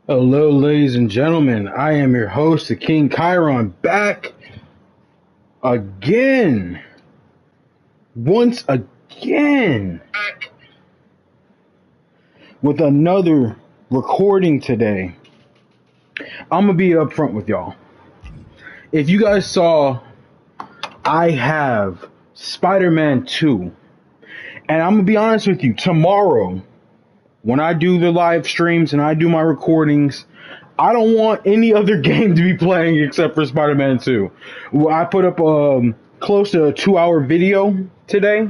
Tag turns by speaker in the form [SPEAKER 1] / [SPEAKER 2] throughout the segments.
[SPEAKER 1] Hello, ladies and gentlemen. I am your host, the King Chiron, back again, once again, with another recording today. I'm gonna be upfront with y'all. If you guys saw, I have Spider-Man 2, and I'm gonna be honest with you. Tomorrow, when I do the live streams and I do my recordings, I don't want any other game to be playing except for Spider-Man 2. Well, I put up close to a 2-hour video today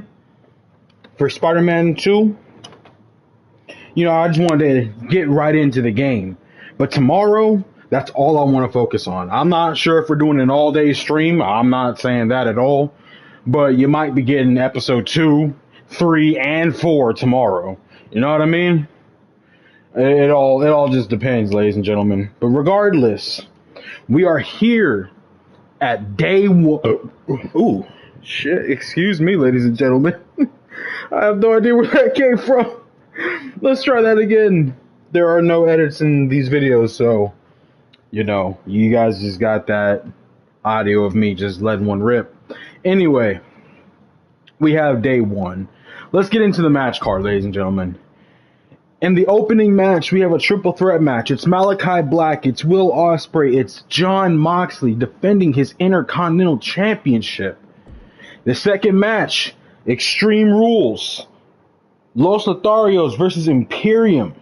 [SPEAKER 1] for Spider-Man 2. I just wanted to get right into the game. But tomorrow, that's all I want to focus on. I'm not sure if we're doing an all-day stream. I'm not saying that at all. But you might be getting episode 2, 3, and 4 tomorrow. You know what I mean? It all just depends, ladies and gentlemen. But regardless, we are here at day one. Ooh, shit! Excuse me, ladies and gentlemen. I have no idea where that came from. Let's try that again. There are no edits in these videos, so you guys just got that audio of me just letting one rip. Anyway, we have day one. Let's get into the match card, ladies and gentlemen. In the opening match, we have a triple threat match. It's Malachi Black, it's Will Ospreay, it's Jon Moxley defending his Intercontinental Championship. The second match, Extreme Rules, Los Lotharios versus Imperium.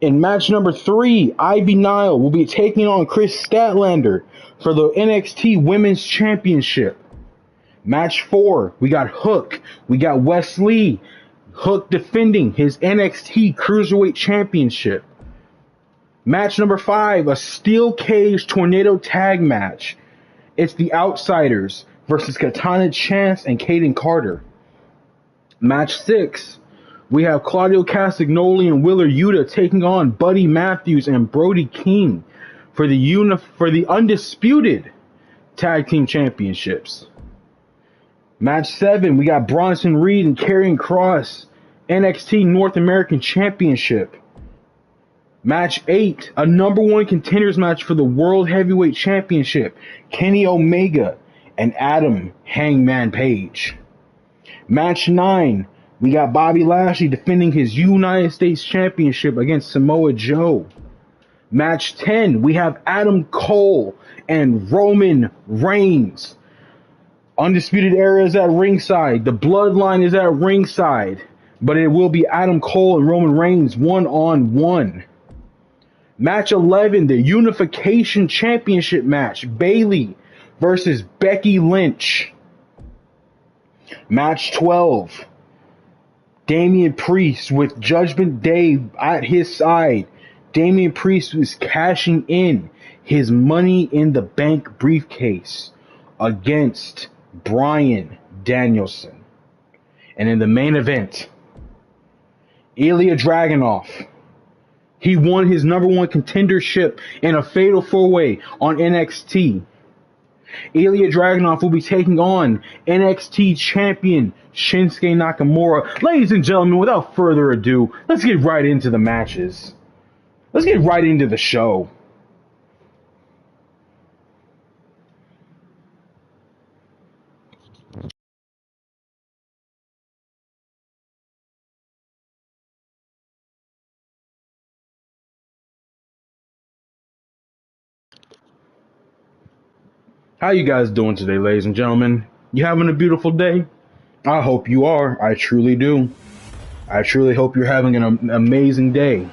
[SPEAKER 1] In match number 3, Ivy Nile will be taking on Chris Statlander for the NXT Women's Championship. Match 4, we got Hook, we got Wes Lee. Hook defending his NXT Cruiserweight Championship. Match number 5, a steel cage tornado tag match. It's the Outsiders versus Katana Chance and Kaden Carter. Match 6, we have Claudio Castagnoli and Wheeler Yuta taking on Buddy Matthews and Brody King for the undisputed tag team championships. Match 7, we got Bronson Reed and Karrion Kross, NXT North American Championship. Match 8, a number 1 contenders match for the World Heavyweight Championship, Kenny Omega and Adam Hangman Page. Match 9, we got Bobby Lashley defending his United States Championship against Samoa Joe. Match 10, we have Adam Cole and Roman Reigns. Undisputed Era is at ringside. The Bloodline is at ringside. But it will be Adam Cole and Roman Reigns one-on-one. Match 11, the Unification Championship match. Bayley versus Becky Lynch. Match 12, Damian Priest with Judgment Day at his side. Damian Priest is cashing in his Money in the Bank briefcase against Bryan Danielson. And in the main event, Ilya Dragunov. He won his number 1 contendership in a fatal 4-way on NXT. Ilya Dragunov will be taking on NXT champion Shinsuke Nakamura. Ladies and gentlemen, without further ado, let's get right into the matches. Let's get right into the show. How you guys doing today, ladies and gentlemen? You having a beautiful day? I hope you are. I truly do. I truly hope you're having an amazing day.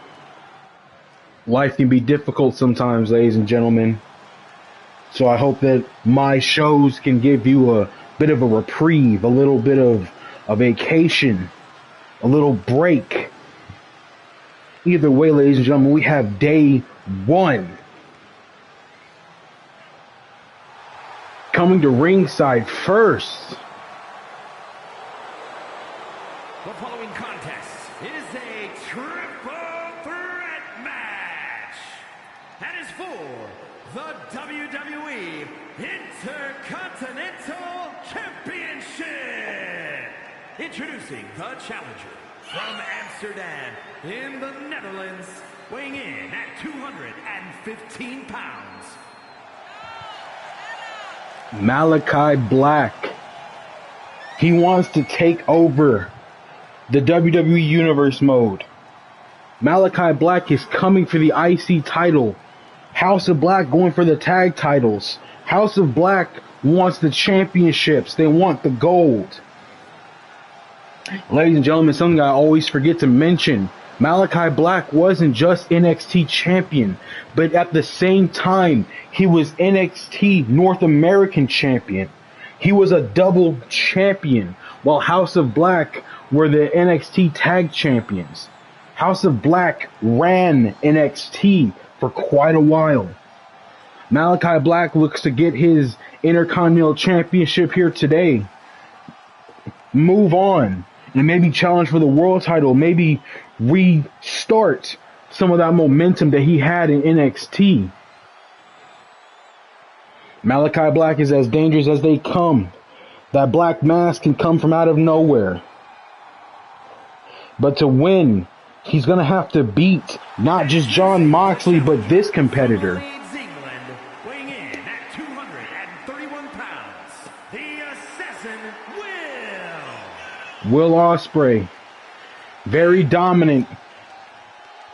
[SPEAKER 1] Life can be difficult sometimes, ladies and gentlemen. So I hope that my shows can give you a bit of a reprieve, a little bit of a vacation, a little break. Either way, ladies and gentlemen, we have day 1. Coming to ringside first.
[SPEAKER 2] The following contest is a triple threat match. That is for the WWE Intercontinental Championship. Introducing the challenger from Amsterdam in the Netherlands, weighing in at 215 pounds.
[SPEAKER 1] Malachi Black. He wants to take over the WWE Universe mode. Malachi Black is coming for the IC title. House of Black going for the tag titles. House of Black wants the championships. They want the gold. Ladies and gentlemen, something I always forget to mention. Malachi Black wasn't just NXT champion, but at the same time, he was NXT North American champion. He was a double champion, while House of Black were the NXT tag champions. House of Black ran NXT for quite a while. Malachi Black looks to get his Intercontinental Championship here today. Move on and maybe challenge for the world title. Maybe restart some of that momentum that he had in NXT. Malachi Black is as dangerous as they come. That black mask can come from out of nowhere. But to win, he's going to have to beat not just Jon Moxley, but this competitor.
[SPEAKER 2] England, weighing in at 231 pounds, the Assassin
[SPEAKER 1] Will Ospreay, very dominant.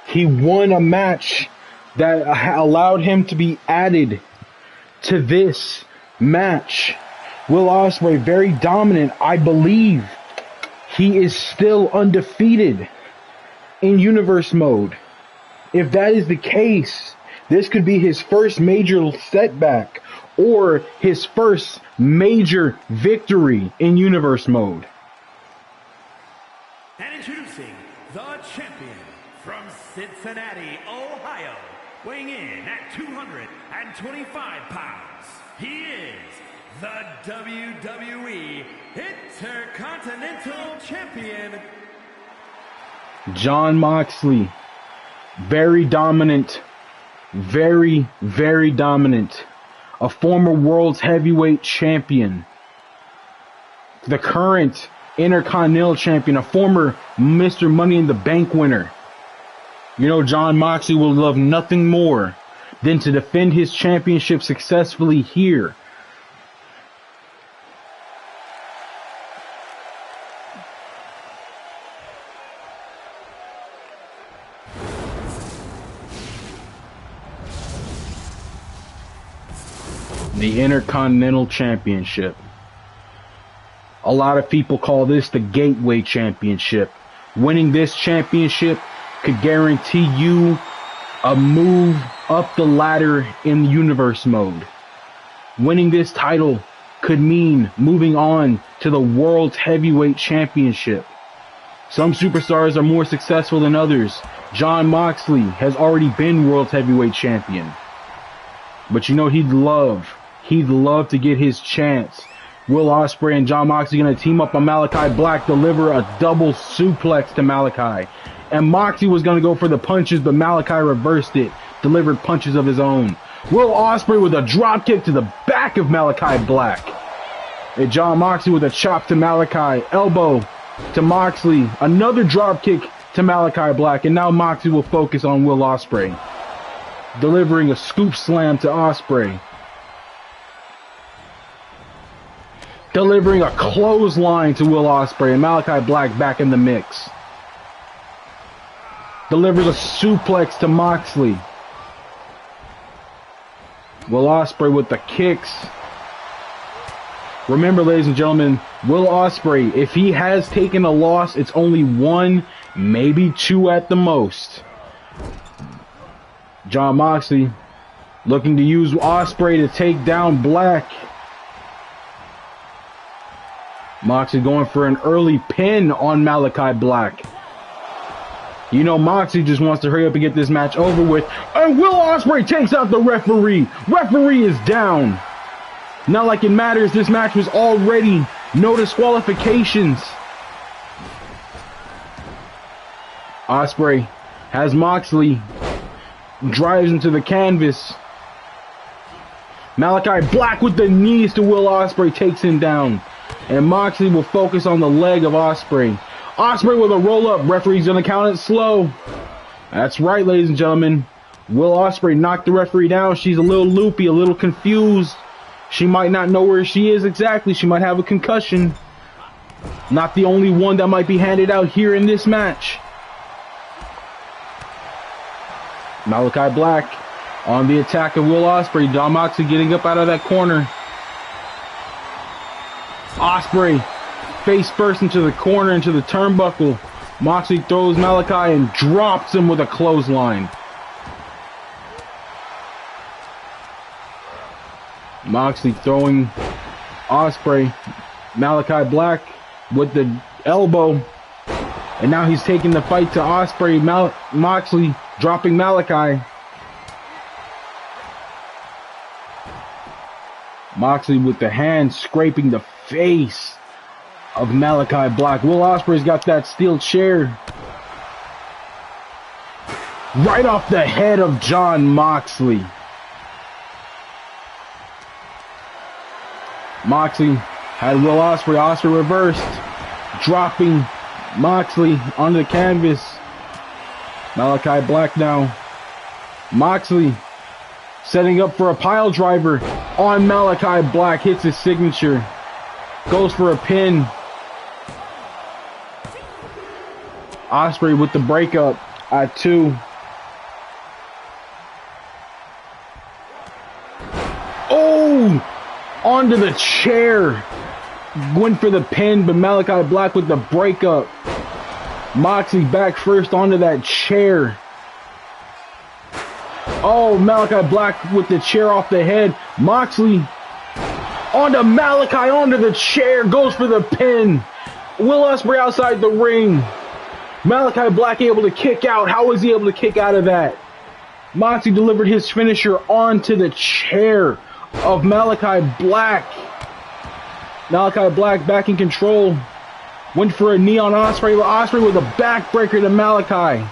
[SPEAKER 1] He won a match that allowed him to be added to this match. Will Ospreay, very dominant. I believe he is still undefeated in Universe mode. If that is the case, this could be his first major setback or his first major victory in Universe mode.
[SPEAKER 2] And introducing the champion from Cincinnati, Ohio, weighing in at 225 pounds. He is the WWE Intercontinental Champion,
[SPEAKER 1] Jon Moxley. Very dominant. Very, very dominant. A former World's Heavyweight Champion. The current Intercontinental Champion. A former Mr. Money in the Bank winner. You know, Jon Moxley will love nothing more than to defend his championship successfully here. The Intercontinental Championship. A lot of people call this the Gateway Championship. Winning this championship could guarantee you a move up the ladder in Universe mode. Winning this title could mean moving on to the World's Heavyweight Championship. Some superstars are more successful than others. Jon Moxley has already been World's Heavyweight Champion. But you know, he'd love to get his chance. Will Ospreay and Jon Moxley going to team up on Malachi Black, deliver a double suplex to Malachi. And Moxley was going to go for the punches, but Malachi reversed it, delivered punches of his own. Will Ospreay with a drop kick to the back of Malachi Black. And Jon Moxley with a chop to Malachi, elbow to Moxley, another drop kick to Malachi Black, and now Moxley will focus on Will Ospreay, delivering a scoop slam to Ospreay. Delivering a clothesline to Will Ospreay, and Malachi Black back in the mix. Delivers a suplex to Moxley. Will Ospreay with the kicks. Remember, ladies and gentlemen, Will Ospreay, if he has taken a loss, it's only one, maybe two at the most. Jon Moxley looking to use Ospreay to take down Black. Moxley going for an early pin on Malachi Black. You know, Moxley just wants to hurry up and get this match over with. And Will Ospreay takes out the referee. Referee is down. Not like it matters. This match was already no disqualifications. Ospreay has Moxley. Drives into the canvas. Malachi Black with the knees to Will Ospreay takes him down. And Moxley will focus on the leg of Ospreay. Ospreay with a roll up. Referee's gonna count it slow. That's right, ladies and gentlemen. Will Ospreay knocked the referee down. She's a little loopy, a little confused. She might not know where she is exactly. She might have a concussion. Not the only one that might be handed out here in this match. Malachi Black on the attack of Will Ospreay. Jon Moxley getting up out of that corner. Ospreay face first into the corner, into the turnbuckle. Moxley throws Malachi and drops him with a clothesline. Moxley throwing Ospreay. Malachi Black with the elbow. And now he's taking the fight to Ospreay. Moxley dropping Malachi. Moxley with the hand scraping the face of Malachi Black. Will Ospreay's got that steel chair right off the head of Jon Moxley. Moxley had Will Ospreay. Ospreay reversed, dropping Moxley onto the canvas. Malachi Black now. Moxley setting up for a pile driver on Malachi Black. Hits his signature. Goes for a pin. Ospreay with the breakup at 2. Oh! Onto the chair. Went for the pin, but Malachi Black with the breakup. Moxley back first onto that chair. Oh, Malachi Black with the chair off the head. Moxley onto Malachi, onto the chair. Goes for the pin. Will Ospreay outside the ring. Malachi Black able to kick out. How was he able to kick out of that? Moxley delivered his finisher onto the chair of Malachi Black. Malachi Black back in control. Went for a knee on Ospreay. Ospreay with a backbreaker to Malachi.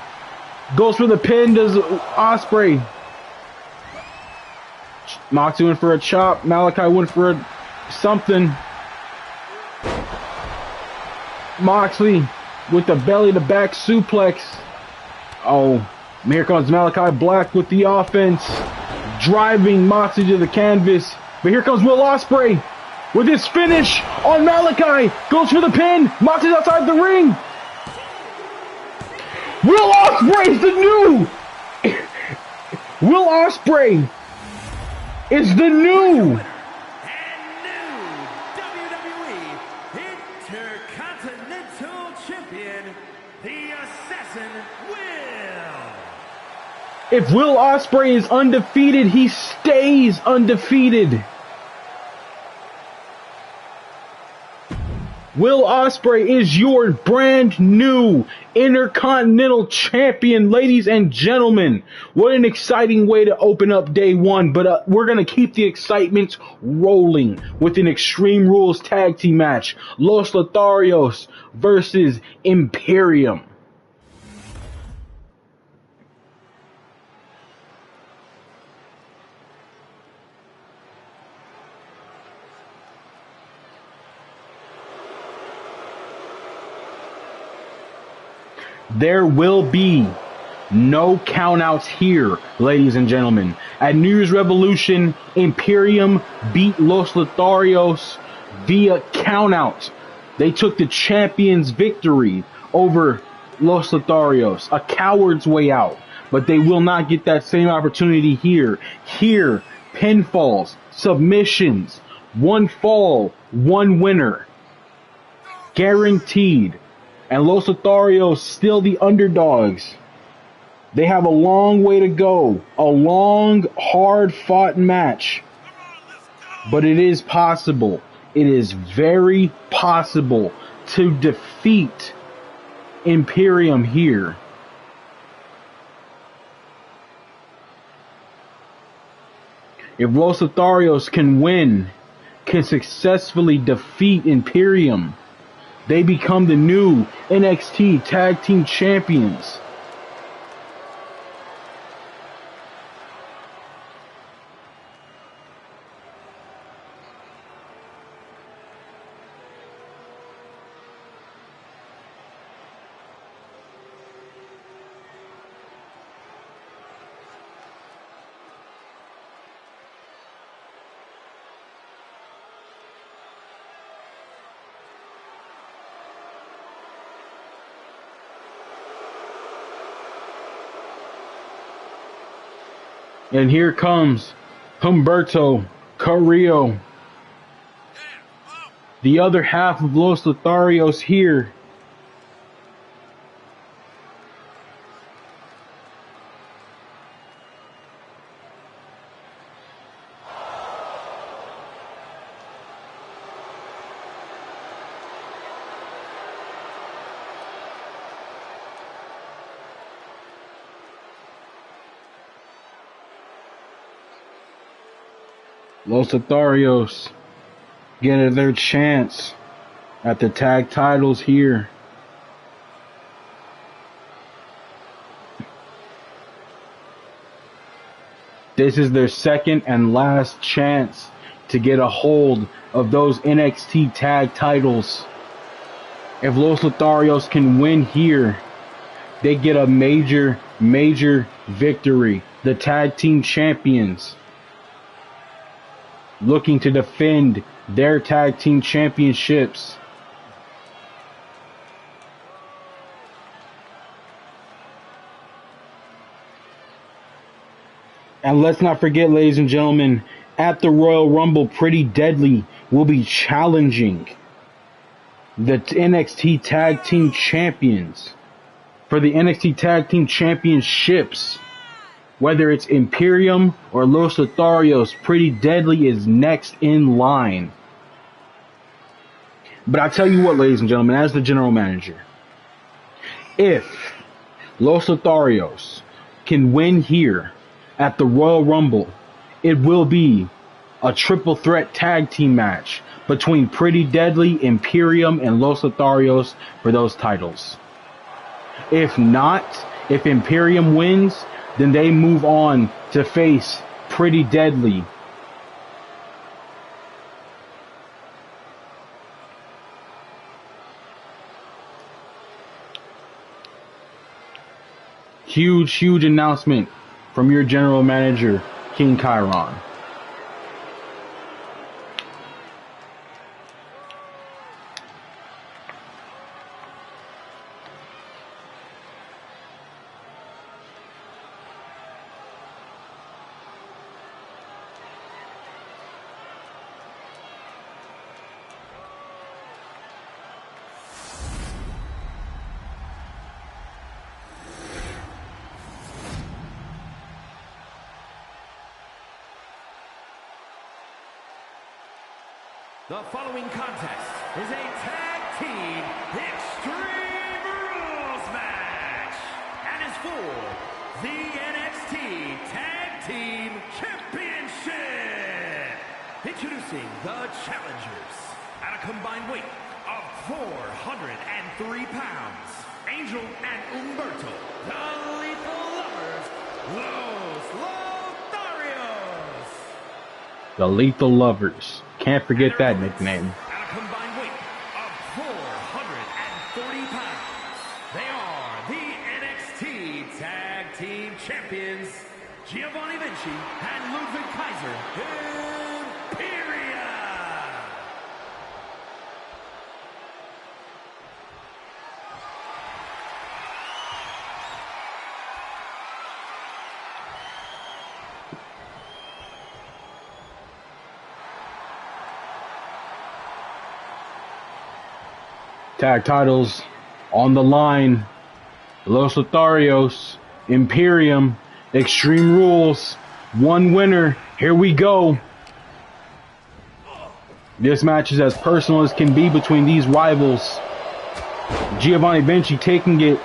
[SPEAKER 1] Goes for the pin, does Ospreay. Moxley went for a chop. Malachi went for a something. Moxley with the belly to back suplex. Oh, here comes Malachi Black with the offense. Driving Moxley to the canvas. But here comes Will Ospreay with his finish on Malachi. Goes for the pin. Moxley's outside the ring. Will Ospreay is the new. Will Ospreay is the new.
[SPEAKER 2] And new WWE Intercontinental Champion, the Assassin Will.
[SPEAKER 1] If Will Ospreay is undefeated, he stays undefeated. Will Ospreay is your brand new Intercontinental Champion, ladies and gentlemen. What an exciting way to open up day one, but we're going to keep the excitement rolling with an Extreme Rules tag team match. Los Lotharios versus Imperium. There will be no countouts here, ladies and gentlemen. At New Year's Revolution, Imperium beat Los Lotharios via countout. They took the champion's victory over Los Lotharios, a coward's way out. But they will not get that same opportunity here. Here, pinfalls, submissions, one fall, one winner. Guaranteed. And Los Lotharios still the underdogs. They have a long way to go. A long, hard-fought match. But it is possible. It is very possible to defeat Imperium here. If Los Lotharios can win, can successfully defeat Imperium, they become the new NXT Tag Team Champions. And here comes Humberto Carrillo. The other half of Los Lotharios here. Los Lotharios getting their chance at the tag titles here. This is their second and last chance to get a hold of those NXT tag titles. If Los Lotharios can win here, they get a major victory. The tag team champions looking to defend their tag team championships. And let's not forget, ladies and gentlemen, at the Royal Rumble, Pretty Deadly will be challenging the NXT Tag Team Champions for the NXT Tag Team Championships. Whether it's Imperium or Los Lotharios, Pretty Deadly is next in line. But I tell you what, ladies and gentlemen, as the general manager, if Los Lotharios can win here at the Royal Rumble, it will be a triple threat tag team match between Pretty Deadly, Imperium, and Los Lotharios for those titles. If not, if Imperium wins, then they move on to face Pretty Deadly. Huge announcement from your general manager, King Chiron.
[SPEAKER 2] The following contest is a tag team Extreme Rules match and is for the NXT Tag Team Championship. Introducing the challengers at a combined weight of 403 pounds, Angel and Humberto, the Lethal Lovers, Los Lotharios.
[SPEAKER 1] The Lethal Lovers. Can't forget that nickname.
[SPEAKER 2] At a combined weight of 440 pounds, they are the NXT Tag Team Champions, Giovanni Vinci and Ludwig Kaiser, Imperia.
[SPEAKER 1] Tag titles on the line. Los Lotharios, Imperium, Extreme Rules. One winner. Here we go. This match is as personal as can be between these rivals. Giovanni Vinci taking it.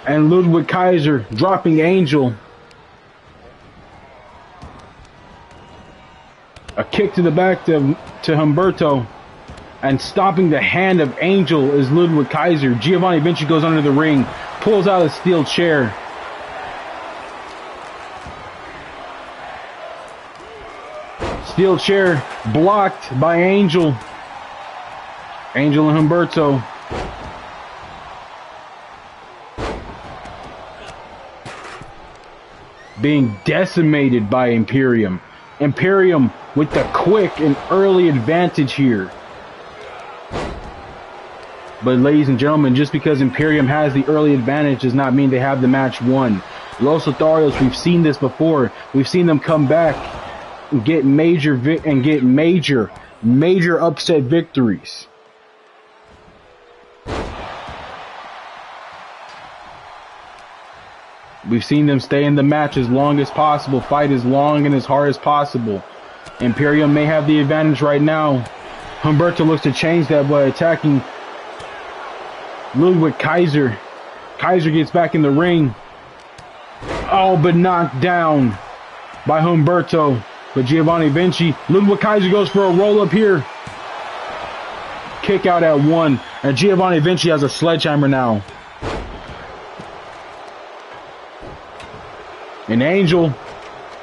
[SPEAKER 1] And Ludwig Kaiser dropping Angel. A kick to the back to Humberto, and stopping the hand of Angel is Ludwig Kaiser. Giovanni Vinci goes under the ring, pulls out a steel chair. Steel chair blocked by Angel. Angel and Humberto. Being decimated by Imperium. Imperium with the quick and early advantage here. But ladies and gentlemen, just because Imperium has the early advantage does not mean they have the match won. Los Lotharios, we've seen this before. We've seen them come back and get major upset victories. We've seen them stay in the match as long as possible, fight as long and as hard as possible. Imperium may have the advantage right now. Humberto looks to change that by attacking Ludwig Kaiser. Kaiser gets back in the ring. Oh, but knocked down by Humberto. But Giovanni Vinci, Ludwig Kaiser goes for a roll-up here. Kick out at 1. And Giovanni Vinci has a sledgehammer now. And Angel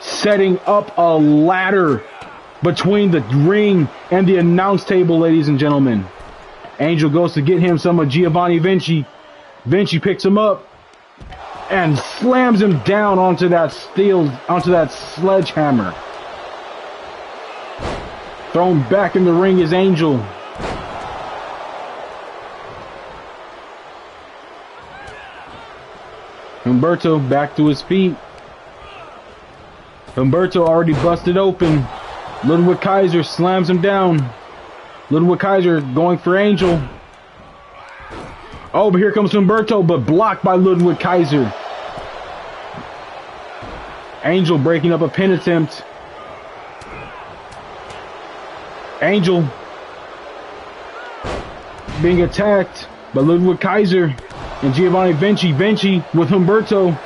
[SPEAKER 1] setting up a ladder between the ring and the announce table, ladies and gentlemen. Angel goes to get him some of Giovanni Vinci. Vinci picks him up and slams him down onto that sledgehammer. Thrown back in the ring is Angel. Humberto back to his feet. Humberto already busted open. Ludwig Kaiser slams him down. Ludwig Kaiser going for Angel. Oh, but here comes Humberto, but blocked by Ludwig Kaiser. Angel breaking up a pin attempt. Angel being attacked by Ludwig Kaiser and Giovanni Vinci. Vinci with Humberto.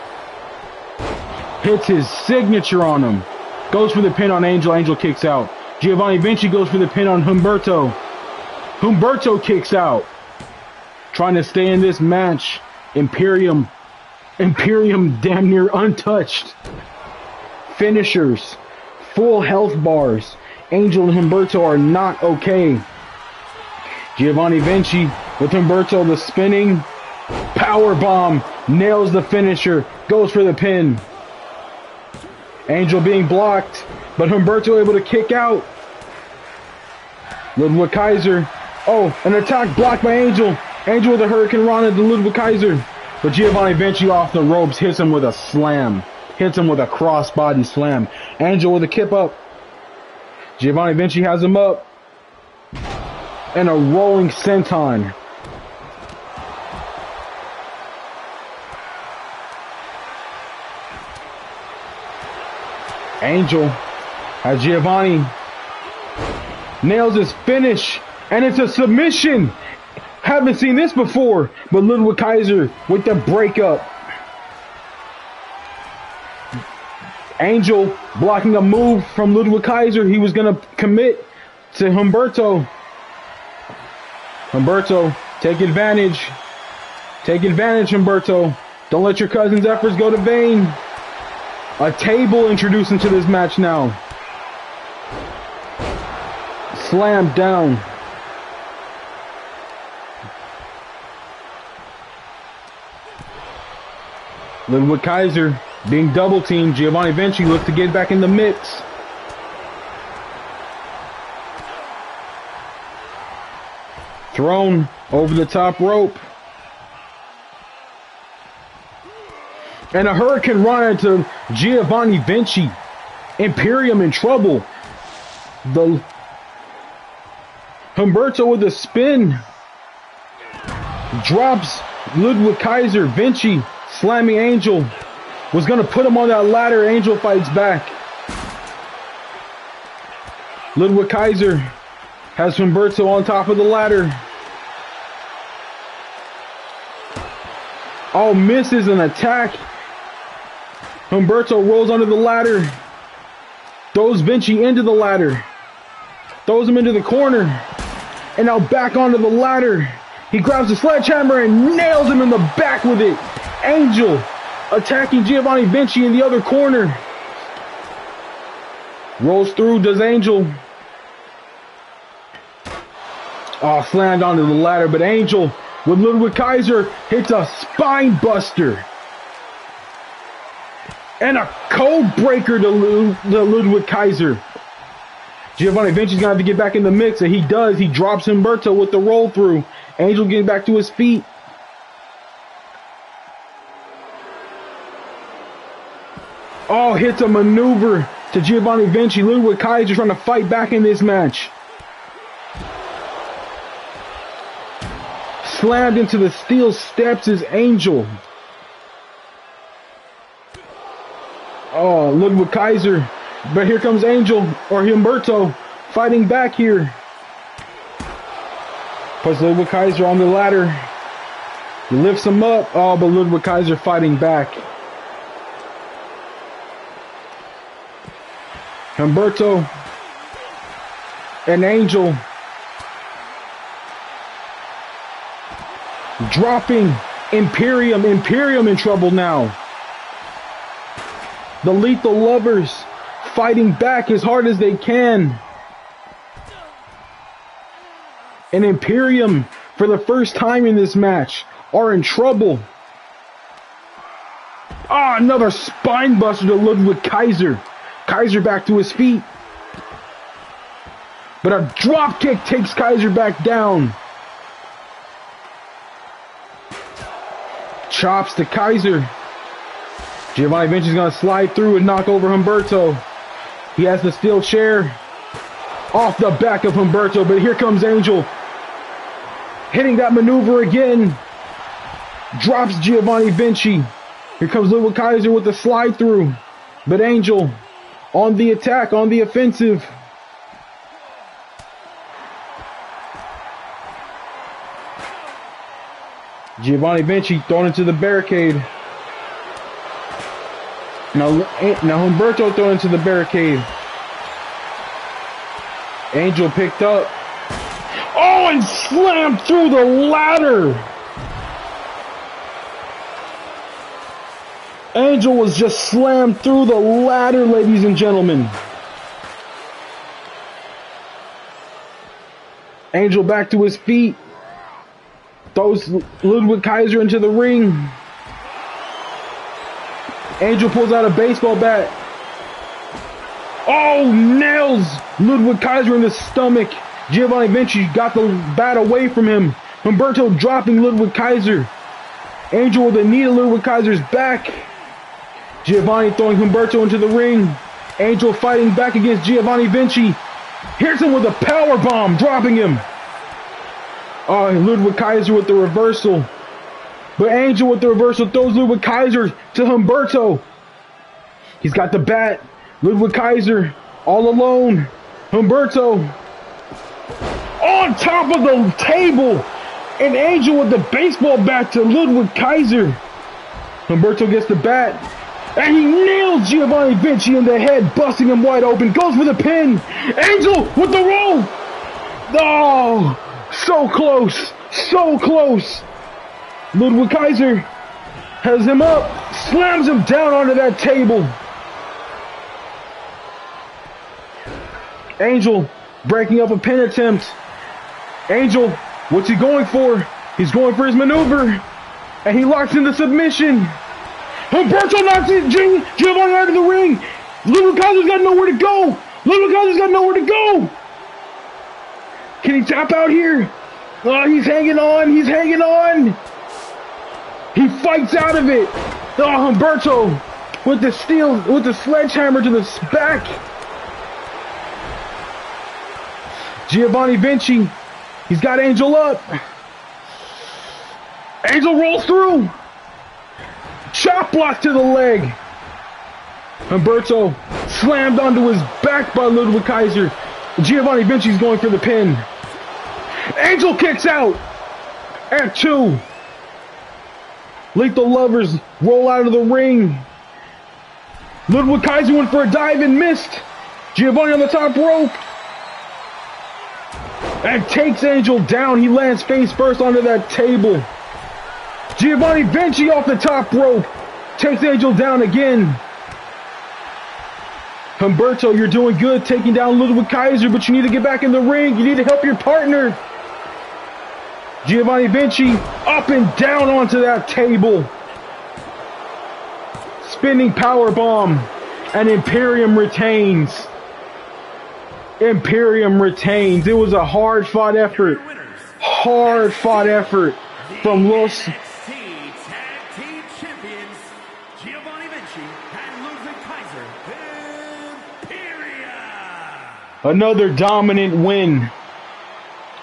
[SPEAKER 1] Hits his signature on him. Goes for the pin on Angel. Angel kicks out. Giovanni Vinci goes for the pin on Humberto. Humberto kicks out. Trying to stay in this match. Imperium damn near untouched. Finishers. Full health bars. Angel and Humberto are not okay. Giovanni Vinci with Humberto, the spinning power bomb. Nails the finisher. Goes for the pin. Angel being blocked, but Humberto able to kick out. Ludwig Kaiser. Oh, an attack blocked by Angel. Angel with a Hurricane Rana to Ludwig Kaiser. But Giovanni Vinci off the ropes hits him with a slam. Hits him with a crossbody slam. Angel with a kip up. Giovanni Vinci has him up. And a rolling senton. Angel has Giovanni. Nails his finish. And it's a submission. Haven't seen this before. But Ludwig Kaiser with the breakup. Angel blocking a move from Ludwig Kaiser. He was going to commit to Humberto. Humberto, take advantage. Take advantage, Humberto. Don't let your cousin's efforts go to vain. A table introduced into this match now. Slammed down. Ludwig Kaiser being double teamed. Giovanni Vinci looks to get back in the mix. Thrown over the top rope. And a Hurricane Rana to Giovanni Vinci. Imperium in trouble. The Humberto with a spin. Drops Ludwig Kaiser. Vinci slamming Angel. Was going to put him on that ladder. Angel fights back. Ludwig Kaiser has Humberto on top of the ladder. Oh, misses an attack. Humberto rolls under the ladder. Throws Vinci into the ladder. Throws him into the corner. And now back onto the ladder. He grabs the sledgehammer and nails him in the back with it. Angel attacking Giovanni Vinci in the other corner. Rolls through, does Angel. Oh, slammed onto the ladder, but Angel with Ludwig Kaiser hits a spine buster. And a code breaker to Ludwig Kaiser. Giovanni Vinci's going to have to get back in the mix, and he does. He drops Humberto with the roll through. Angel getting back to his feet. Oh, hits a maneuver to Giovanni Vinci. Ludwig Kaiser trying to fight back in this match. Slammed into the steel steps is Angel. Oh, Ludwig Kaiser. But here comes Angel, or Humberto, fighting back here. Puts Ludwig Kaiser on the ladder. He lifts him up. Oh, but Ludwig Kaiser fighting back. Humberto and Angel dropping Imperium. Imperium in trouble now. The Lethal Lovers fighting back as hard as they can. And Imperium, for the first time in this match, are in trouble. Ah, another spine buster to Ludwig Kaiser. Kaiser back to his feet. But a drop kick takes Kaiser back down. Chops to Kaiser. Giovanni Vinci's going to slide through and knock over Humberto. He has the steel chair off the back of Humberto, but here comes Angel. Hitting that maneuver again. Drops Giovanni Vinci. Here comes Ludwig Kaiser with the slide through. But Angel on the attack, on the offensive. Giovanni Vinci thrown into the barricade. Now Humberto thrown into the barricade. Angel picked up. Oh, and slammed through the ladder. Angel was just slammed through the ladder, ladies and gentlemen. Angel back to his feet. Throws Ludwig Kaiser into the ring. Angel pulls out a baseball bat. Oh, nails Ludwig Kaiser in the stomach. Giovanni Vinci got the bat away from him. Humberto dropping Ludwig Kaiser. Angel with a knee to Ludwig Kaiser's back. Giovanni throwing Humberto into the ring. Angel fighting back against Giovanni Vinci. Hits him with a power bomb, dropping him. Oh, Ludwig Kaiser with the reversal. But Angel with the reversal throws Ludwig Kaiser to Humberto. He's got the bat. Ludwig Kaiser all alone. Humberto on top of the table. And Angel with the baseball bat to Ludwig Kaiser. Humberto gets the bat. And he nails Giovanni Vinci in the head, busting him wide open. Goes for the pin. Angel with the roll. Oh, so close. So close. Ludwig Kaiser has him up. Slams him down onto that table. Angel breaking up a pin attempt. Angel, what's he going for? He's going for his maneuver. And he locks in the submission. Humberto knocks Giovanni out of the ring. Ludwig Kaiser's got nowhere to go. Ludwig Kaiser's got nowhere to go. Can he tap out here? Oh, he's hanging on. He's hanging on. He fights out of it. Oh, Humberto with the sledgehammer to the back. Giovanni Vinci, he's got Angel up. Angel rolls through. Chop block to the leg. Humberto slammed onto his back by Ludwig Kaiser. Giovanni Vinci's going for the pin. Angel kicks out. At 2. Lethal Lovers roll out of the ring. Ludwig Kaiser went for a dive and missed. Giovanni on the top rope. And takes Angel down. He lands face first onto that table. Giovanni Vinci off the top rope. Takes Angel down again. Humberto, you're doing good taking down Ludwig Kaiser, but you need to get back in the ring. You need to help your partner. Giovanni Vinci up and down onto that table. Spinning powerbomb. And Imperium retains. Imperium retains. It was a hard-fought effort. hard fought effort from Los.
[SPEAKER 2] NXT Tag Team Champions, Giovanni Vinci and Ludwig Kaiser, Imperia.
[SPEAKER 1] Another dominant win.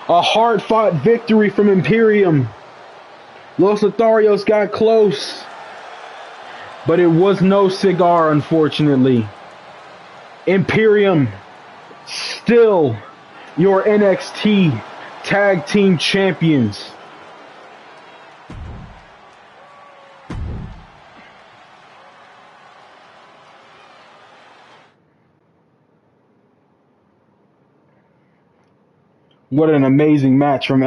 [SPEAKER 1] A hard fought victory from Imperium. Los Lotharios got close, but it was no cigar, unfortunately. Imperium, still your NXT Tag Team Champions. What an amazing match from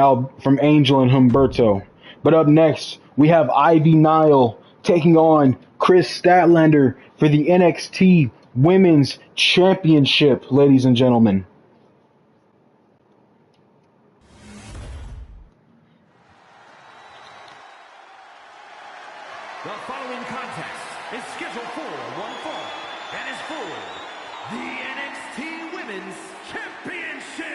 [SPEAKER 1] Angel and Humberto. But up next, we have Ivy Nile taking on Chris Statlander for the NXT Women's Championship, ladies and gentlemen.
[SPEAKER 2] The following contest is scheduled for one fall and is for the NXT Women's Championship.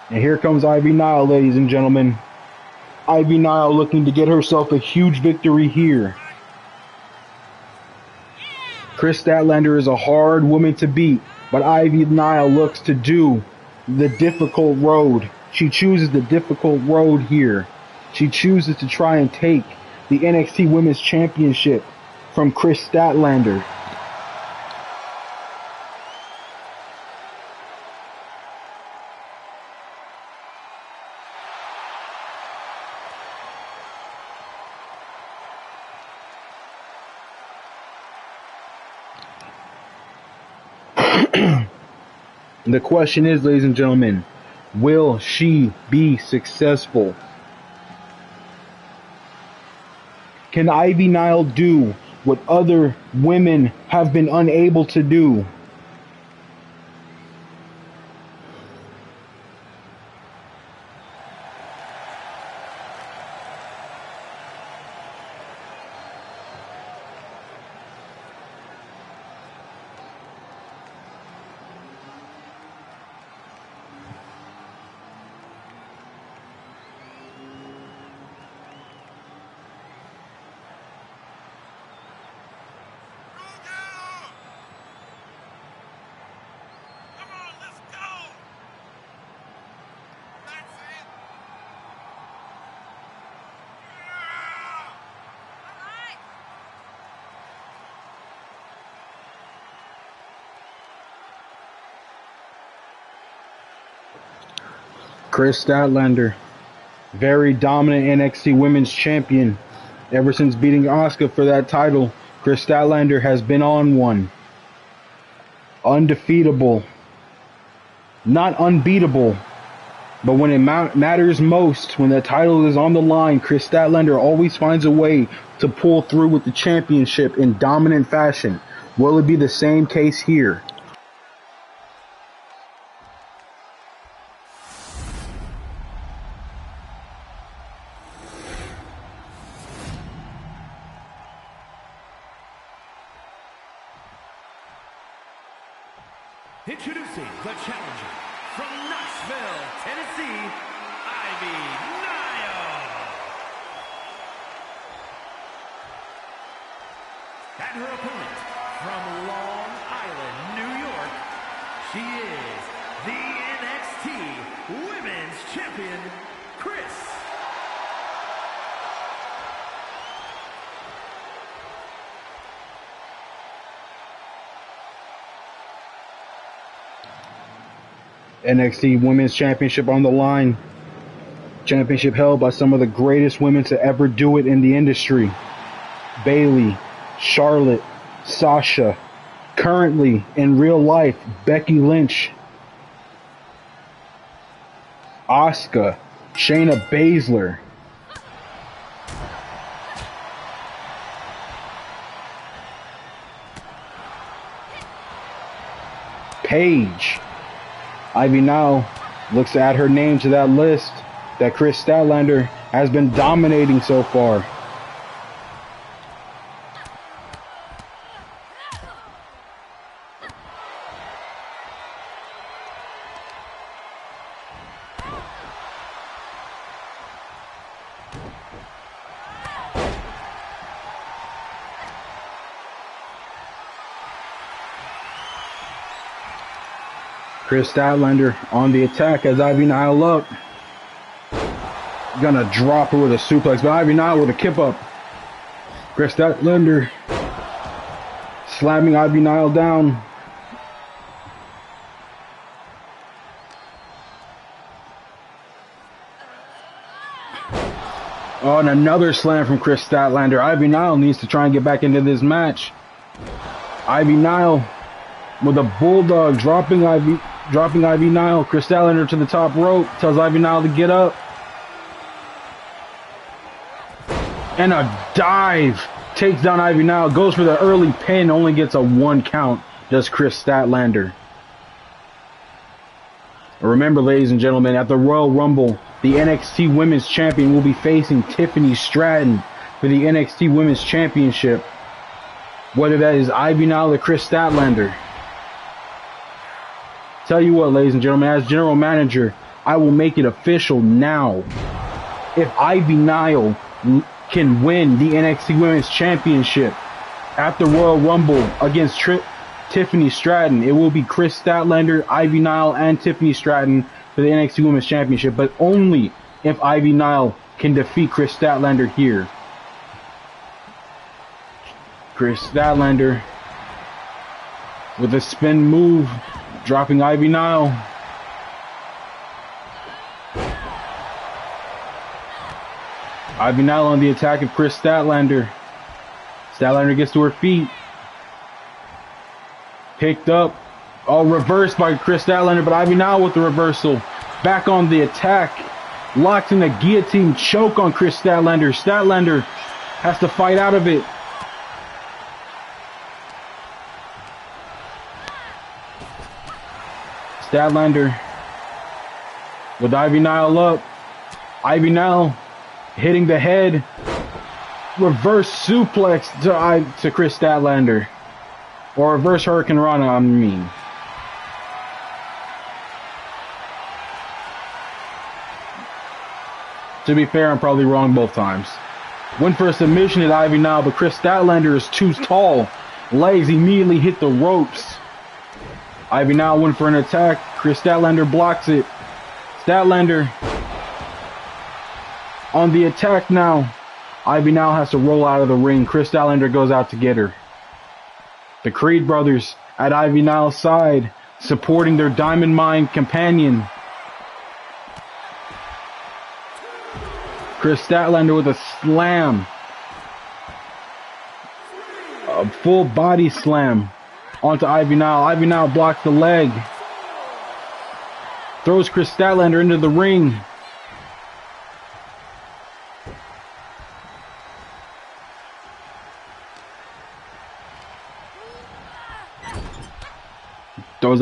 [SPEAKER 1] And here comes Ivy Nile, ladies and gentlemen. Ivy Nile looking to get herself a huge victory here. Chris Statlander is a hard woman to beat, but Ivy Nile looks to do the difficult road. She chooses the difficult road here. She chooses to try and take the NXT Women's Championship from Chris Statlander. The question is, ladies and gentlemen, will she be successful? Can Ivy Nile do what other women have been unable to do? Chris Statlander, very dominant NXT Women's Champion. Ever since beating Asuka for that title, Chris Statlander has been on one. Undefeatable. Not unbeatable. But when it matters most, when the title is on the line, Chris Statlander always finds a way to pull through with the championship in dominant fashion. Will it be the same case here?
[SPEAKER 2] Introducing the challenger from Knoxville, Tennessee, Ivy Nile. And her opponent from Long Island, New York, she is the NXT Women's Champion, Chris.
[SPEAKER 1] NXT Women's Championship on the line. Championship held by some of the greatest women to ever do it in the industry. Bayley, Charlotte, Sasha. Currently, in real life, Becky Lynch, Asuka, Shayna Baszler. Paige. Ivy Nile looks to add her name to that list that Chris Statlander has been dominating so far. Kris Statlander on the attack as Ivy Nile up. Gonna drop her with a suplex, but Ivy Nile with a kip up. Kris Statlander slamming Ivy Nile down. Oh, and another slam from Kris Statlander. Ivy Nile needs to try and get back into this match. Ivy Nile with a bulldog, dropping Ivy Nile. Kris Statlander to the top rope, tells Ivy Nile to get up. And a dive takes down Ivy Nile, goes for the early pin, only gets a 1 count, does Kris Statlander. Remember, ladies and gentlemen, at the Royal Rumble, the NXT Women's Champion will be facing Tiffany Stratton for the NXT Women's Championship. Whether that is Ivy Nile or Kris Statlander. Tell you what, ladies and gentlemen, as general manager, I will make it official now. If Ivy Nile can win the NXT Women's Championship at the Royal Rumble against Tiffany Stratton, it will be Kris Statlander, Ivy Nile, and Tiffany Stratton for the NXT Women's Championship, but only if Ivy Nile can defeat Kris Statlander here. Kris Statlander with a spin move, dropping Ivy Nile. Ivy Nile on the attack of Kris Statlander. Statlander gets to her feet. Picked up. Oh, reversed by Kris Statlander, but Ivy Nile with the reversal. Back on the attack. Locked in a guillotine choke on Kris Statlander. Statlander has to fight out of it. Statlander with Ivy Nile up. Ivy Nile hitting the head. Reverse suplex to Kris Statlander. Or reverse Hurricane Rana, I mean. To be fair, I'm probably wrong both times. Went for a submission at Ivy Nile, but Kris Statlander is too tall. Legs immediately hit the ropes. Ivy Nile went for an attack. Kris Statlander blocks it. Statlander on the attack now. Ivy Nile has to roll out of the ring. Kris Statlander goes out to get her. The Creed brothers at Ivy Nile's side, supporting their Diamond Mine companion. Kris Statlander with a slam. A full body slam onto Ivy Nile. Ivy Nile blocks the leg. Throws Kris Statlander into the ring. Throws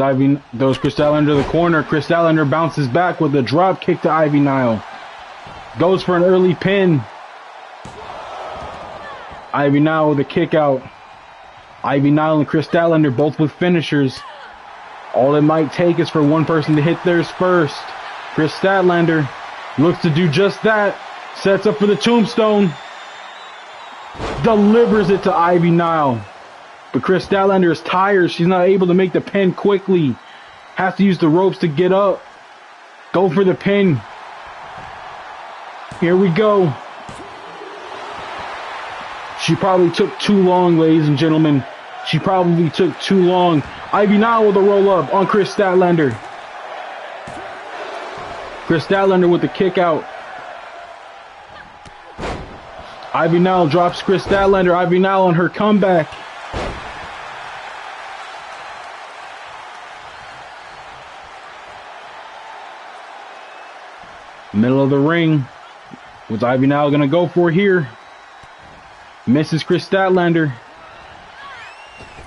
[SPEAKER 1] Kris Statlander to the corner. Kris Statlander bounces back with a drop kick to Ivy Nile. Goes for an early pin. Ivy Nile with a kick out. Ivy Nile and Kris Statlander both with finishers. All it might take is for one person to hit theirs first. Kris Statlander looks to do just that. Sets up for the tombstone. Delivers it to Ivy Nile. But Kris Statlander is tired. She's not able to make the pin quickly. Has to use the ropes to get up. Go for the pin. Here we go. She probably took too long, ladies and gentlemen. She probably took too long. Ivy Nile with a roll up on Kris Statlander. Kris Statlander with the kick out. Ivy Nile drops Kris Statlander. Ivy Nile on her comeback. Middle of the ring. What's Ivy Nile gonna go for here? Misses Kris Statlander.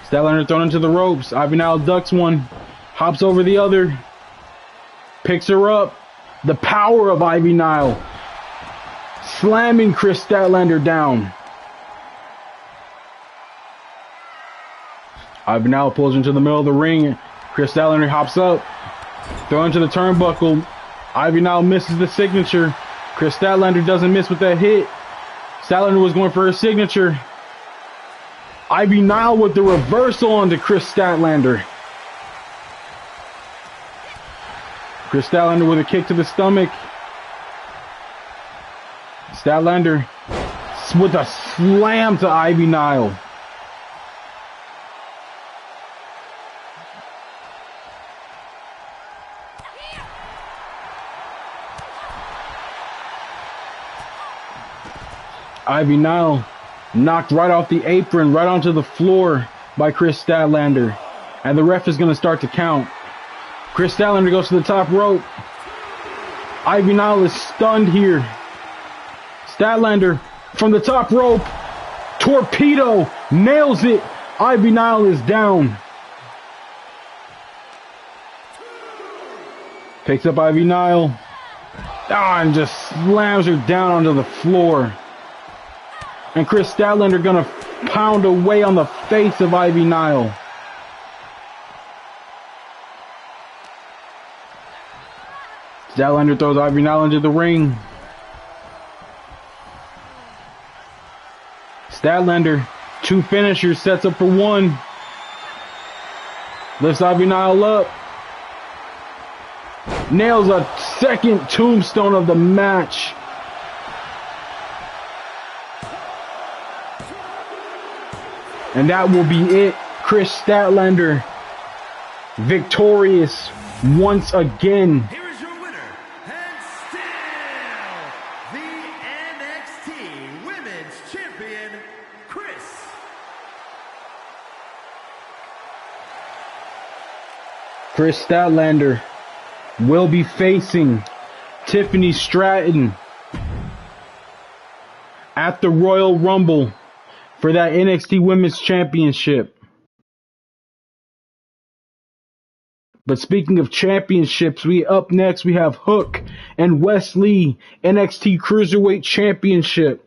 [SPEAKER 1] Statlander thrown into the ropes. Ivy Nile ducks one. Hops over the other. Picks her up. The power of Ivy Nile. slamming Chris Statlander down. Ivy Nile pulls into the middle of the ring. Chris Statlander hops up, throwing to the turnbuckle. Ivy Nile misses the signature. Chris Statlander doesn't miss with that hit. Statlander was going for his signature. Ivy Nile with the reversal onto Chris Statlander. Chris Statlander with a kick to the stomach. Statlander with a slam to Ivy Nile. Ivy Nile knocked right off the apron, right onto the floor by Chris Statlander. And the ref is going to start to count. Chris Statlander goes to the top rope. Ivy Nile is stunned here. Statlander from the top rope. Torpedo nails it. Ivy Nile is down. Picks up Ivy Nile. And just slams her down onto the floor. And Chris Statlander gonna pound away on the face of Ivy Nile. Statlander throws Ivy Nile into the ring. Statlander, 2 finishers, sets up for 1. Lifts Ivy Nile up. Nails a second tombstone of the match. And that will be it. Chris Statlander victorious once again.
[SPEAKER 2] Here is your winner, and still the NXT Women's Champion, Chris.
[SPEAKER 1] Chris Statlander will be facing Tiffany Stratton at the Royal Rumble for that NXT Women's Championship. But speaking of championships, up next we have Hook and Wes Lee NXT Cruiserweight Championship.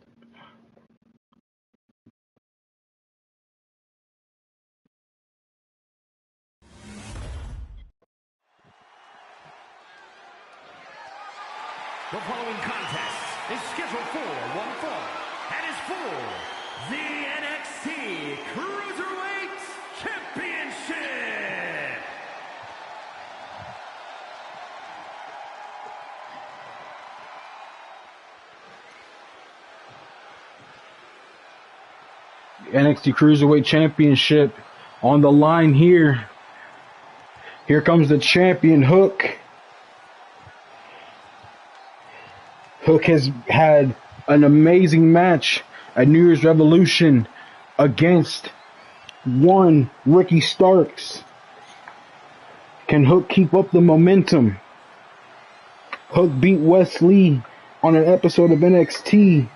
[SPEAKER 2] The following contest is scheduled for one fall and is for the NXT Cruiserweight Championship.
[SPEAKER 1] NXT Cruiserweight Championship on the line here. Here comes the champion, Hook. Hook has had an amazing match at New Year's Revolution against one Ricky Starks. Can Hook keep up the momentum? Hook beat Wes Lee on an episode of NXT.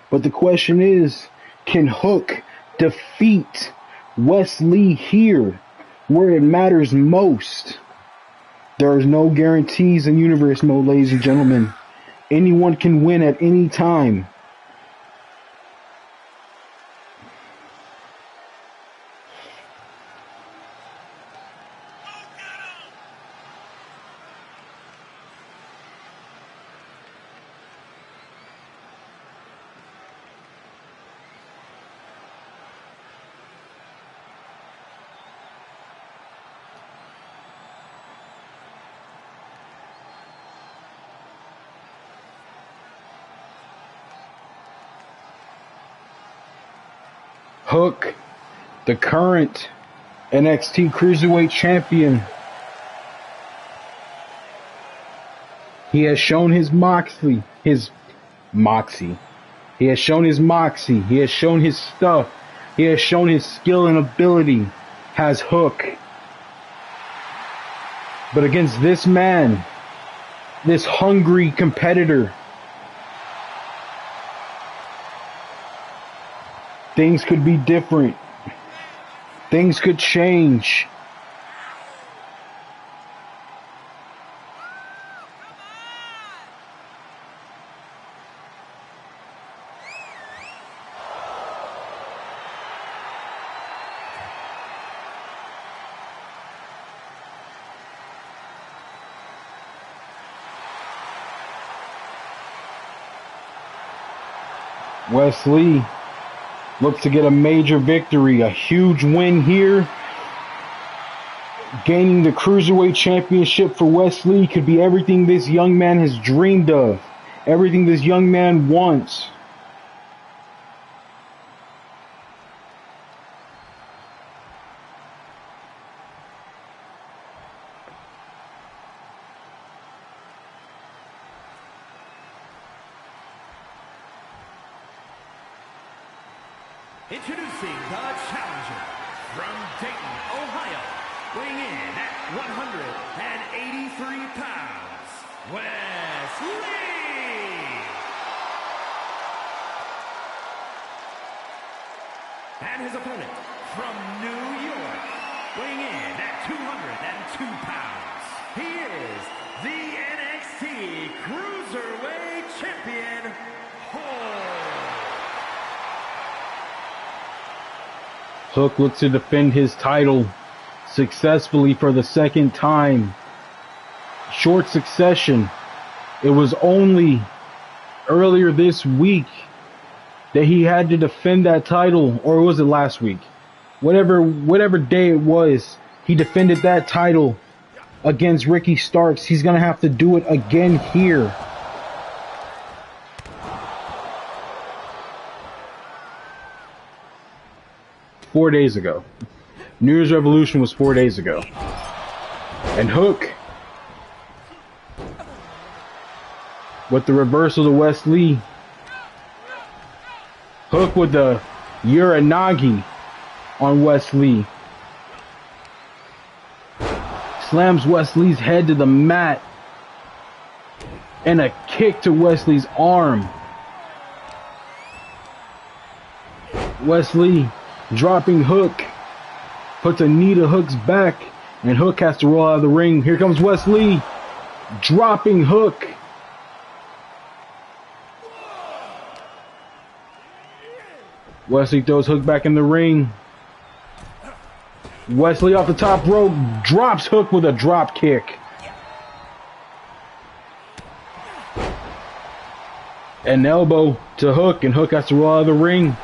[SPEAKER 1] But the question is, can Hook defeat Wes Lee here, where it matters most? There is no guarantees in Universe Mode, ladies and gentlemen. Anyone can win at any time. Hook, the current NXT Cruiserweight Champion. He has shown his moxie. He has shown his moxie. He has shown his stuff. He has shown his skill and ability. Has Hook. But against this man, this hungry competitor, things could be different. Things could change. Wesley looks to get a major victory, a huge win here. Gaining the Cruiserweight Championship for Wesley could be everything this young man has dreamed of, everything this young man wants.
[SPEAKER 2] Introducing the challenger from Dayton, Ohio, weighing in at 183 pounds, Wesley. And his opponent from New York, weighing in at 202 pounds, he is the NXT Cruiserweight Champion,
[SPEAKER 1] Hook looks to defend his title successfully for the second time. Short succession. It was only earlier this week that he had to defend that title, or was it last week? Whatever day it was, he defended that title against Ricky Starks. He's going to have to do it again here. Four days ago. New Year's Revolution was 4 days ago. And Hook, with the reversal to Wesley. Hook with the Uranagi on Wesley. Slams Wesley's head to the mat. And a kick to Wesley's arm. Wesley dropping Hook. Puts a knee to Hook's back. And Hook has to roll out of the ring. Here comes Wesley. Dropping Hook. Wesley throws Hook back in the ring. Wesley off the top rope. Drops Hook with a drop kick. An elbow to Hook. And Hook has to roll out of the ring.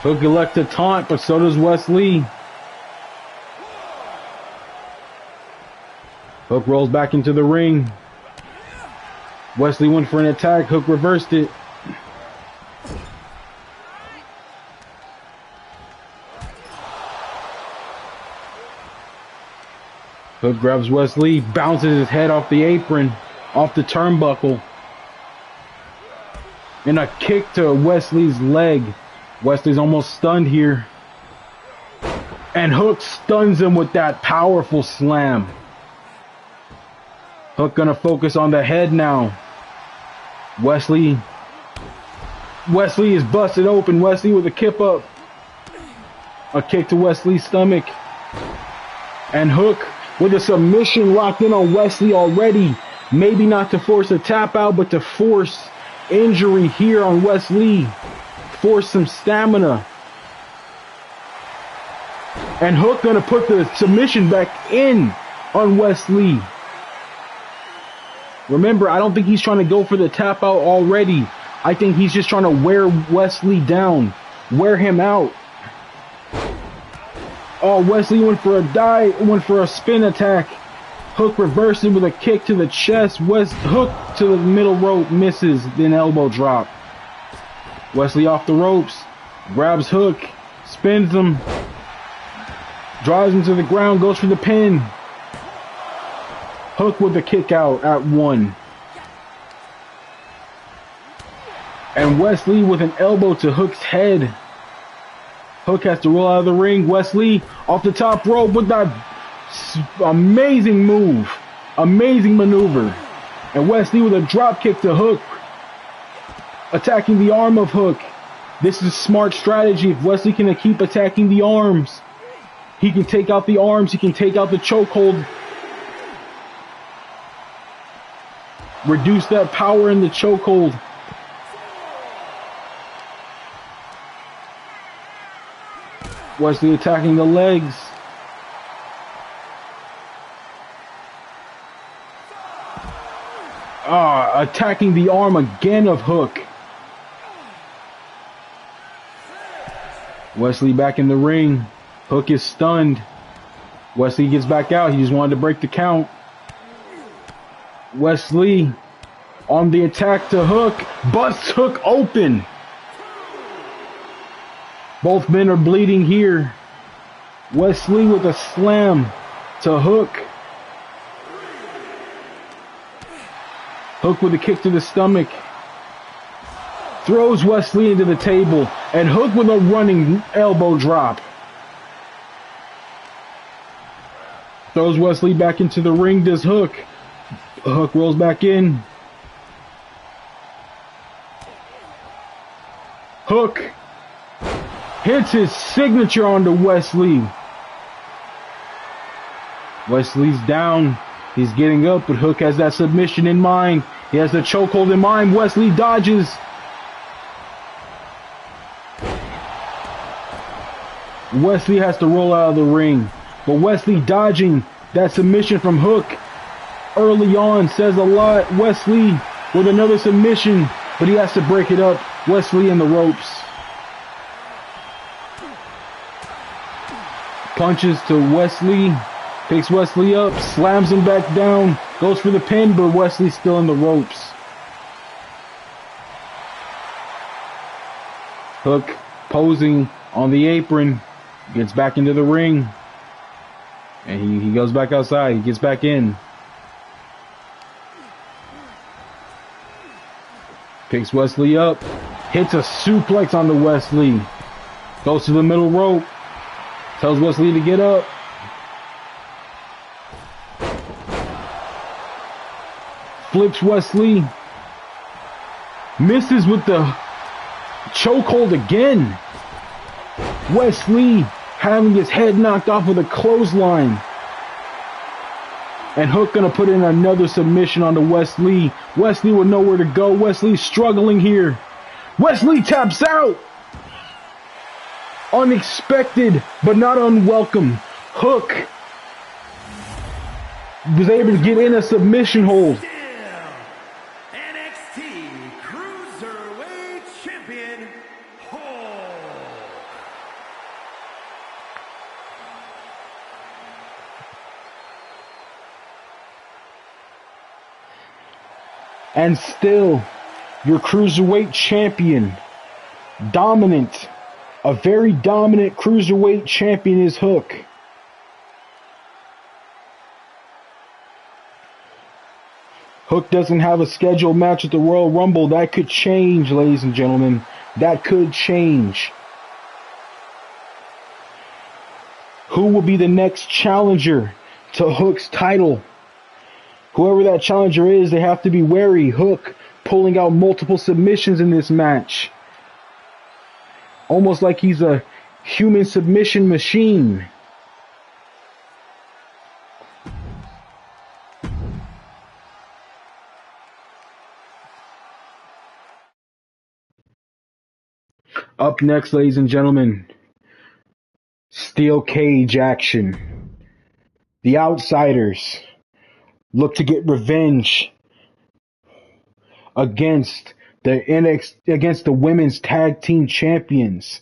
[SPEAKER 1] Hook elects to taunt, but so does Wesley. Hook rolls back into the ring. Wesley went for an attack. Hook reversed it. Hook grabs Wesley, bounces his head off the apron, off the turnbuckle. And a kick to Wesley's leg. Wesley's almost stunned here. And Hook stuns him with that powerful slam. Hook gonna focus on the head now. Wesley is busted open. Wesley with a kip up. A kick to Wesley's stomach. And Hook with a submission locked in on Wesley already. Maybe not to force a tap out, but to force injury here on Wesley. Force some stamina. And Hook gonna put the submission back in on Wesley. Remember, I don't think he's trying to go for the tap out already. I think he's just trying to wear Wesley down. Wear him out. Oh, Wesley went for a dive, went for a spin attack. Hook reversed it with a kick to the chest. Hook to the middle rope, misses, then elbow drop. Wesley off the ropes, grabs Hook, spins him, drives him to the ground, goes for the pin. Hook with the kick out at 1. And Wesley with an elbow to Hook's head. Hook has to roll out of the ring. Wesley off the top rope with that amazing move. Amazing maneuver. And Wesley with a drop kick to Hook. Attacking the arm of Hook. This is smart strategy. If Wesley can keep attacking the arms, he can take out the arms. He can take out the chokehold. Reduce that power in the chokehold. Wesley attacking the legs. Attacking the arm again of Hook. Wesley back in the ring. Hook is stunned. Wesley gets back out. He just wanted to break the count. Wesley on the attack to Hook. Busts Hook open. Both men are bleeding here. Wesley with a slam to Hook. Hook with a kick to the stomach. Throws Wesley into the table. And Hook with a running elbow drop. Throws Wesley back into the ring. Does Hook. Hook rolls back in. Hook hits his signature onto Wesley. Wesley's down. He's getting up, but Hook has that submission in mind. He has the chokehold in mind. Wesley dodges. Wesley has to roll out of the ring. But Wesley dodging that submission from Hook early on says a lot. Wesley with another submission, but he has to break it up. Wesley in the ropes. Punches to Wesley. Picks Wesley up. Slams him back down. Goes for the pin, but Wesley's still in the ropes. Hook posing on the apron. Gets back into the ring. And he goes back outside. He gets back in. Picks Wesley up. Hits a suplex onto Wesley. Goes to the middle rope. Tells Wesley to get up. Flips Wesley. Misses with the chokehold again. Wesley having his head knocked off with a clothesline. And Hook gonna put in another submission onto Wesley. Wesley with nowhere to go. Wesley struggling here. Wesley taps out. Unexpected, but not unwelcome. Hook was able to get in a submission hold.
[SPEAKER 2] NXT Cruiserweight Champion Hulk.
[SPEAKER 1] And still, your Cruiserweight champion. Dominant. A very dominant Cruiserweight champion is Hook. Hook doesn't have a scheduled match at the Royal Rumble. That could change, ladies and gentlemen. That could change. Who will be the next challenger to Hook's title? Whoever that challenger is, they have to be wary. Hook pulling out multiple submissions in this match. Almost like he's a human submission machine. Up next, ladies and gentlemen, steel cage action. The Outsiders look to get revenge against the women's tag team champions.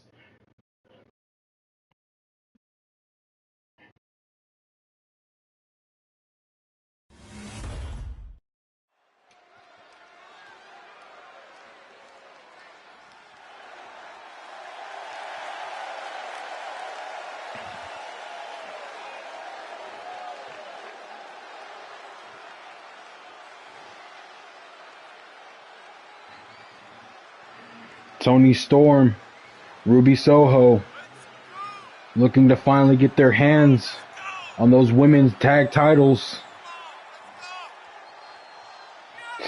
[SPEAKER 1] Toni Storm, Ruby Soho, looking to finally get their hands on those women's tag titles.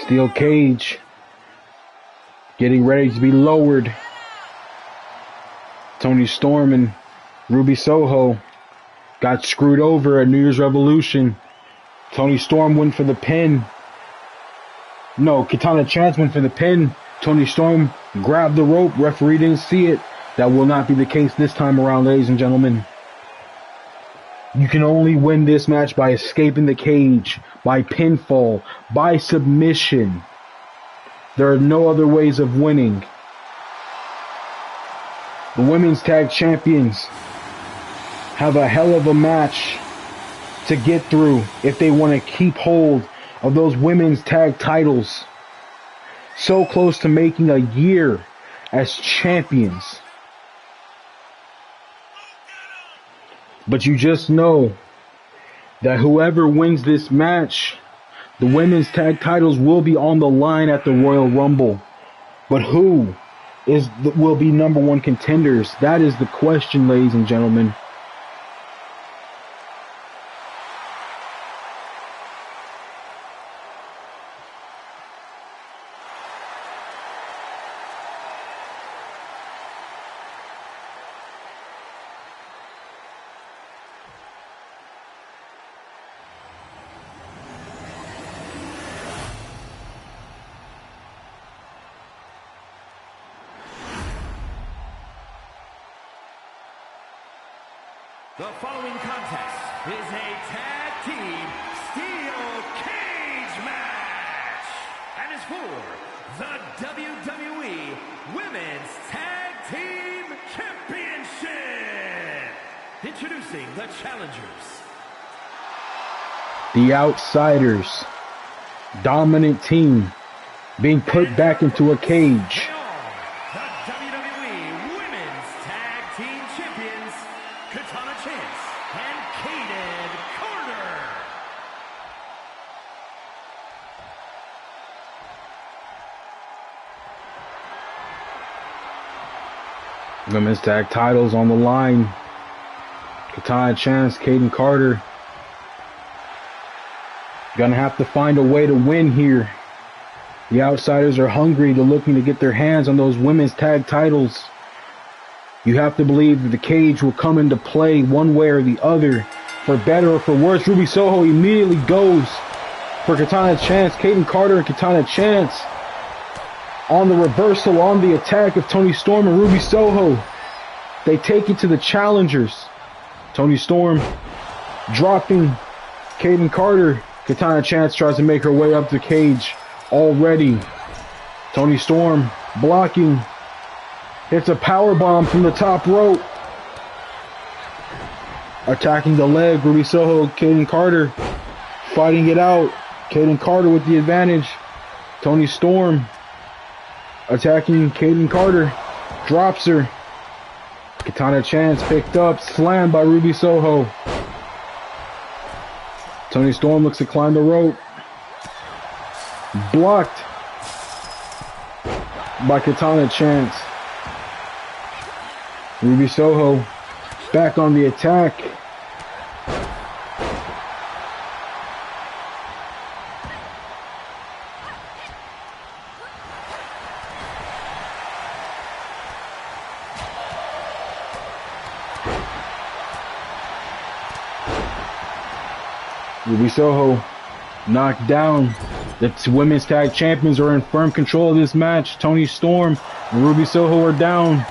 [SPEAKER 1] Steel cage getting ready to be lowered. Toni Storm and Ruby Soho got screwed over at New Year's Revolution. Toni Storm went for the pin. No, Katana Chance went for the pin. Toni Storm grabbed the rope. Referee didn't see it. That will not be the case this time around, ladies and gentlemen. You can only win this match by escaping the cage, by pinfall, by submission. There are no other ways of winning. The women's tag champions have a hell of a match to get through if they want to keep hold of those women's tag titles. So close to making a year as champions. But you just know that whoever wins this match, the women's tag titles will be on the line at the Royal Rumble. But who will be number one contenders? That is the question, ladies and gentlemen.
[SPEAKER 2] The following contest is a tag team steel cage match and is for the WWE Women's Tag Team Championship. Introducing the challengers.
[SPEAKER 1] The Outsiders, dominant team, being put back into a cage.
[SPEAKER 2] The WWE Women's Tag Team Champions, Katana Chance and Kaden Carter.
[SPEAKER 1] Women's tag titles on the line. Katana Chance, Kaden Carter. Gonna have to find a way to win here. The Outsiders are hungry. They're looking to get their hands on those women's tag titles. You have to believe that the cage will come into play one way or the other. For better or for worse, Ruby Soho immediately goes for Katana Chance. Kaden Carter and Katana Chance on the reversal, on the attack of Toni Storm and Ruby Soho. They take it to the challengers. Toni Storm dropping Kaden Carter. Katana Chance tries to make her way up the cage already. Toni Storm blocking. Hits a power bomb from the top rope. Attacking the leg. Ruby Soho, Kaden Carter fighting it out. Kaden Carter with the advantage. Toni Storm attacking Kaden Carter. Drops her. Katana Chance picked up. Slammed by Ruby Soho. Toni Storm looks to climb the rope. Blocked by Katana Chance. Ruby Soho back on the attack. Ruby Soho knocked down. The women's tag champions are in firm control of this match. Toni Storm and Ruby Soho are down.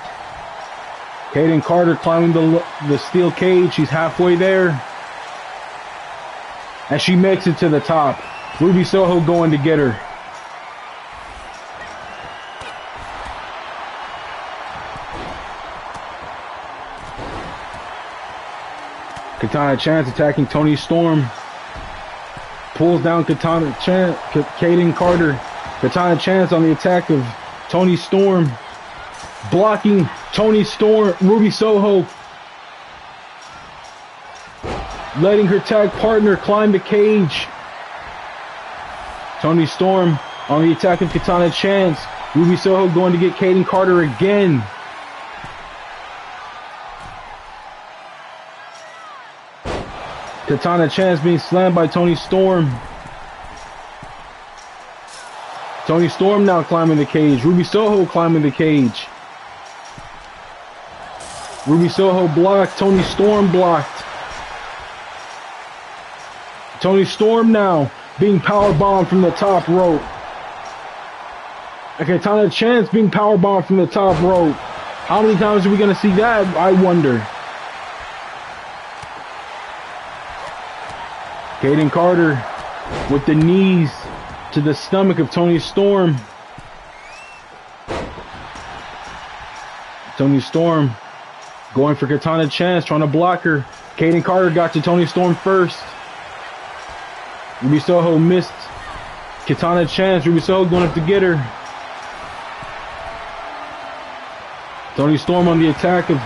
[SPEAKER 1] Kaden Carter climbing the steel cage. She's halfway there. And she makes it to the top. Ruby Soho going to get her. Katana Chance attacking Toni Storm. Pulls down Katana Chance, Kaden Carter. Katana Chance on the attack of Toni Storm. Blocking Toni Storm, Ruby Soho. Letting her tag partner climb the cage. Toni Storm on the attack of Katana Chance. Ruby Soho going to get Kaden Carter again. Katana Chance being slammed by Toni Storm. Toni Storm now climbing the cage. Ruby Soho climbing the cage. Ruby Soho blocked. Toni Storm blocked. Toni Storm now being powerbombed from the top rope. Katana Chance being powerbombed from the top rope. How many times are we going to see that? I wonder. Kaden Carter with the knees to the stomach of Toni Storm. Toni Storm going for Katana Chance, trying to block her. Kayden Carter got to Toni Storm first. Ruby Soho missed Katana Chance. Ruby Soho going up to get her. Toni Storm on the attack of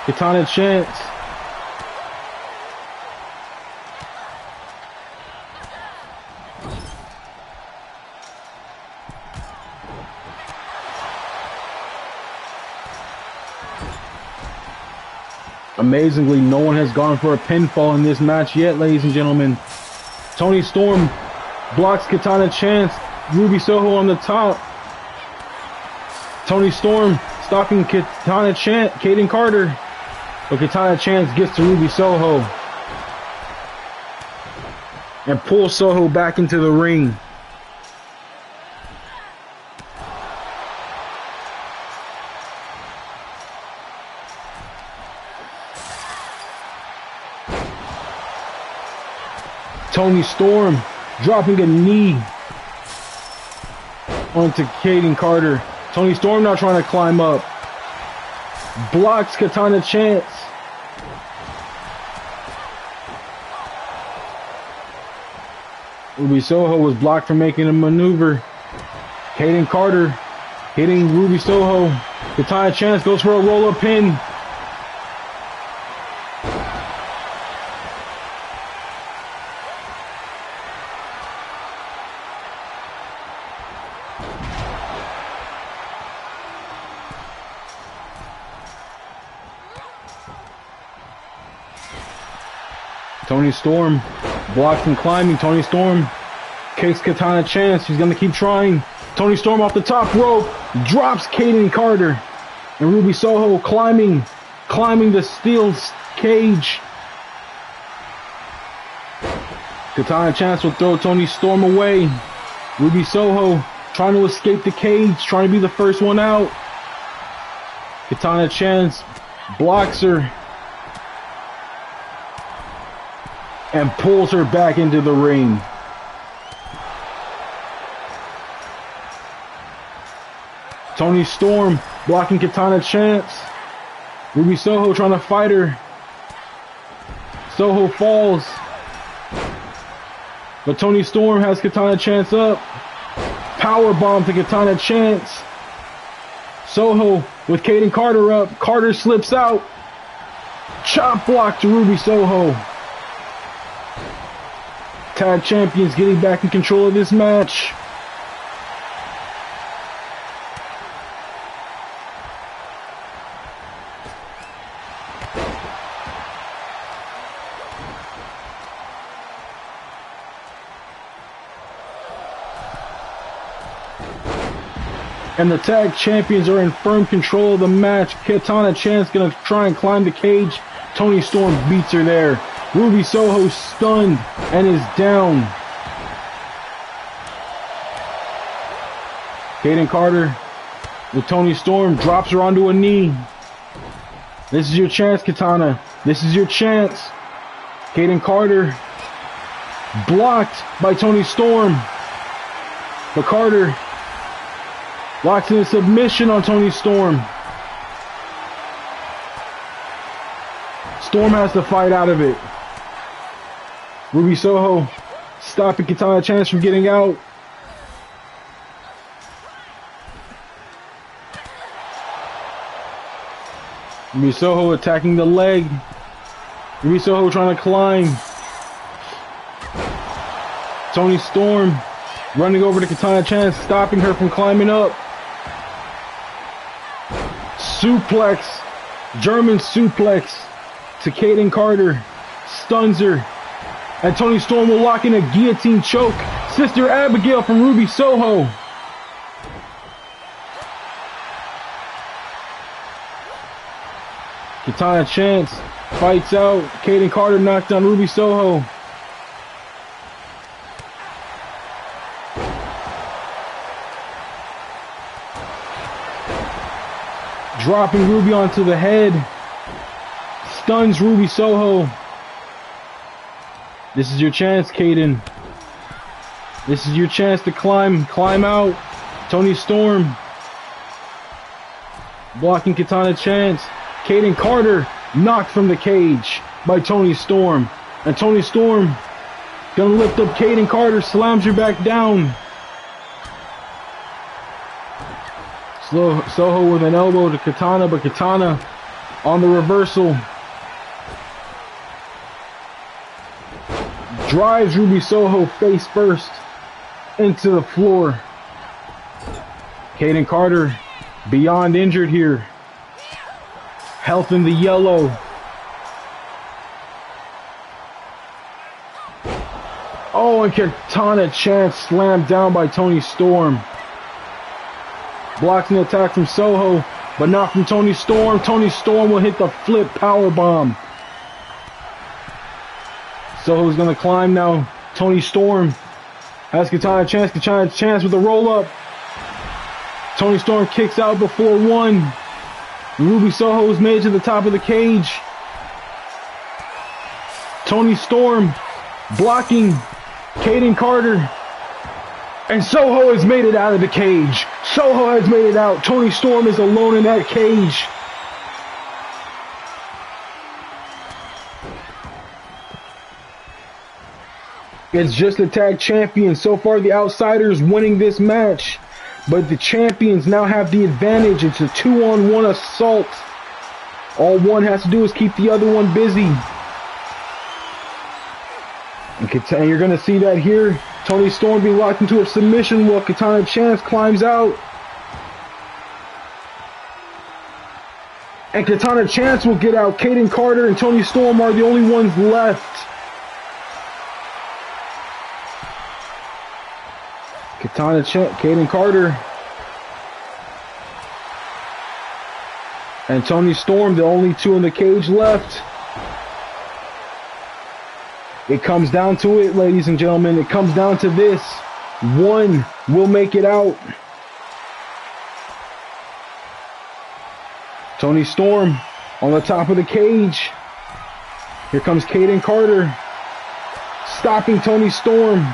[SPEAKER 1] Katana Chance. Amazingly, no one has gone for a pinfall in this match yet, ladies and gentlemen. Toni Storm blocks Katana Chance. Ruby Soho on the top. Toni Storm stopping Katana Chance, Kayden Carter. But Katana Chance gets to Ruby Soho and pulls Soho back into the ring. Toni Storm dropping a knee onto Kayden Carter. Toni Storm now trying to climb up. Blocks Katana Chance. Ruby Soho was blocked from making a maneuver. Kayden Carter hitting Ruby Soho. Katana Chance goes for a roll-up pin. Toni Storm blocks and climbing. Toni Storm kicks Katana Chance. She's going to keep trying. Toni Storm off the top rope. Drops Kayden Carter. And Ruby Soho climbing the steel cage. Katana Chance will throw Toni Storm away. Ruby Soho trying to escape the cage. Trying to be the first one out. Katana Chance blocks her. And pulls her back into the ring. Toni Storm blocking Katana Chance. Ruby Soho trying to fight her. Soho falls. But Toni Storm has Katana Chance up. Power bomb to Katana Chance. Soho with Kayden Carter up. Carter slips out. Chop block to Ruby Soho. Tag champions getting back in control of this match. And the tag champions are in firm control of the match. Katana Chance gonna try and climb the cage. Toni Storm beats her there. Ruby Soho stunned and is down. Kayden Carter with Toni Storm drops her onto a knee. This is your chance, Katana. This is your chance. Kayden Carter blocked by Toni Storm. But Carter locks in a submission on Toni Storm. Storm has to fight out of it. Ruby Soho stopping Katana Chance from getting out. Ruby Soho attacking the leg. Ruby Soho trying to climb. Toni Storm running over to Katana Chance, stopping her from climbing up. Suplex. German suplex to Kayden Carter. Stuns her. And Toni Storm will lock in a guillotine choke. Sister Abigail from Ruby Soho. Katana Chance fights out. Kayden Carter knocked down Ruby Soho. Dropping Ruby onto the head. Stuns Ruby Soho. This is your chance, Kayden. This is your chance to climb out. Toni Storm Blocking Katana Chance. Kaden Carter knocked from the cage by Toni Storm. And Toni Storm gonna lift up Kaden Carter, slams her back down. Soho with an elbow to Katana, but Katana on the reversal. Drives Ruby Soho face first into the floor. Kaden Carter beyond injured here. Health in the yellow. Oh, and Katana Chance slammed down by Toni Storm. Blocks an attack from Soho, but not from Toni Storm. Toni Storm will hit the flip powerbomb. Soho's gonna climb now. Toni Storm has Katana Chance. Katana Chance with a roll up. Toni Storm kicks out before one. Ruby Soho is made to the top of the cage. Toni Storm blocking Kaden Carter. And Soho has made it out of the cage. Soho has made it out. Toni Storm is alone in that cage. It's just the tag champions. So far, the outsiders winning this match. But the champions now have the advantage. It's a 2-on-1 assault. All one has to do is keep the other one busy. And you're going to see that here. Toni Storm being locked into a submission while Katana Chance climbs out. And Katana Chance will get out. Kaden Carter and Toni Storm are the only ones left. Katana Chance, Kaden Carter, and Toni Storm, the only two in the cage left. It comes down to it, ladies and gentlemen. It comes down to this. One will make it out. Toni Storm on the top of the cage. Here comes Kaden Carter, stopping Toni Storm.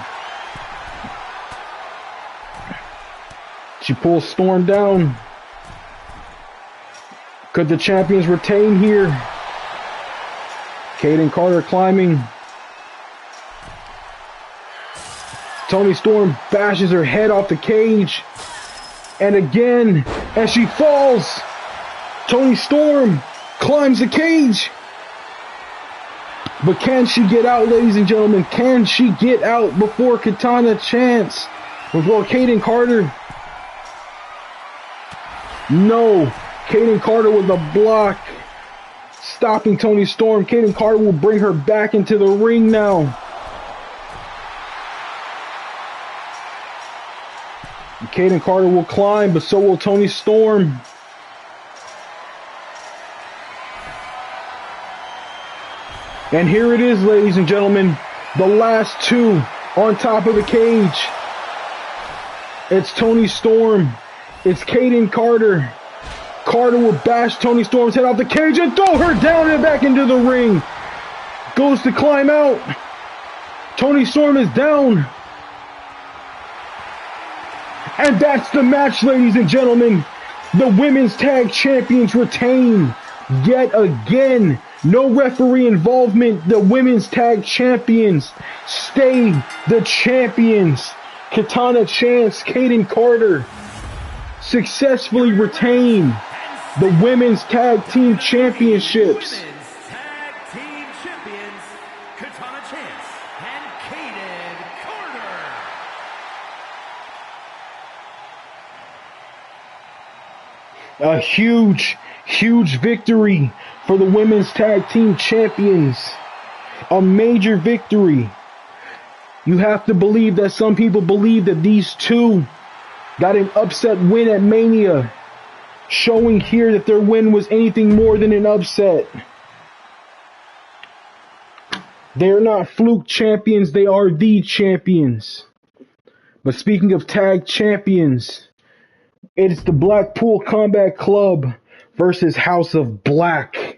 [SPEAKER 1] She pulls Storm down. Could the champions retain here? Kaden Carter climbing. Toni Storm bashes her head off the cage. And again, as she falls, Toni Storm climbs the cage. But can she get out, ladies and gentlemen? Can she get out before Katana Chance? Before Kaden Carter? No. Kaden Carter with a block. Stopping Toni Storm. Kaden Carter will bring her back into the ring now. Kaden Carter will climb, but so will Toni Storm. And here it is, ladies and gentlemen. The last two on top of the cage. It's Toni Storm. It's Kaden Carter. Carter will bash Toni Storm's head off the cage and throw her down and back into the ring. Goes to climb out. Toni Storm is down. And that's the match, ladies and gentlemen. The women's tag champions retain yet again. No referee involvement. The women's tag champions stay the champions. Katana Chance, Kaden Carter successfully retain the women's tag team championships.
[SPEAKER 2] Women's tag team champions, Katana Chance and Kaden Carter.
[SPEAKER 1] A huge victory for the women's tag team champions. A major victory. You have to believe that some people believe that these two got an upset win at Mania, showing here that their win was anything more than an upset. They're not fluke champions, they are the champions. But speaking of tag champions, it's the Blackpool Combat Club versus House of Black.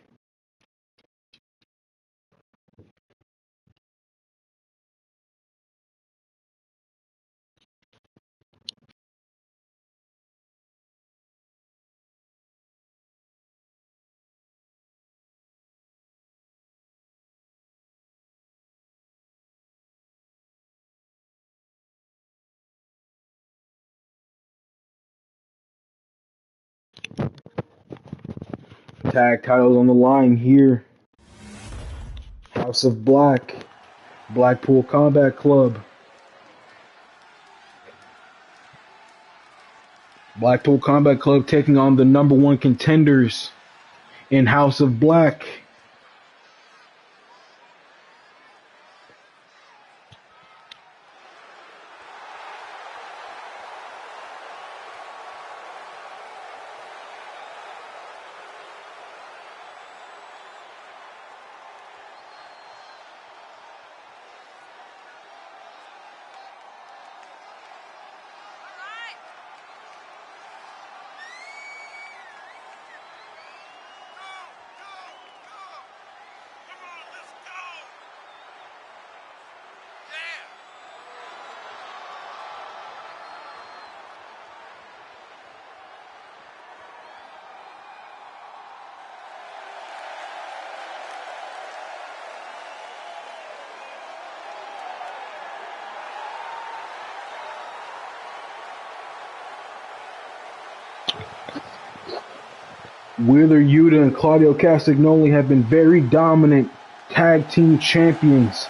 [SPEAKER 1] Tag titles on the line here. House of Black, Blackpool Combat Club. Blackpool Combat Club taking on the #1 contenders in House of Black. Wheeler Yuta and Claudio Castagnoli have been very dominant tag team champions.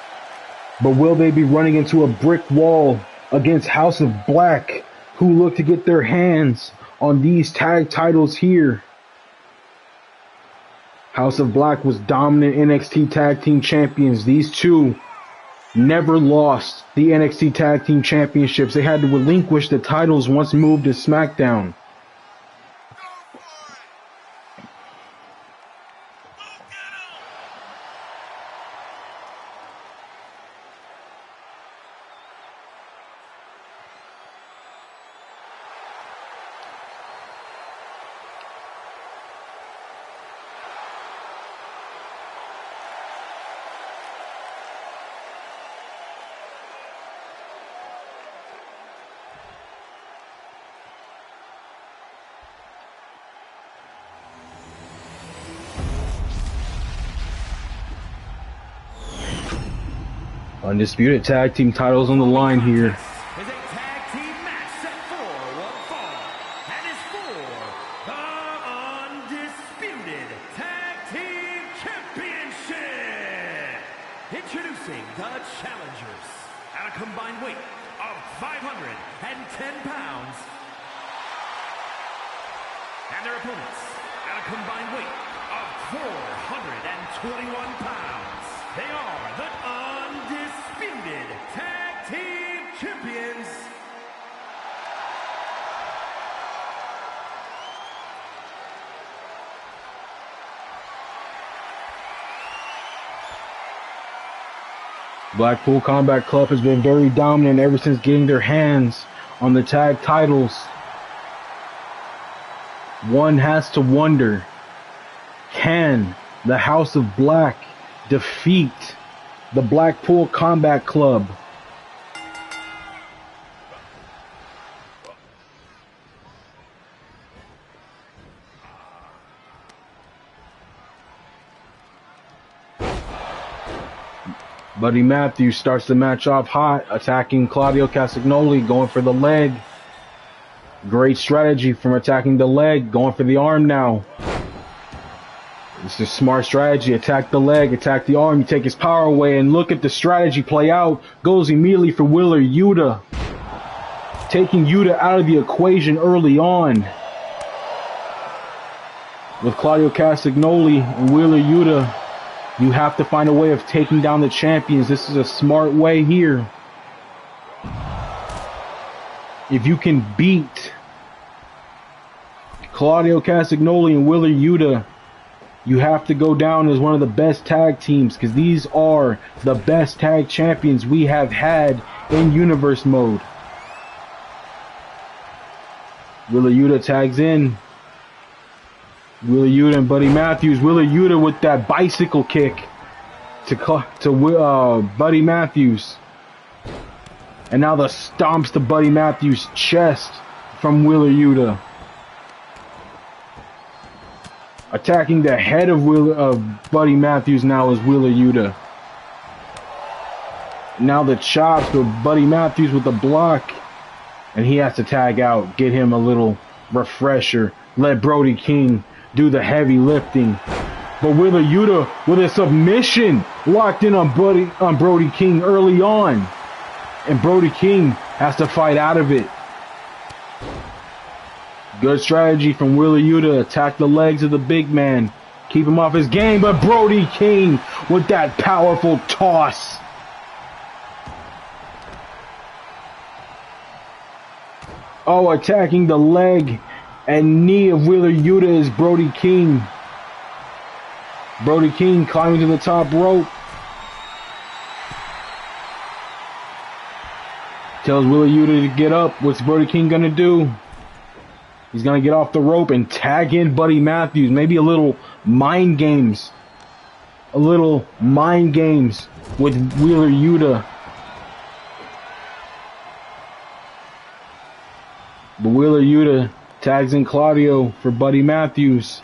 [SPEAKER 1] But will they be running into a brick wall against House of Black, who look to get their hands on these tag titles here? House of Black was dominant NXT tag team champions. These two never lost the NXT tag team championships. They had to relinquish the titles once moved to SmackDown. Undisputed tag team titles on the line here.
[SPEAKER 2] Is a tag team match set for one fall, and is for the Undisputed Tag Team Championship. Introducing the challengers at a combined weight of 510 pounds, and their opponents at a combined weight of 421 pounds. They are the Undisputed Tag Team Champions.
[SPEAKER 1] Blackpool Combat Club has been very dominant ever since getting their hands on the tag titles. One has to wonder, can the House of Black defeat the Blackpool Combat Club? Buddy Matthews starts the match off hot, attacking Claudio Castagnoli, going for the leg. Great strategy from attacking the leg, going for the arm now. It's a smart strategy. Attack the leg, attack the arm, you take his power away, and look at the strategy play out. Goes immediately for Wheeler Yuta, taking Yuta out of the equation early on. With Claudio Castagnoli and Wheeler Yuta, you have to find a way of taking down the champions. This is a smart way here. If you can beat Claudio Castagnoli and Wheeler Yuta, you have to go down as one of the best tag teams, because these are the best tag champions we have had in Universe mode. Wheeler Yuta tags in. Wheeler Yuta and Buddy Matthews. Wheeler Yuta with that bicycle kick to Buddy Matthews. And now the stomps to Buddy Matthews' chest from Wheeler Yuta. Attacking the head of Buddy Matthews now is Wheeler Yuta. Now the chops to Buddy Matthews with the block. And he has to tag out. Get him a little refresher. Let Brody King do the heavy lifting. But Wheeler Yuta with a submission locked in on Brody King early on. And Brody King has to fight out of it. Good strategy from Wheeler Yuta. Attack the legs of the big man. Keep him off his game. But Brody King with that powerful toss. Oh, attacking the leg and knee of Wheeler Yuta is Brody King. Brody King climbing to the top rope. Tells Wheeler Yuta to get up. What's Brody King gonna do? He's gonna get off the rope and tag in Buddy Matthews. Maybe a little mind games. A little mind games with Wheeler Yuta. But Wheeler Yuta tags in Claudio for Buddy Matthews.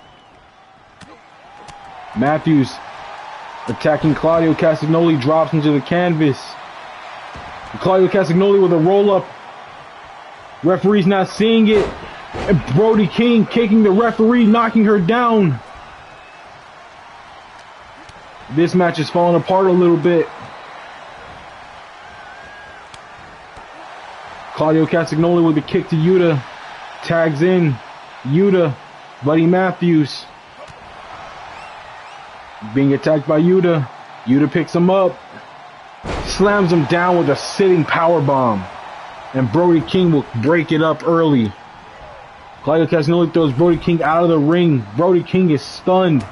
[SPEAKER 1] Matthews attacking Claudio Castagnoli, drops into the canvas. Claudio Castagnoli with a roll-up. Referee's not seeing it. And Brody King kicking the referee, knocking her down. This match is falling apart a little bit. Claudio Castagnoli with a kick to Yuta. Tags in Yuta. Buddy Matthews being attacked by Yuta. Yuta picks him up. Slams him down with a sitting powerbomb. And Brody King will break it up early. Claudio Castagnoli throws Brody King out of the ring. Brody King is stunned.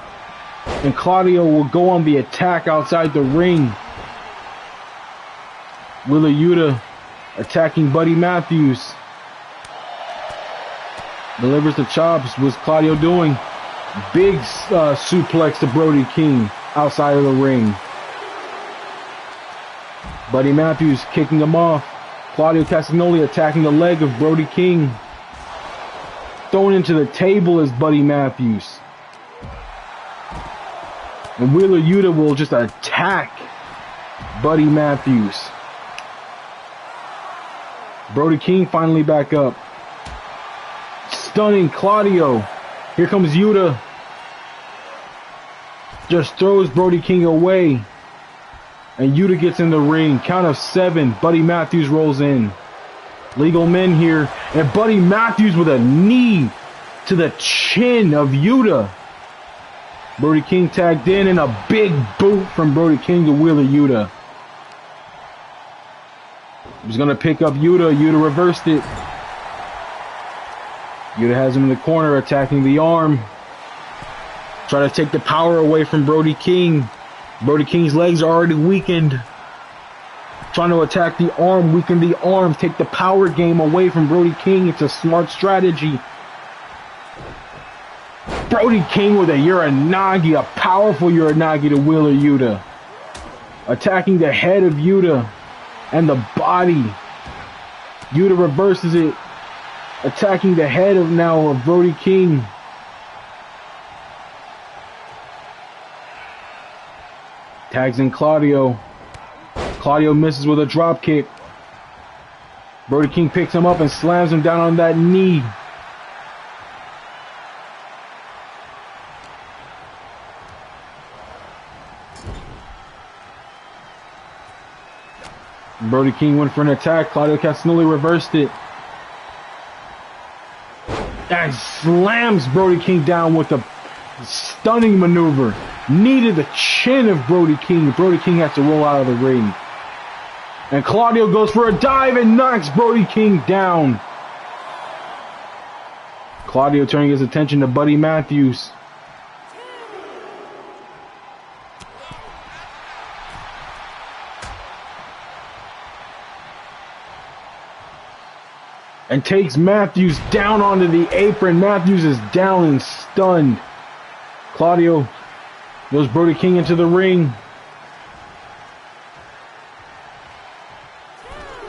[SPEAKER 1] And Claudio will go on the attack outside the ring. Wheeler Yuta attacking Buddy Matthews. Delivers the chops. What's Claudio doing? Big suplex to Brody King outside of the ring. Buddy Matthews kicking him off. Claudio Castagnoli attacking the leg of Brody King. Thrown into the table is Buddy Matthews. And Wheeler Yuta will just attack Buddy Matthews. Brody King finally back up. Stunning Claudio. Here comes Yuta. Just throws Brody King away. And Yuta gets in the ring. Count of 7. Buddy Matthews rolls in. Legal men here. And Buddy Matthews with a knee to the chin of Yuta. Brody King tagged in and a big boot from Brody King to Wheeler Yuta. He's going to pick up Yuta. Yuta reversed it. Yuta has him in the corner attacking the arm. Try to take the power away from Brody King. Brody King's legs are already weakened. Trying to attack the arm, weaken the arm, take the power game away from Brody King. It's a smart strategy. Brody King with a Uranagi, a powerful Uranagi to Wheeler Yuta. Attacking the head of Yuta and the body. Yuta reverses it. Attacking the head of Brody King. Tags in Claudio. Claudio misses with a drop kick. Brody King picks him up and slams him down on that knee. Brody King went for an attack. Claudio Castagnoli reversed it. And slams Brody King down with a stunning maneuver. Knee to the chin of Brody King. Brody King has to roll out of the ring. And Claudio goes for a dive and knocks Brody King down. Claudio turning his attention to Buddy Matthews. And takes Matthews down onto the apron. Matthews is down and stunned. Claudio goes Brody King into the ring.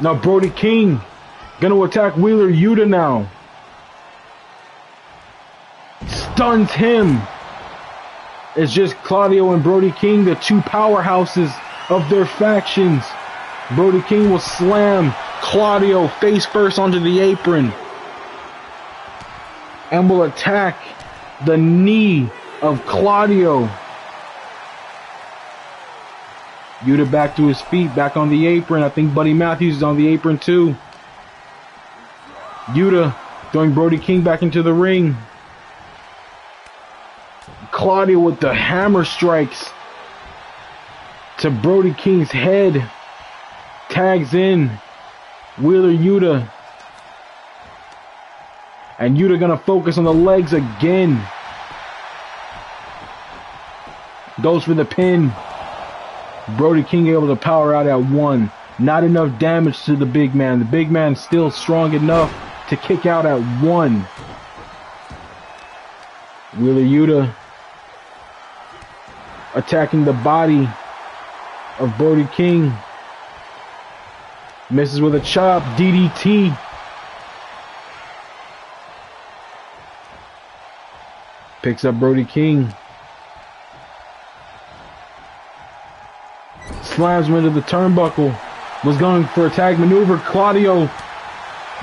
[SPEAKER 1] Now Brody King gonna attack Wheeler Yuta now. Stuns him. It's just Claudio and Brody King, the two powerhouses of their factions. Brody King will slam Claudio face first onto the apron and will attack the knee of Claudio. Yuta back to his feet, back on the apron. I think Buddy Matthews is on the apron too. Yuta throwing Brody King back into the ring. Claudio with the hammer strikes to Brody King's head. Tags in Wheeler Yuta. And Yuta gonna focus on the legs again. Goes for the pin. Brody King able to power out at 1. Not enough damage to the big man. The big man still strong enough to kick out at 1. Wheeler Yuta attacking the body of Brody King. Misses with a chop. DDT. Picks up Brody King. Slams him into the turnbuckle. Was going for a tag maneuver. Claudio.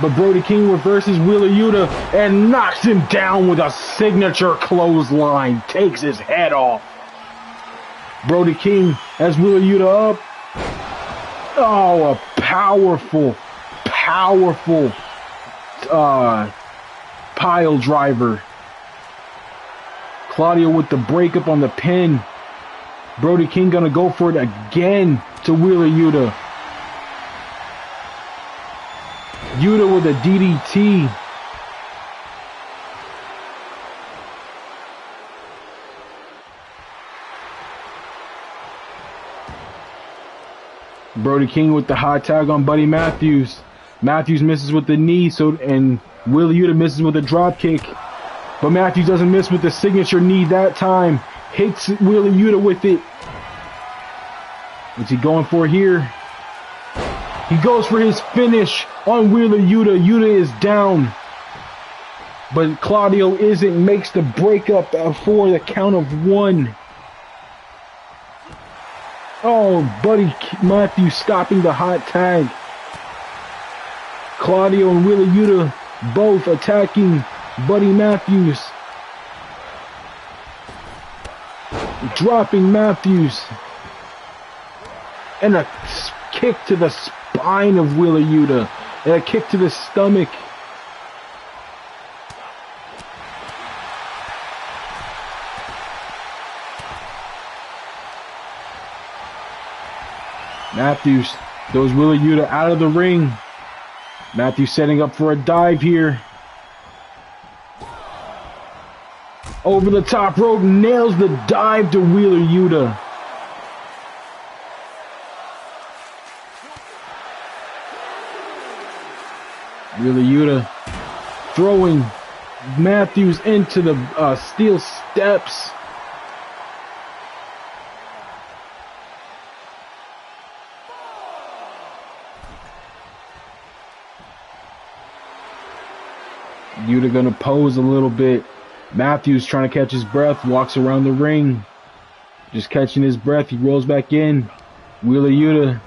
[SPEAKER 1] But Brody King reverses Wheeler Yuta and knocks him down with a signature clothesline. Takes his head off. Brody King has Wheeler Yuta up. Oh, a powerful pile driver. Claudio with the breakup on the pin. Brody King gonna go for it again to Wheeler Yuta. Yuta with a DDT. Brody King with the hot tag on Buddy Matthews. Matthews misses with the knee, and Wheeler Yuta misses with a drop kick. But Matthews doesn't miss with the signature knee that time. Hits Wheeler Yuta with it. What's he going for here? He goes for his finish on Wheeler Yuta. Yuta is down. But Claudio isn't. Makes the breakup for the count of 1. Oh, Buddy Matthews stopping the hot tag. Claudio and Wheeler Yuta both attacking Buddy Matthews. Dropping Matthews. And a kick to the spine of Wheeler Yuta. And a kick to the stomach. Matthews throws Wheeler Yuta out of the ring. Matthews setting up for a dive here. Over the top rope, nails the dive to Wheeler Yuta. Wheeler Yuta throwing Matthews into the steel steps. Yuta gonna pose a little bit. Matthews trying to catch his breath, walks around the ring. Just catching his breath, he rolls back in. Wheeler Yuta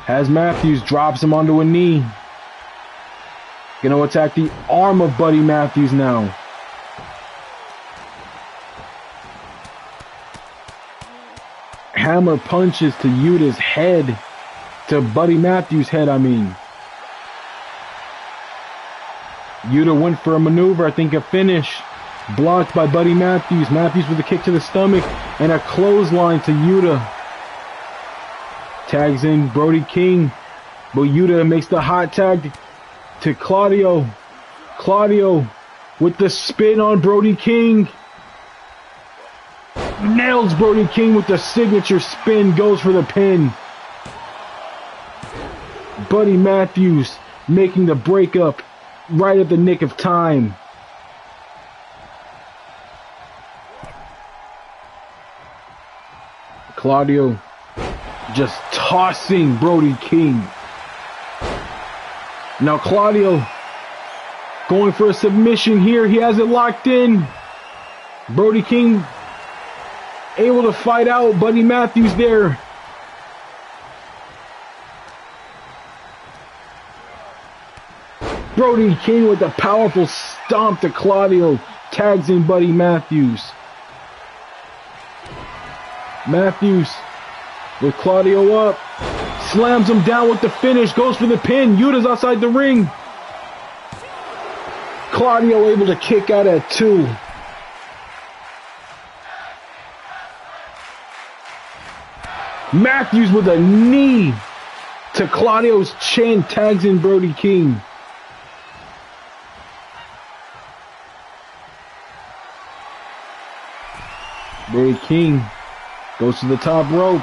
[SPEAKER 1] has Matthews, drops him onto a knee. Gonna attack the arm of Buddy Matthews now. Hammer punches to Yuta's head. To Buddy Matthews' head, I mean. Yuta went for a maneuver, I think a finish. Blocked by Buddy Matthews. Matthews with a kick to the stomach and a clothesline to Yuta. Tags in Brody King. But Yuta makes the hot tag to Claudio. Claudio with the spin on Brody King. Nails Brody King with the signature spin. Goes for the pin. Buddy Matthews making the breakup right at the nick of time. Claudio just tossing Brody King. Now Claudio going for a submission here. He has it locked in. Brody King able to fight out. Buddy Matthews there. Brody King with a powerful stomp to Claudio. tags in Buddy Matthews. Matthews with Claudio up. Slams him down with the finish. Goes for the pin. Yuta's outside the ring. Claudio able to kick out at 2. Matthews with a knee to Claudio's chin. Tags in Brody King. Brody King goes to the top rope.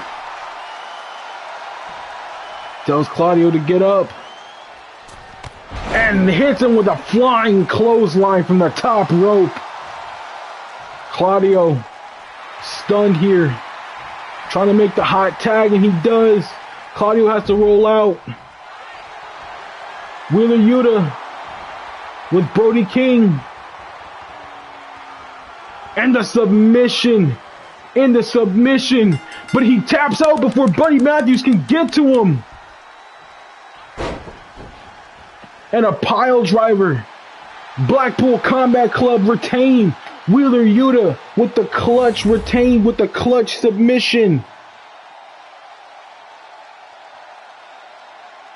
[SPEAKER 1] Tells Claudio to get up. And hits him with a flying clothesline from the top rope. Claudio stunned here. Trying to make the hot tag, and he does. Claudio has to roll out. Wheeler Yuta with Brody King. And the submission. In the submission. But he taps out before Buddy Matthews can get to him. And a pile driver. Blackpool Combat Club retain. Wheeler Yuta with the clutch, retained with the clutch submission.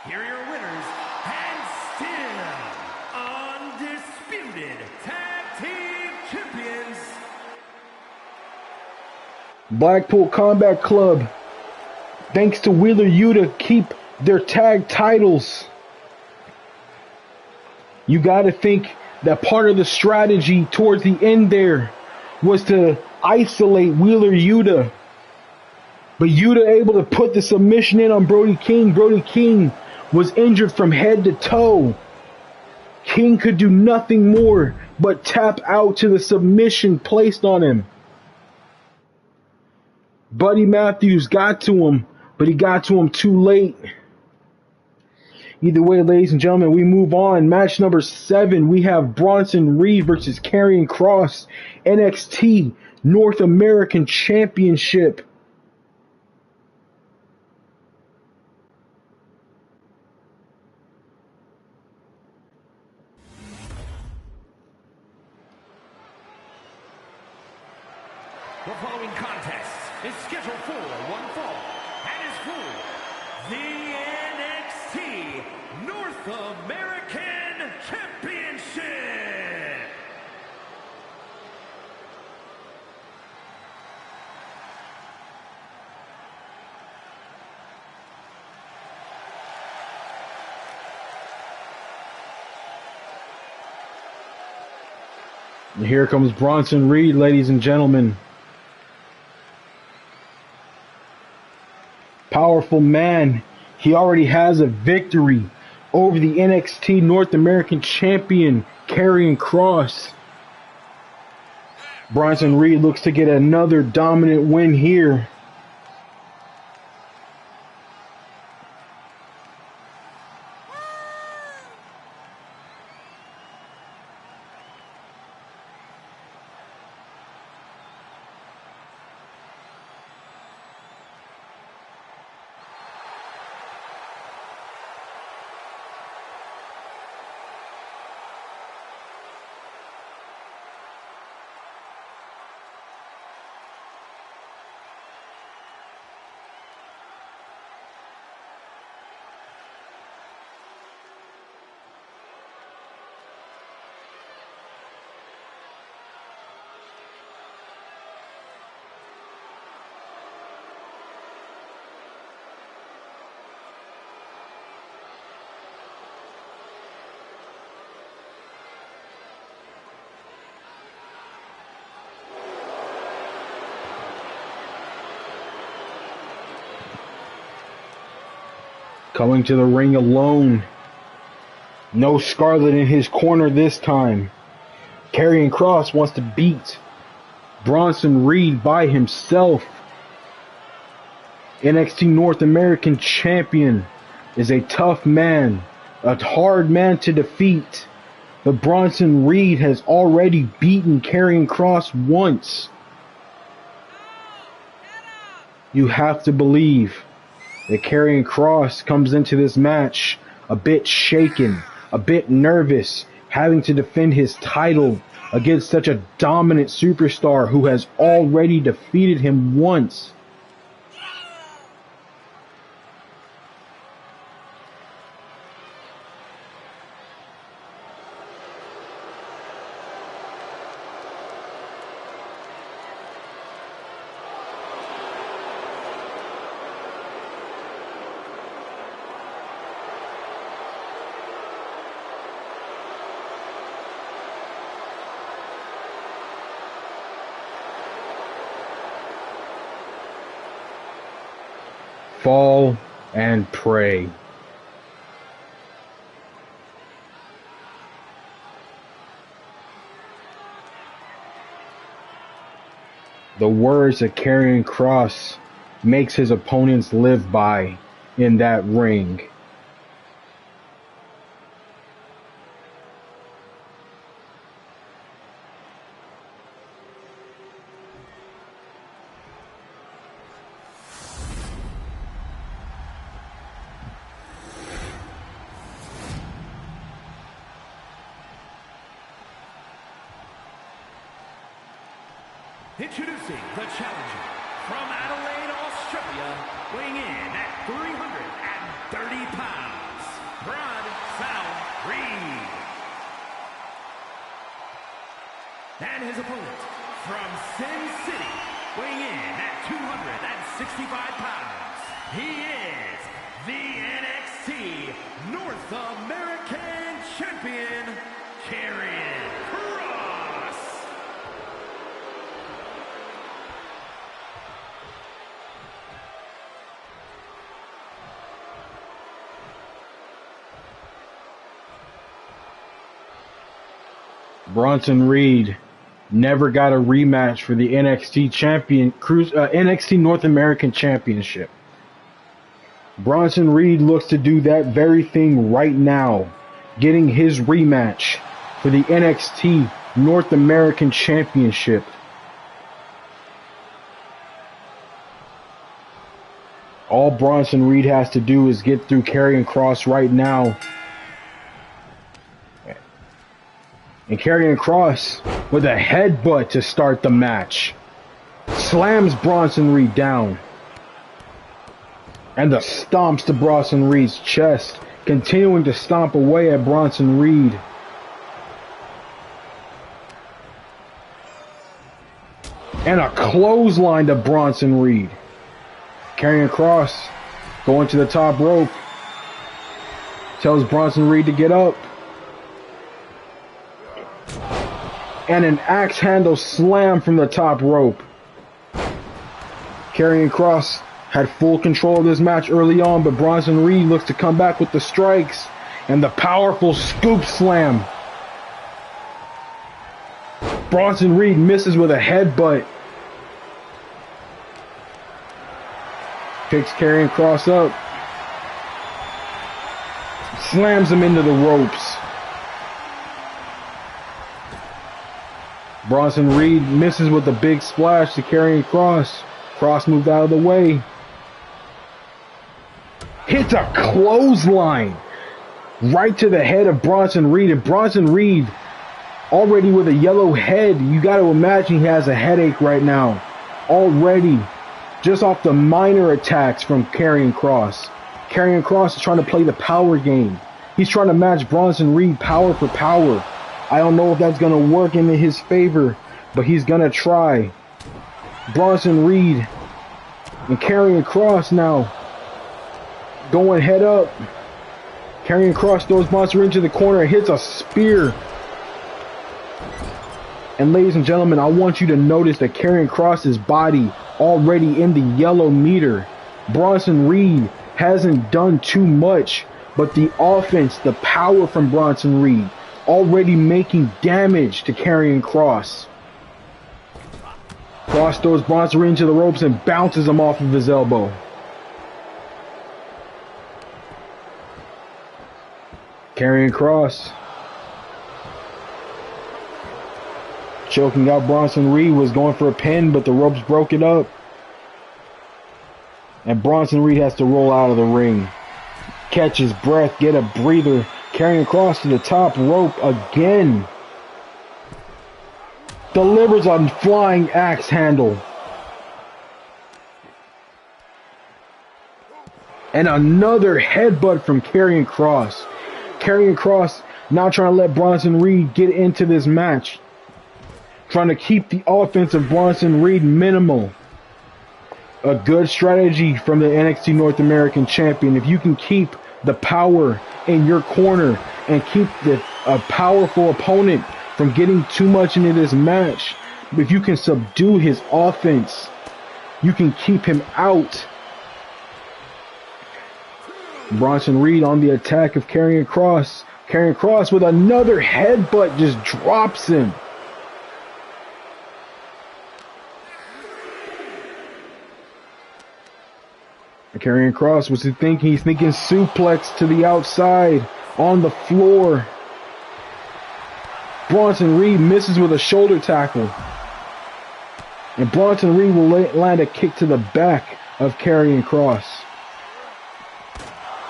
[SPEAKER 2] Here are your winners, and still undisputed tag team champions.
[SPEAKER 1] Blackpool Combat Club, thanks to Wheeler Yuta, keep their tag titles. You got to think that part of the strategy towards the end there was to isolate Wheeler Yuta. But Yuta able to put the submission in on Brody King. Brody King was injured from head to toe. King could do nothing more but tap out to the submission placed on him. Buddy Matthews got to him, but he got to him too late. Either way, ladies and gentlemen, we move on. Match number 7, we have Bronson Reed versus Karrion Kross, NXT North American Championship.
[SPEAKER 2] The following contest is scheduled for one fall and is for the NXT North American Championship.
[SPEAKER 1] And here comes Bronson Reed, ladies and gentlemen. Powerful man. He already has a victory over the NXT North American Champion, Karrion Kross. Bronson Reed looks to get another dominant win here. Coming to the ring alone. No Scarlett in his corner this time. Karrion Kross wants to beat Bronson Reed by himself. NXT North American Champion is a tough man, a hard man to defeat. But Bronson Reed has already beaten Karrion Kross once. You have to believe that Karrion Kross comes into this match a bit shaken, a bit nervous, having to defend his title against such a dominant superstar who has already defeated him once. Fall and pray. The words that Karrion Kross makes his opponents live by in that ring.
[SPEAKER 2] Introducing the challenger from Adelaide, Australia, weighing in at 330 pounds, Bronson Reed. And his opponent from Sin City, weighing in at 265 pounds, he is the NXT North American Champion, Karrion Kross.
[SPEAKER 1] Bronson Reed never got a rematch for the NXT North American Championship. Bronson Reed looks to do that very thing right now, getting his rematch for the NXT North American Championship. All Bronson Reed has to do is get through Karrion Kross right now. And Karrion Kross with a headbutt to start the match. Slams Bronson Reed down. And the stomps to Bronson Reed's chest, continuing to stomp away at Bronson Reed. And a clothesline to Bronson Reed. Karrion Kross going to the top rope. Tells Bronson Reed to get up. And an axe handle slam from the top rope. Karrion Kross had full control of this match early on, but Bronson Reed looks to come back with the strikes and the powerful scoop slam. Bronson Reed misses with a headbutt. Picks Karrion Kross up. Slams him into the ropes. Bronson Reed misses with a big splash to Karrion Kross. Kross moved out of the way. Hits a clothesline right to the head of Bronson Reed. And Bronson Reed, already with a yellow head, you got to imagine he has a headache right now. Already, just off the minor attacks from Karrion Kross. Karrion Kross is trying to play the power game. He's trying to match Bronson Reed power for power. I don't know if that's going to work in his favor, but he's going to try. Bronson Reed and Karrion Kross now going head up. Karrion Kross throws Bronson Reed into the corner and hits a spear. And ladies and gentlemen, I want you to notice that Karrion Kross's body already in the yellow meter. Bronson Reed hasn't done too much, but the offense, the power from Bronson Reed, already making damage to Karrion Kross. Kross throws Bronson Reed into the ropes and bounces him off of his elbow. Karrion Kross choking out Bronson Reed, was going for a pin, but the ropes broke it up. And Bronson Reed has to roll out of the ring. Catch his breath, get a breather. Karrion Kross to the top rope again. delivers a flying axe handle. And another headbutt from Karrion Kross. Karrion Kross now trying to let Bronson Reed get into this match. Trying to keep the offense of Bronson Reed minimal. A good strategy from the NXT North American Champion. If you can keep the power in your corner and keep a powerful opponent from getting too much into this match, if you can subdue his offense, you can keep him out. Bronson Reed on the attack of Karrion Kross. Karrion Kross with another headbutt just drops him. Karrion Kross, what's he thinking? He's thinking suplex to the outside on the floor. Bronson Reed misses with a shoulder tackle. And Bronson Reed will land a kick to the back of Karrion Kross.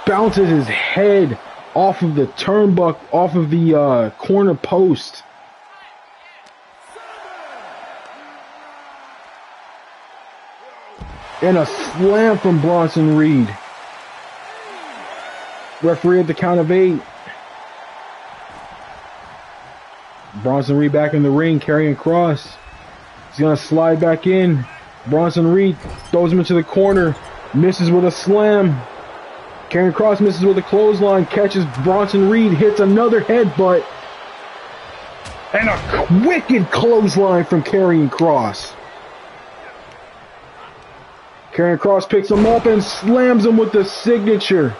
[SPEAKER 1] Bounces his head off of the turnbuckle, off of the corner post. And a slam from Bronson Reed. Referee at the count of 8. Bronson Reed back in the ring. Karrion Kross. He's going to slide back in. Bronson Reed throws him into the corner. Misses with a slam. Karrion Kross misses with a clothesline. Catches Bronson Reed. Hits another headbutt. And a wicked clothesline from Karrion Kross. Karrion Kross picks him up and slams him with the signature.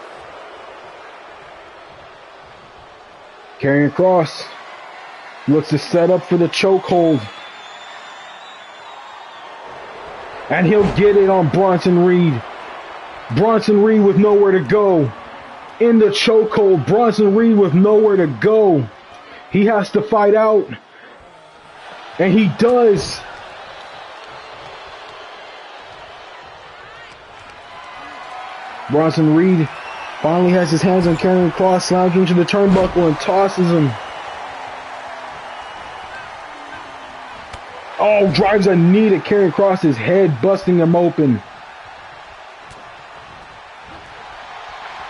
[SPEAKER 1] Karrion Kross looks to set up for the chokehold. And he'll get it on Bronson Reed. Bronson Reed with nowhere to go. In the chokehold, Bronson Reed with nowhere to go. He has to fight out. And he does. Bronson Reed finally has his hands on Karrion Kross, slams him to the turnbuckle and tosses him. Oh, drives a knee to Karrion Kross's head, busting him open.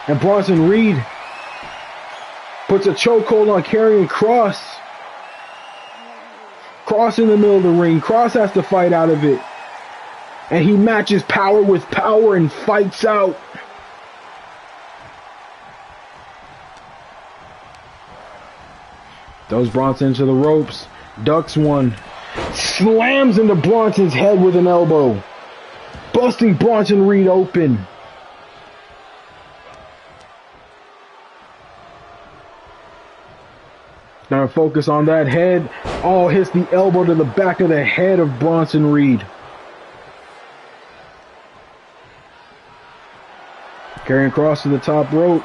[SPEAKER 1] And Bronson Reed puts a chokehold on Karrion Kross. Kross in the middle of the ring. Kross has to fight out of it. And he matches power with power and fights out. Throws Bronson into the ropes. Ducks one. Slams into Bronson's head with an elbow. Busting Bronson Reed open. Now focus on that head. Oh, hits the elbow to the back of the head of Bronson Reed. Karrion Kross to the top rope.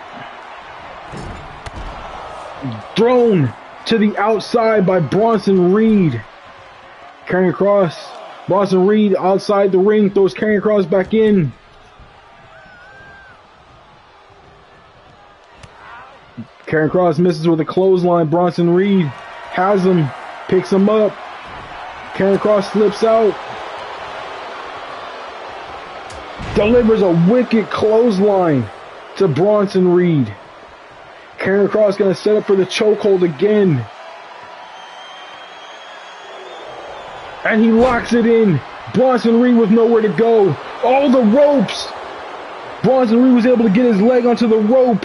[SPEAKER 1] Thrown to the outside by Bronson Reed. Karrion Kross. Bronson Reed outside the ring. Throws Karrion Kross back in. Karrion Kross misses with a clothesline. Bronson Reed has him. Picks him up. Karrion Kross slips out. Delivers a wicked clothesline to Bronson Reed. Karrion Kross going to set up for the chokehold again. And he locks it in. Bronson Reed with nowhere to go. All the ropes. Bronson Reed was able to get his leg onto the rope.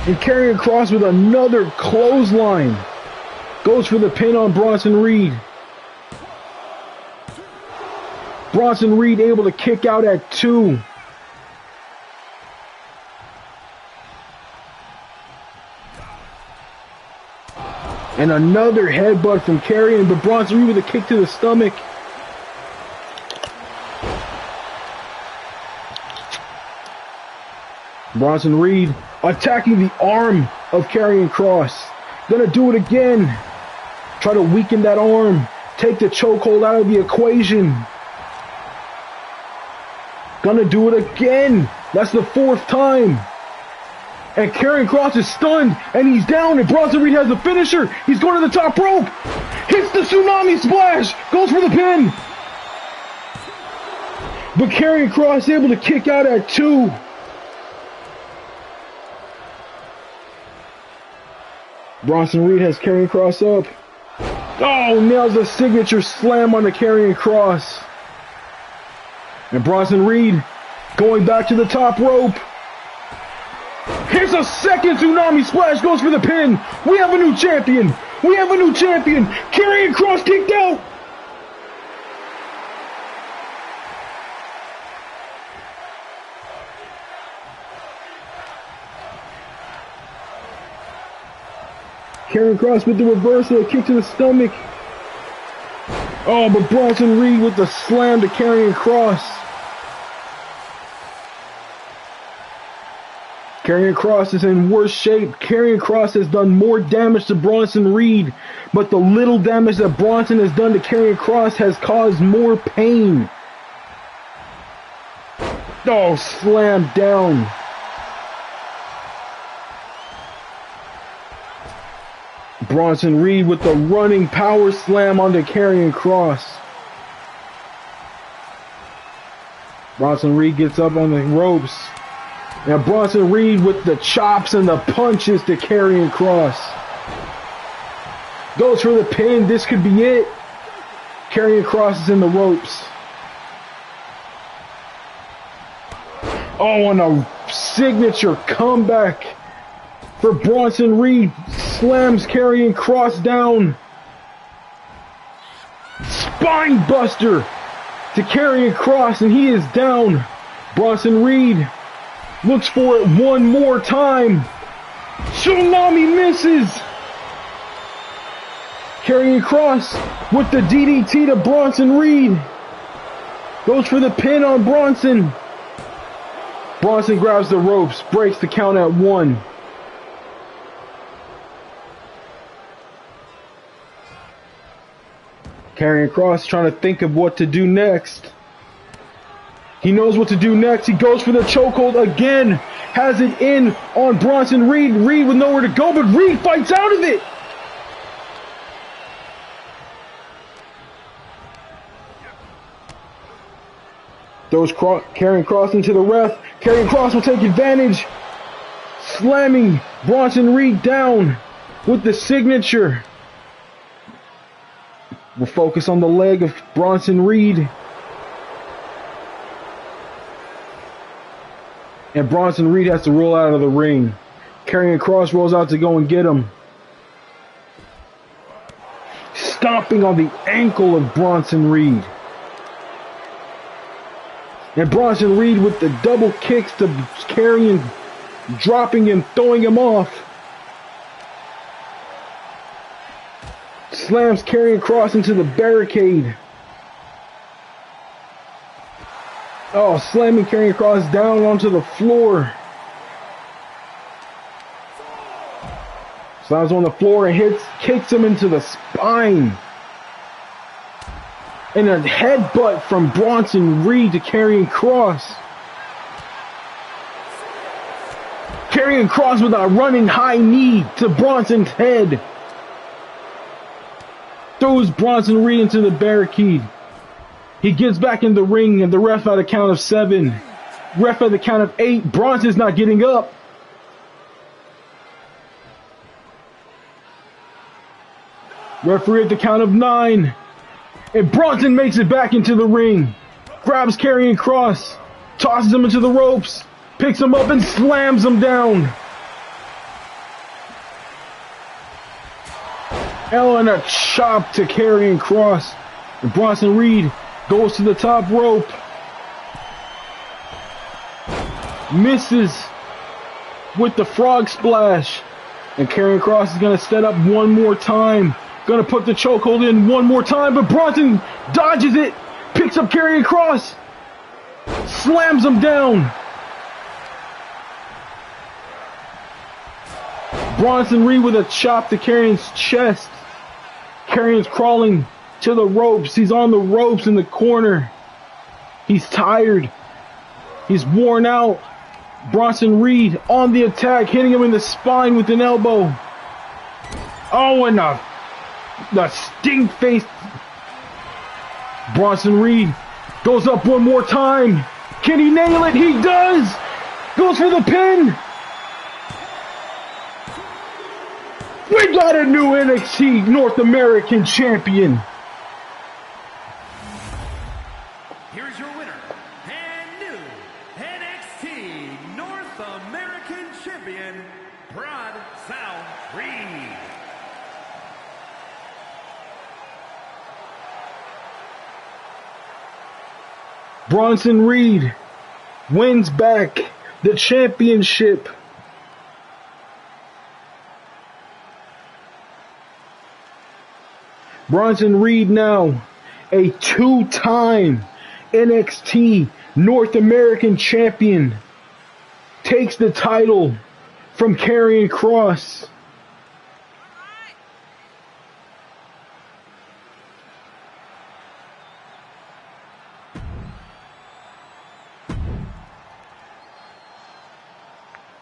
[SPEAKER 1] And Karrion Kross with another clothesline. Goes for the pin on Bronson Reed. Bronson Reed able to kick out at 2. And another headbutt from Karrion, but Bronson Reed with a kick to the stomach. Bronson Reed attacking the arm of Karrion Kross. Gonna do it again. Try to weaken that arm. Take the chokehold out of the equation. Gonna do it again. That's the 4th time. And Karrion Kross is stunned, and he's down, and Bronson Reed has the finisher. He's going to the top rope. Hits the tsunami splash. Goes for the pin. But Karrion Kross able to kick out at 2. Bronson Reed has Karrion Kross up. Oh, nails a signature slam on the Karrion Kross. And Bronson Reed going back to the top rope. Here's a second tsunami splash, goes for the pin. We have a new champion. We have a new champion. Karrion Kross kicked out. Karrion Kross with the reversal, a kick to the stomach. Oh, but Bronson Reed with the slam to Karrion Kross. Karrion Kross is in worse shape. Karrion Kross has done more damage to Bronson Reed, but the little damage that Bronson has done to Karrion Kross has caused more pain. Oh, slam down. Bronson Reed with the running power slam onto Karrion Kross. Bronson Reed gets up on the ropes. Now Bronson Reed with the chops and the punches to Karrion Kross. Goes for the pin. This could be it. Karrion Kross is in the ropes. Oh, and a signature comeback for Bronson Reed. Slams Karrion Kross down. Spine buster to Karrion Kross, and he is down. Bronson Reed looks for it one more time. Tsunami misses. Karrion Kross with the DDT to Bronson Reed. Goes for the pin on Bronson. Bronson grabs the ropes, breaks the count at 1. Karrion Kross trying to think of what to do next. He knows what to do next. He goes for the chokehold again. Has it in on Bronson Reed. Reed with nowhere to go, but Reed fights out of it. Throws Karrion Kross into the ref. Karrion Kross will take advantage. Slamming Bronson Reed down with the signature. We'll focus on the leg of Bronson Reed. And Bronson Reed has to roll out of the ring. Karrion Kross rolls out to go and get him. Stomping on the ankle of Bronson Reed. And Bronson Reed with the double kicks to Karrion, dropping him, throwing him off. Slams Karrion Kross into the barricade. Oh, slamming Karrion Kross down onto the floor. Slams on the floor and kicks him into the spine. And a headbutt from Bronson Reed to Karrion Kross. Karrion Kross with a running high knee to Bronson's head. Throws Bronson Reed into the barricade. He gets back in the ring and the ref at a count of 7. Ref at the count of 8. Bronson's not getting up. Referee at the count of 9. And Bronson makes it back into the ring. Grabs Karrion Kross. Tosses him into the ropes. Picks him up and slams him down. And a chop to Karrion Kross. And Bronson Reed goes to the top rope. Misses with the frog splash. And Karrion Kross is going to set up one more time. Going to put the chokehold in one more time. But Bronson dodges it. Picks up Karrion Kross. Slams him down. Bronson Reed with a chop to Karrion's chest. Karrion's crawling to the ropes. He's on the ropes in the corner. He's tired. He's worn out. Bronson Reed on the attack, hitting him in the spine with an elbow. Oh, and the stink face. Bronson Reed goes up one more time. Can he nail it? He does. Goes for the pin. We got a new NXT North American champion.
[SPEAKER 2] Here's your winner and new NXT North American champion, Bronson Reed.
[SPEAKER 1] Bronson Reed wins back the championship. Bronson Reed now a two-time NXT North American champion, takes the title from Karrion Kross.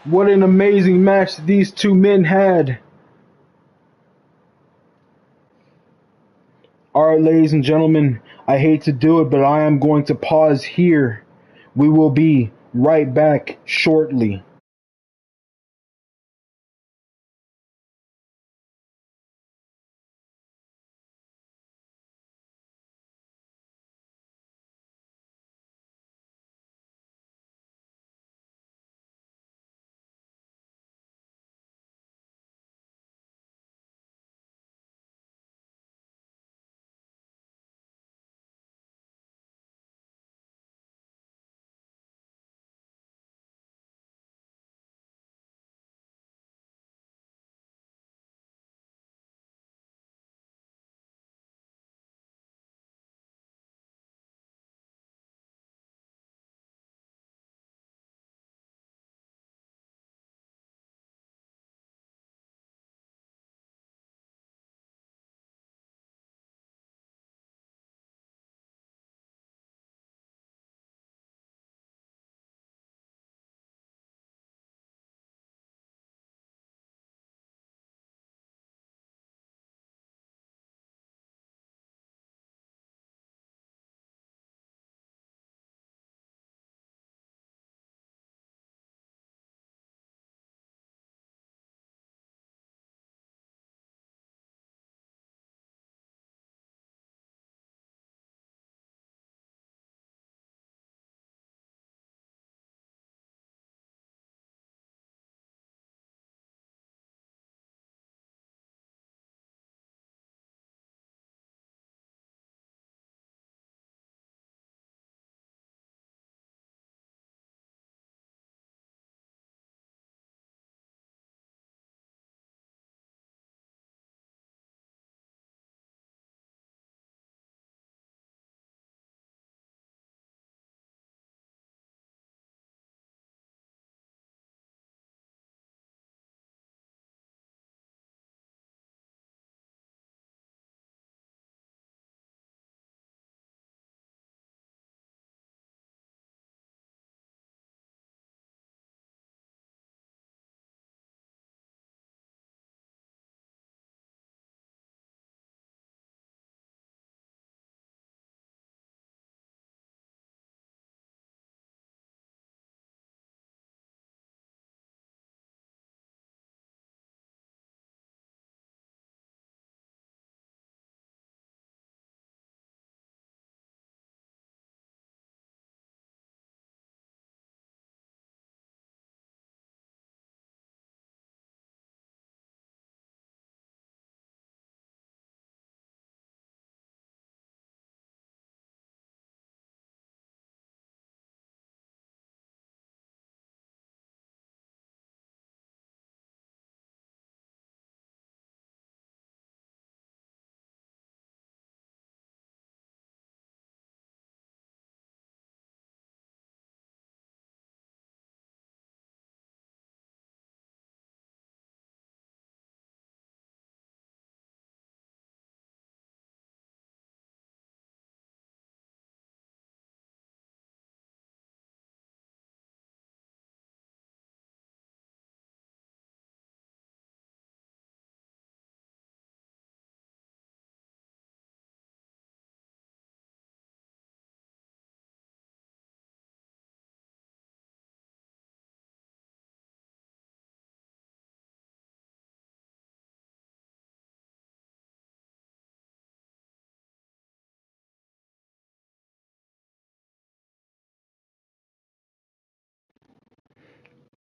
[SPEAKER 1] What an amazing match these two men had. Alright, ladies and gentlemen, I hate to do it, but I am going to pause here. We will be right back shortly.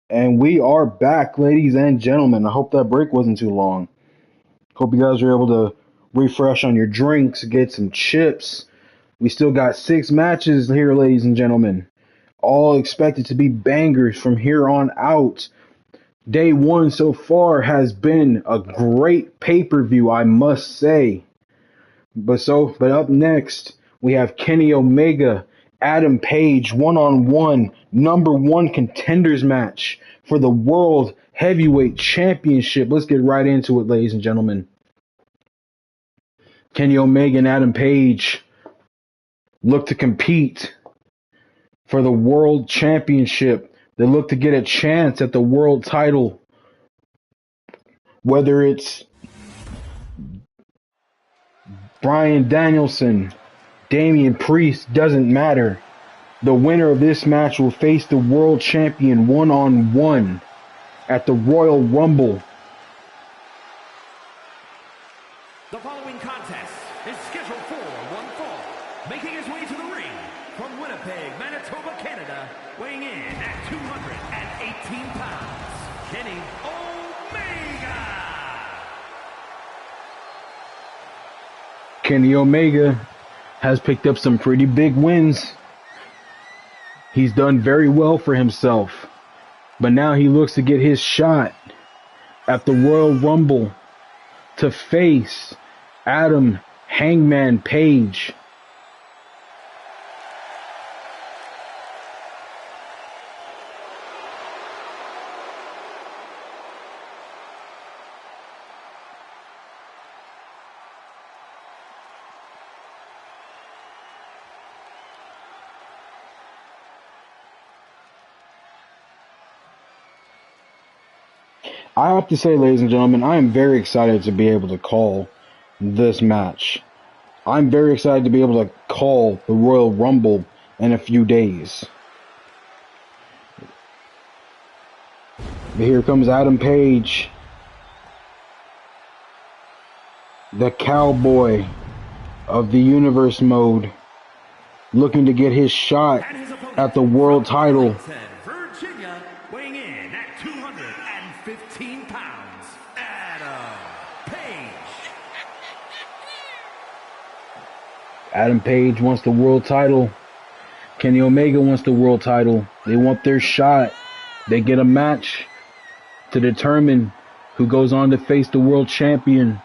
[SPEAKER 1] And we are back, ladies and gentlemen. I hope that break wasn't too long. Hope you guys were able to refresh on your drinks, get some chips. We still got 6 matches here, ladies and gentlemen. All expected to be bangers from here on out. Day 1 so far has been a great pay-per-view, I must say. But up next, we have Kenny Omega, Adam Page, one-on-one, #1 contenders match for the World Heavyweight Championship. Let's get right into it, ladies and gentlemen. Kenny Omega and Adam Page look to compete for the World Championship. They look to get a chance at the world title, whether it's Bryan Danielson, Damian Priest, doesn't matter. The winner of this match will face the world champion one-on-one at the Royal Rumble.
[SPEAKER 2] The following contest is scheduled for one fall. Making his way to the ring from Winnipeg, Manitoba, Canada, weighing in at 218 pounds, Kenny Omega.
[SPEAKER 1] Kenny Omega has picked up some pretty big wins. He's done very well for himself. But now he looks to get his shot at the Royal Rumble to face Adam Hangman Page. I have to say, ladies and gentlemen, I am very excited to be able to call this match. I'm very excited to be able to call the Royal Rumble in a few days. But here comes Adam Page, the cowboy of the universe mode, looking to get his shot at the world title.
[SPEAKER 2] Virginia, weighing in at 215 pounds, Adam Page.
[SPEAKER 1] Adam Page wants the world title. Kenny Omega wants the world title. They want their shot. They get a match to determine who goes on to face the world champion.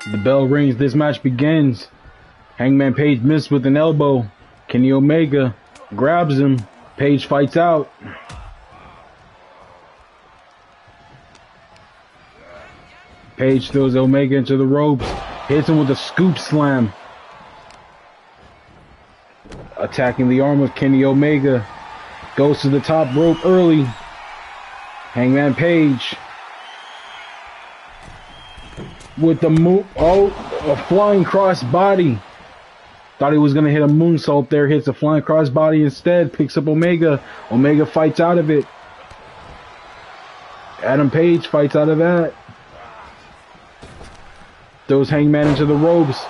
[SPEAKER 1] The bell rings. This match begins. Hangman Page missed with an elbow. Kenny Omega grabs him. Page fights out. Page throws Omega into the ropes. Hits him with a scoop slam. Attacking the arm of Kenny Omega. Goes to the top rope early. Hangman Page with the move. Oh, a flying cross body. Thought he was going to hit a moonsault there. Hits a flying cross body instead. Picks up Omega. Omega fights out of it. Adam Page fights out of that. Throws Hangman into the ropes.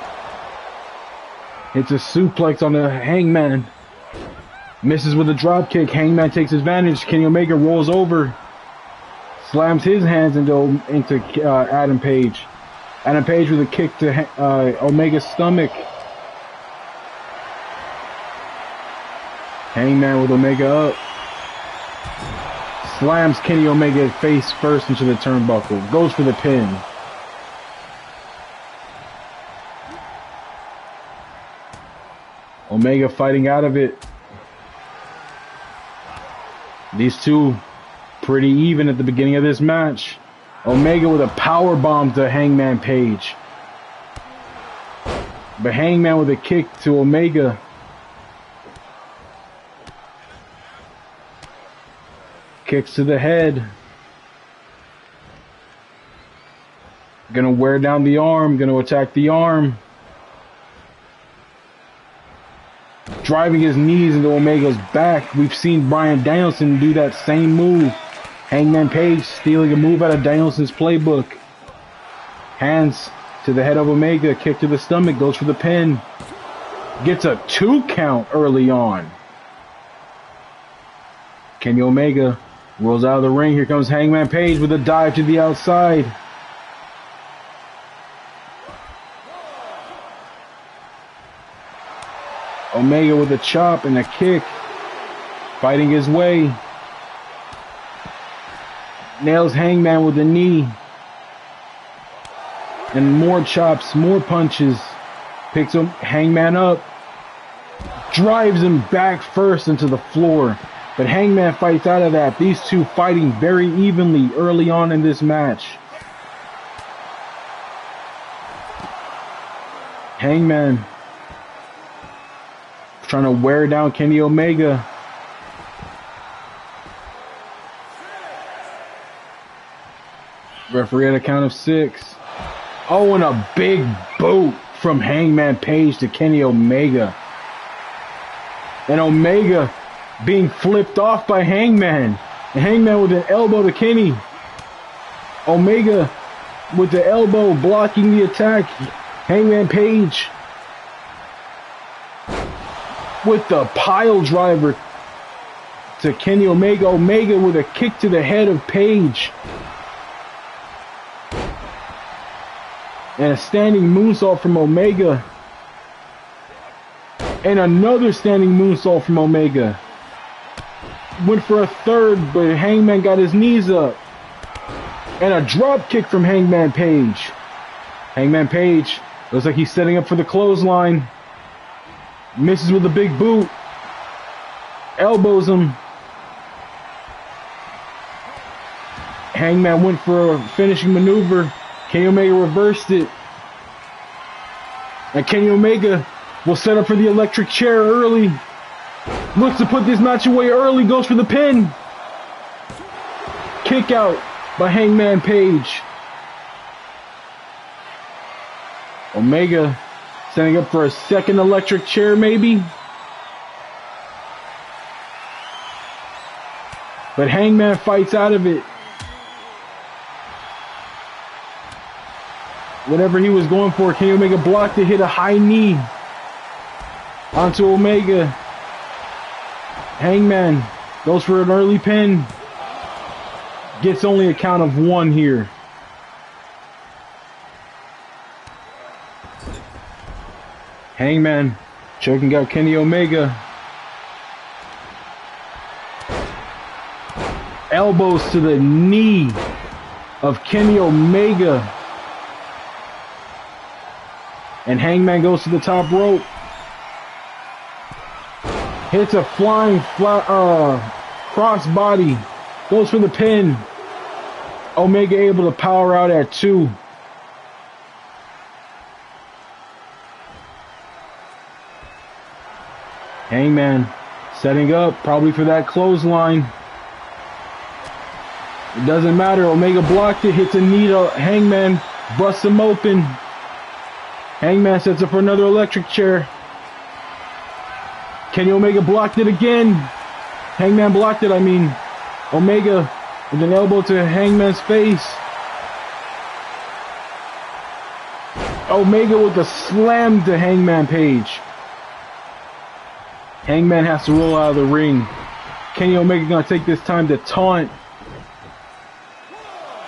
[SPEAKER 1] Hits a suplex on the Hangman. Misses with a drop kick. Hangman takes advantage. Kenny Omega rolls over. Slams his hands into Adam Page. Adam Page with a kick to Omega's stomach. Hangman with Omega up. Slams Kenny Omega face first into the turnbuckle. Goes for the pin. Omega fighting out of it. These two pretty even at the beginning of this match. Omega with a power bomb to Hangman Page. But Hangman with a kick to Omega. Kicks to the head. Gonna wear down the arm. Gonna attack the arm. Driving his knees into Omega's back. We've seen Bryan Danielson do that same move. Hangman Page stealing a move out of Danielson's playbook. Hands to the head of Omega. Kick to the stomach. Goes for the pin. Gets a 2 count early on. Kenny Omega rolls out of the ring. Here comes Hangman Page with a dive to the outside. Omega with a chop and a kick. Fighting his way. Nails Hangman with a knee. And more chops, more punches. Picks him, Hangman up. Drives him back first into the floor. But Hangman fights out of that. These two fighting very evenly early on in this match. Hangman trying to wear down Kenny Omega. Referee at a count of 6. Oh, and a big boot from Hangman Page to Kenny Omega. And Omega being flipped off by Hangman. And Hangman with an elbow to Kenny. Omega with the elbow blocking the attack. Hangman Page with the pile driver to Kenny Omega. Omega with a kick to the head of Page. And a standing moonsault from Omega. And another standing moonsault from Omega. Went for a third, but Hangman got his knees up. And a drop kick from Hangman Page. Hangman Page looks like he's setting up for the clothesline. Misses with a big boot. Elbows him. Hangman went for a finishing maneuver. Kenny Omega reversed it. And Kenny Omega will set up for the electric chair early. Looks to put this match away early. Goes for the pin. Kick out by Hangman Page. Omega setting up for a second electric chair maybe. But Hangman fights out of it. Whatever he was going for, Kenny Omega blocked it, hit a high knee onto Omega. Hangman goes for an early pin. Gets only a count of 1 here. Hangman choking out Kenny Omega. Elbows to the knee of Kenny Omega. And Hangman goes to the top rope. Hits a flying crossbody. Goes for the pin. Omega able to power out at 2. Hangman setting up probably for that clothesline. It doesn't matter. Omega blocked it. Hits a knee to Hangman. Busts him open. Hangman sets up for another electric chair. Kenny Omega blocked it again. Hangman blocked it, I mean. Omega with an elbow to Hangman's face. Omega with a slam to Hangman Page. Hangman has to roll out of the ring. Kenny Omega gonna take this time to taunt.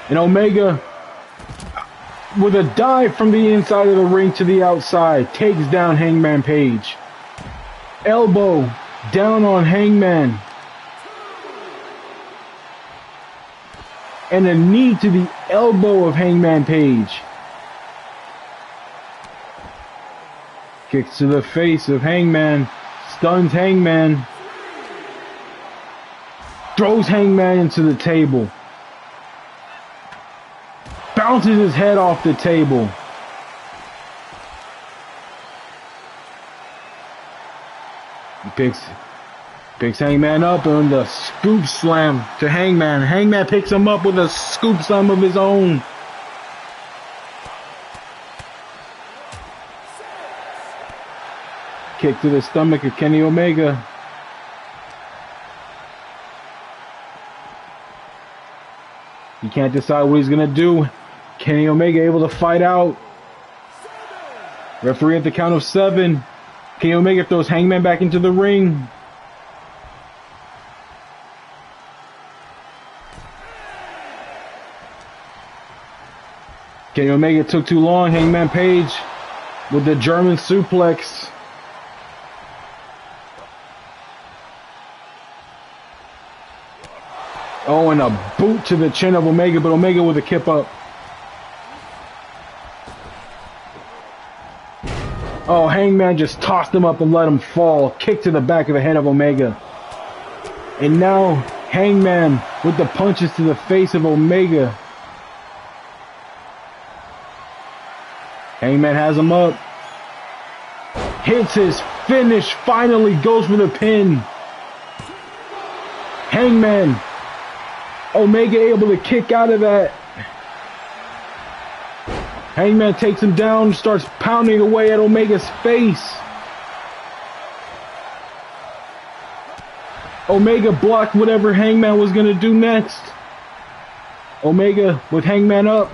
[SPEAKER 1] And Omega with a dive from the inside of the ring to the outside, takes down Hangman Page. Elbow down on Hangman. And a knee to the elbow of Hangman Page. Kicks to the face of Hangman. Stuns Hangman. Throws Hangman into the table. Bounces his head off the table. He picks Hangman up on the scoop slam to Hangman. Hangman picks him up with a scoop slam of his own. Kick to the stomach of Kenny Omega. He can't decide what he's going to do. Kenny Omega able to fight out. Referee at the count of 7. Kenny Omega throws Hangman back into the ring. Kenny Omega took too long. Hangman Page with the German suplex. Oh, and a boot to the chin of Omega, but Omega with a kip up. Oh, Hangman just tossed him up and let him fall. Kick to the back of the head of Omega. And now Hangman with the punches to the face of Omega. Hangman has him up. Hits his finish. Finally goes for the pin. Hangman. Omega able to kick out of that. Hangman takes him down, starts pounding away at Omega's face. Omega blocked whatever Hangman was going to do next. Omega with Hangman up.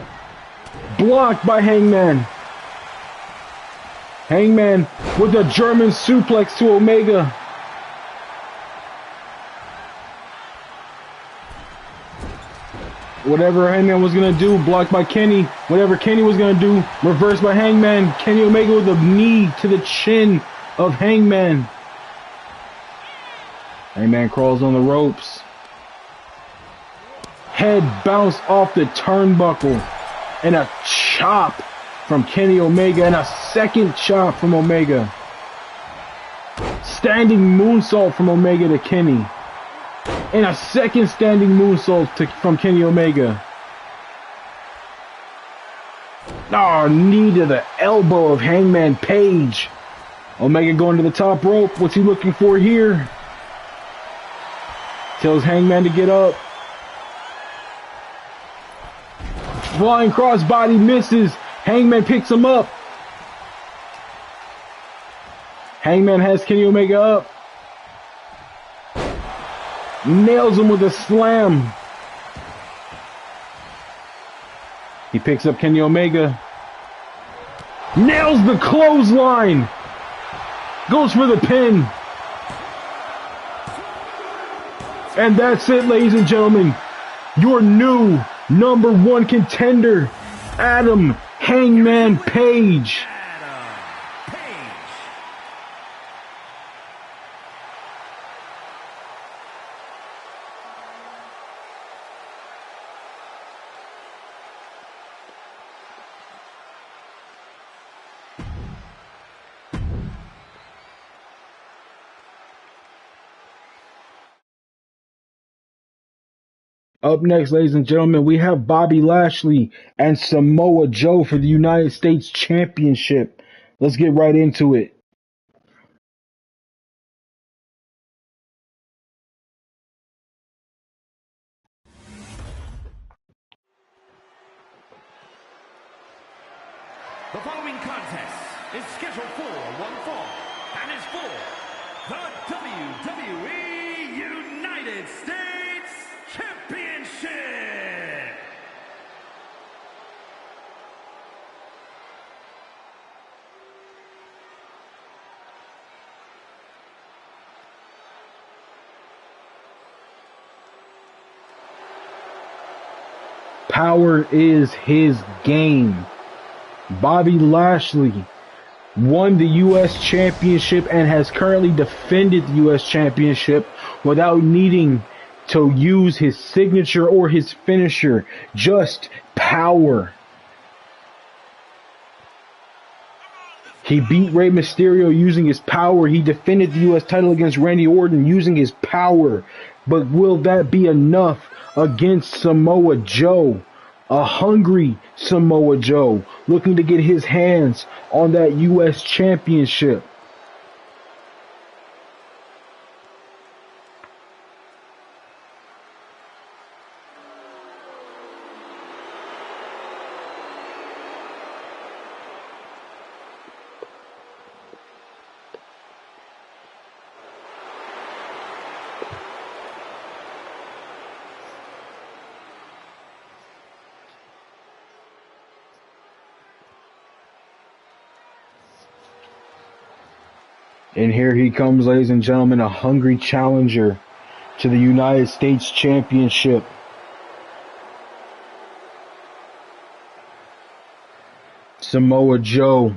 [SPEAKER 1] Blocked by Hangman. Hangman with a German suplex to Omega. Whatever Hangman was going to do, blocked by Kenny. Whatever Kenny was going to do, reversed by Hangman. Kenny Omega with a knee to the chin of Hangman. Hangman crawls on the ropes. Head bounced off the turnbuckle. And a chop from Kenny Omega. And a second chop from Omega. Standing moonsault from Omega to Kenny. And a second standing moonsault from Kenny Omega. Oh, knee to the elbow of Hangman Page. Omega going to the top rope. What's he looking for here? Tells Hangman to get up. Flying crossbody misses. Hangman picks him up. Hangman has Kenny Omega up. Nails him with a slam. He picks up Kenny Omega. Nails the clothesline. Goes for the pin. And that's it, ladies and gentlemen. Your new #1 contender, Adam Hangman Page. Up next, ladies and gentlemen, we have Bobby Lashley and Samoa Joe for the United States Championship. Let's get right into it.
[SPEAKER 2] The following contest is scheduled for one fall and is for the WWE United States Championship.
[SPEAKER 1] Power is his game. Bobby Lashley won the U.S. Championship and has currently defended the U.S. Championship without needing to use his signature or his finisher. Just power. He beat Rey Mysterio using his power. He defended the U.S. title against Randy Orton using his power. But will that be enough against Samoa Joe? A hungry Samoa Joe looking to get his hands on that U.S. championship. And here he comes, ladies and gentlemen, a hungry challenger to the United States Championship. Samoa Joe,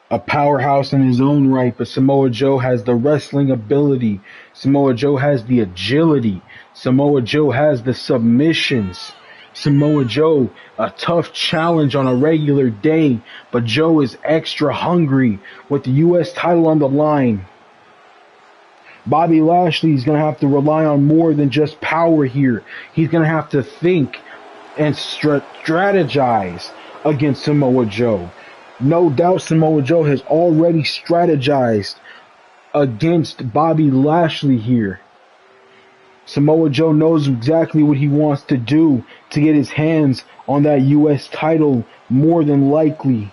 [SPEAKER 1] a powerhouse in his own right, but Samoa Joe has the wrestling ability. Samoa Joe has the agility. Samoa Joe has the submissions. Samoa Joe, a tough challenge on a regular day, but Joe is extra hungry with the U.S. title on the line. Bobby Lashley is going to have to rely on more than just power here. He's going to have to think and strategize against Samoa Joe. No doubt Samoa Joe has already strategized against Bobby Lashley here. Samoa Joe knows exactly what he wants to do to get his hands on that U.S. title more than likely.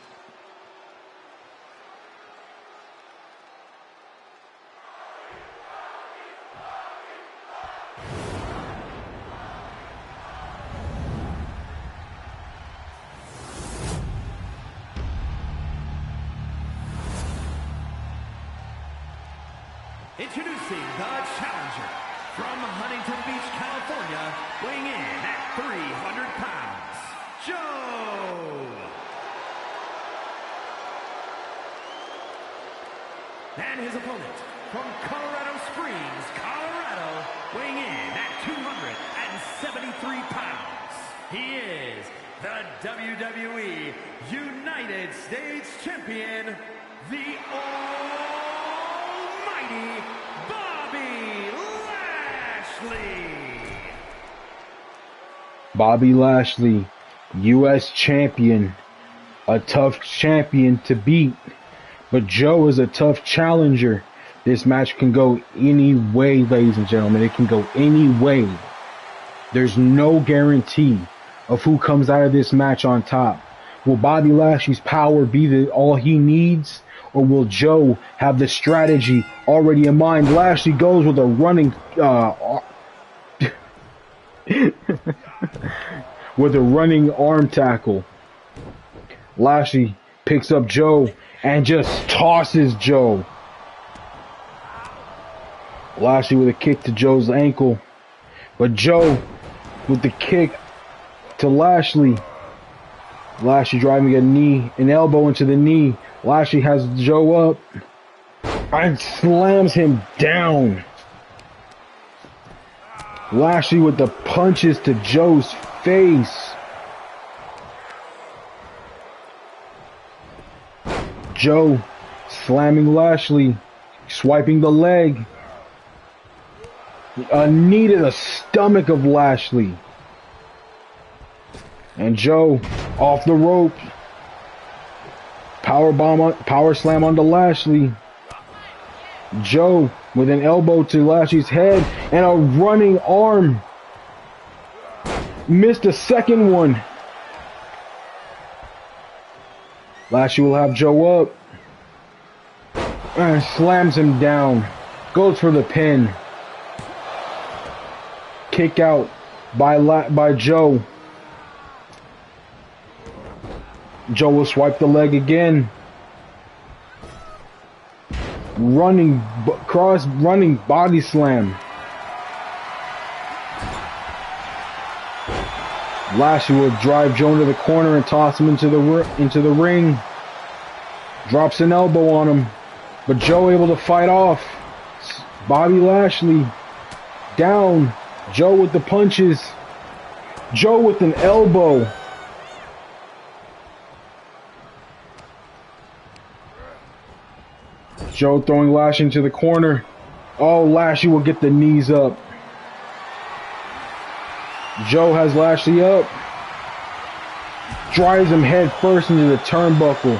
[SPEAKER 2] Introducing the challenger from Huntington Beach, California, weighing in at 300 pounds, Joe. And his opponent from Colorado Springs, Colorado, weighing in at 273 pounds. He is the WWE United States Champion, the Almighty Bobby Lashley.
[SPEAKER 1] Bobby Lashley, U.S. champion, a tough champion to beat, but Joe is a tough challenger. This match can go any way, ladies and gentlemen. It can go any way. There's no guarantee of who comes out of this match on top. Will Bobby Lashley's power be all he needs, or will Joe have the strategy already in mind? Lashley goes with a running with a running arm tackle. Lashley picks up Joe and just tosses Joe. Lashley with a kick to Joe's ankle, but Joe with the kick to Lashley. Lashley driving an elbow into the knee. Lashley has Joe up and slams him down. Lashley with the punches to Joe's face. Joe slamming Lashley, swiping the leg. A knee to the stomach of Lashley. And Joe off the rope. Power slam onto Lashley. Joe with an elbow to Lashley's head and a running arm. Missed a second one. Lashley will have Joe up. And slams him down. Goes for the pin. Kick out by Joe. Joe will swipe the leg again. Running body slam. Lashley will drive Joe into the corner and toss him into the ring. Drops an elbow on him, but Joe able to fight off. Bobby Lashley down. Joe with the punches. Joe with an elbow. Joe throwing Lashley into the corner. Oh, Lashley will get the knees up. Joe has Lashley up. Drives him head first into the turnbuckle.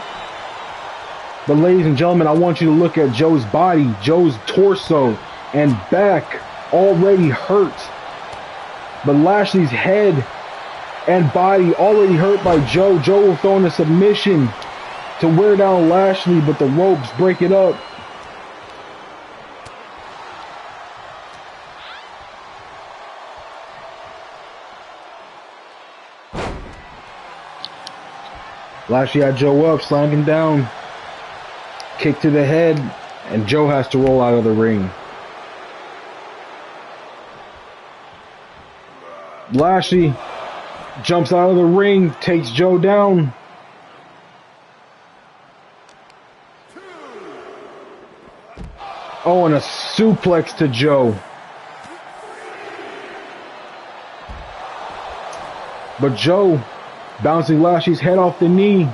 [SPEAKER 1] But ladies and gentlemen, I want you to look at Joe's body, Joe's torso and back already hurt. But Lashley's head and body already hurt by Joe. Joe will throw in a submission to wear down Lashley, but the ropes break it up. Lashley had Joe up, slammed him down. Kick to the head, and Joe has to roll out of the ring. Lashley jumps out of the ring, takes Joe down. Oh, and a suplex to Joe. But Joe bouncing Lashley's head off the knee.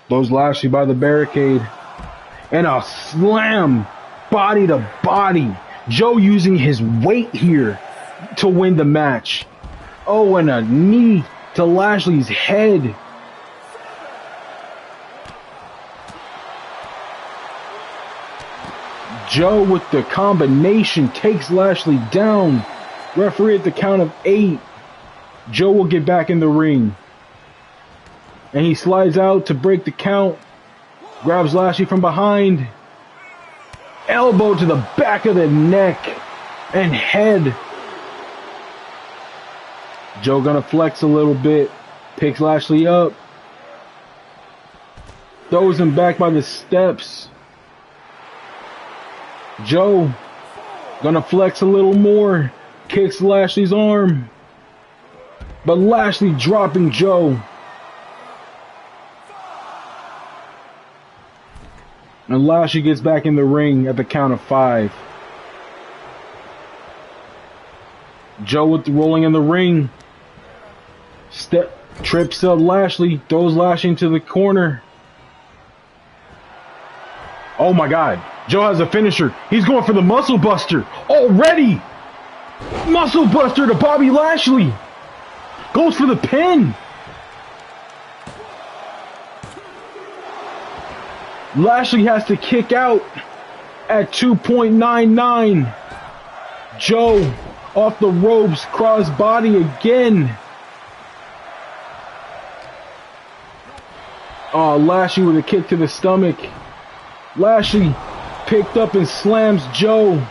[SPEAKER 1] Throws Lashley by the barricade. And a slam body to body. Joe using his weight here to win the match. Oh, and a knee to Lashley's head. Joe with the combination takes Lashley down. Referee at the count of 8. Joe will get back in the ring. And he slides out to break the count. Grabs Lashley from behind. Elbow to the back of the neck and head. Joe gonna flex a little bit. Picks Lashley up. Throws him back by the steps. Joe gonna flex a little more. Kicks Lashley's arm. But Lashley dropping Joe. And Lashley gets back in the ring at the count of 5. Joe with the rolling in the ring. Trips up Lashley. Throws Lashley into the corner. Oh my God. Joe has a finisher. He's going for the Muscle Buster. Already. Muscle Buster to Bobby Lashley. Goes for the pin. Lashley has to kick out at 2.99. Joe off the ropes, cross body again. Oh, Lashley with a kick to the stomach. Lashley picked up and slams Joe.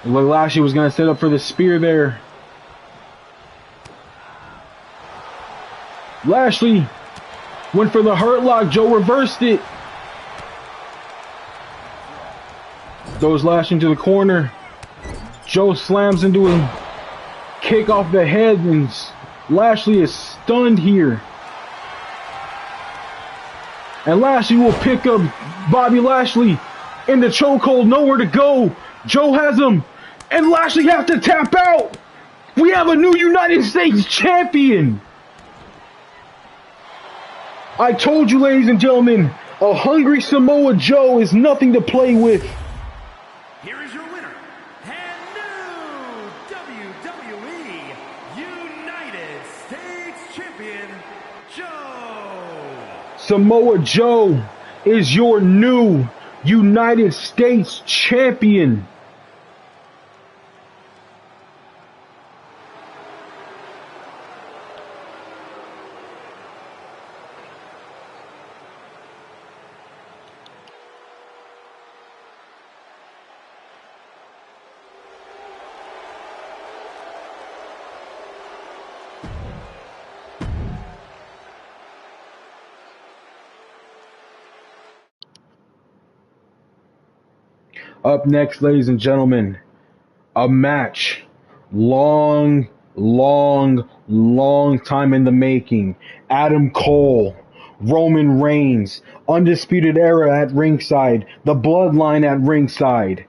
[SPEAKER 1] Look, Lashley was going to set up for the spear there. Lashley went for the hurt lock. Joe reversed it. Throws Lashley into the corner. Joe slams into a kick off the head, and Lashley is stunned here. And Lashley will pick up Bobby Lashley in the chokehold. Nowhere to go. Joe has him. And Lashley has to tap out. We have a new United States champion. I told you, ladies and gentlemen, a hungry Samoa Joe is nothing to play with.
[SPEAKER 2] Here is your winner, and new WWE United States Champion, Joe.
[SPEAKER 1] Samoa Joe is your new United States champion. Up next, ladies and gentlemen, a match. Long time in the making. Adam Cole, Roman Reigns, Undisputed Era at ringside, the Bloodline at ringside.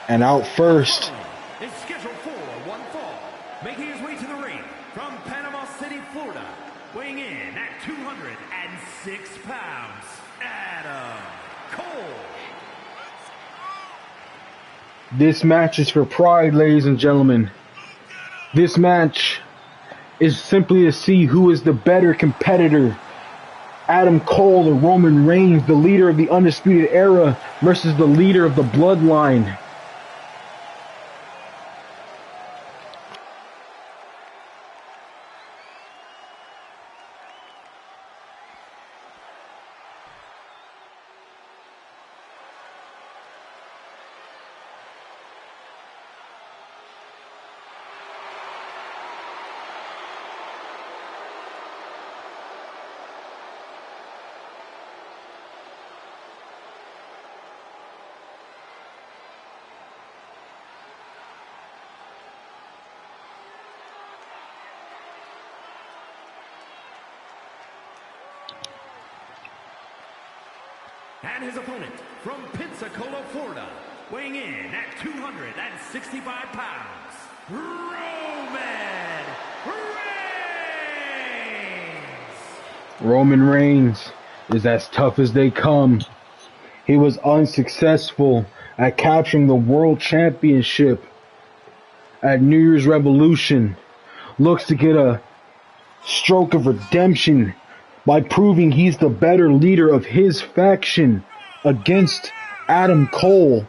[SPEAKER 1] And out first,
[SPEAKER 2] is scheduled for one fall, making his way to the ring from Panama City, Florida, weighing in at 206 pounds, Adam Cole.
[SPEAKER 1] this match is for pride, ladies and gentlemen. This match is simply to see who is the better competitor. Adam Cole or Roman Reigns, the leader of the Undisputed Era, versus the leader of the Bloodline.
[SPEAKER 2] And his opponent from Pensacola, Florida, weighing in at 265 pounds, Roman Reigns.
[SPEAKER 1] Roman Reigns is as tough as they come. He was unsuccessful at capturing the World Championship at New Year's Revolution. Looks to get a stroke of redemption by proving he's the better leader of his faction against Adam Cole.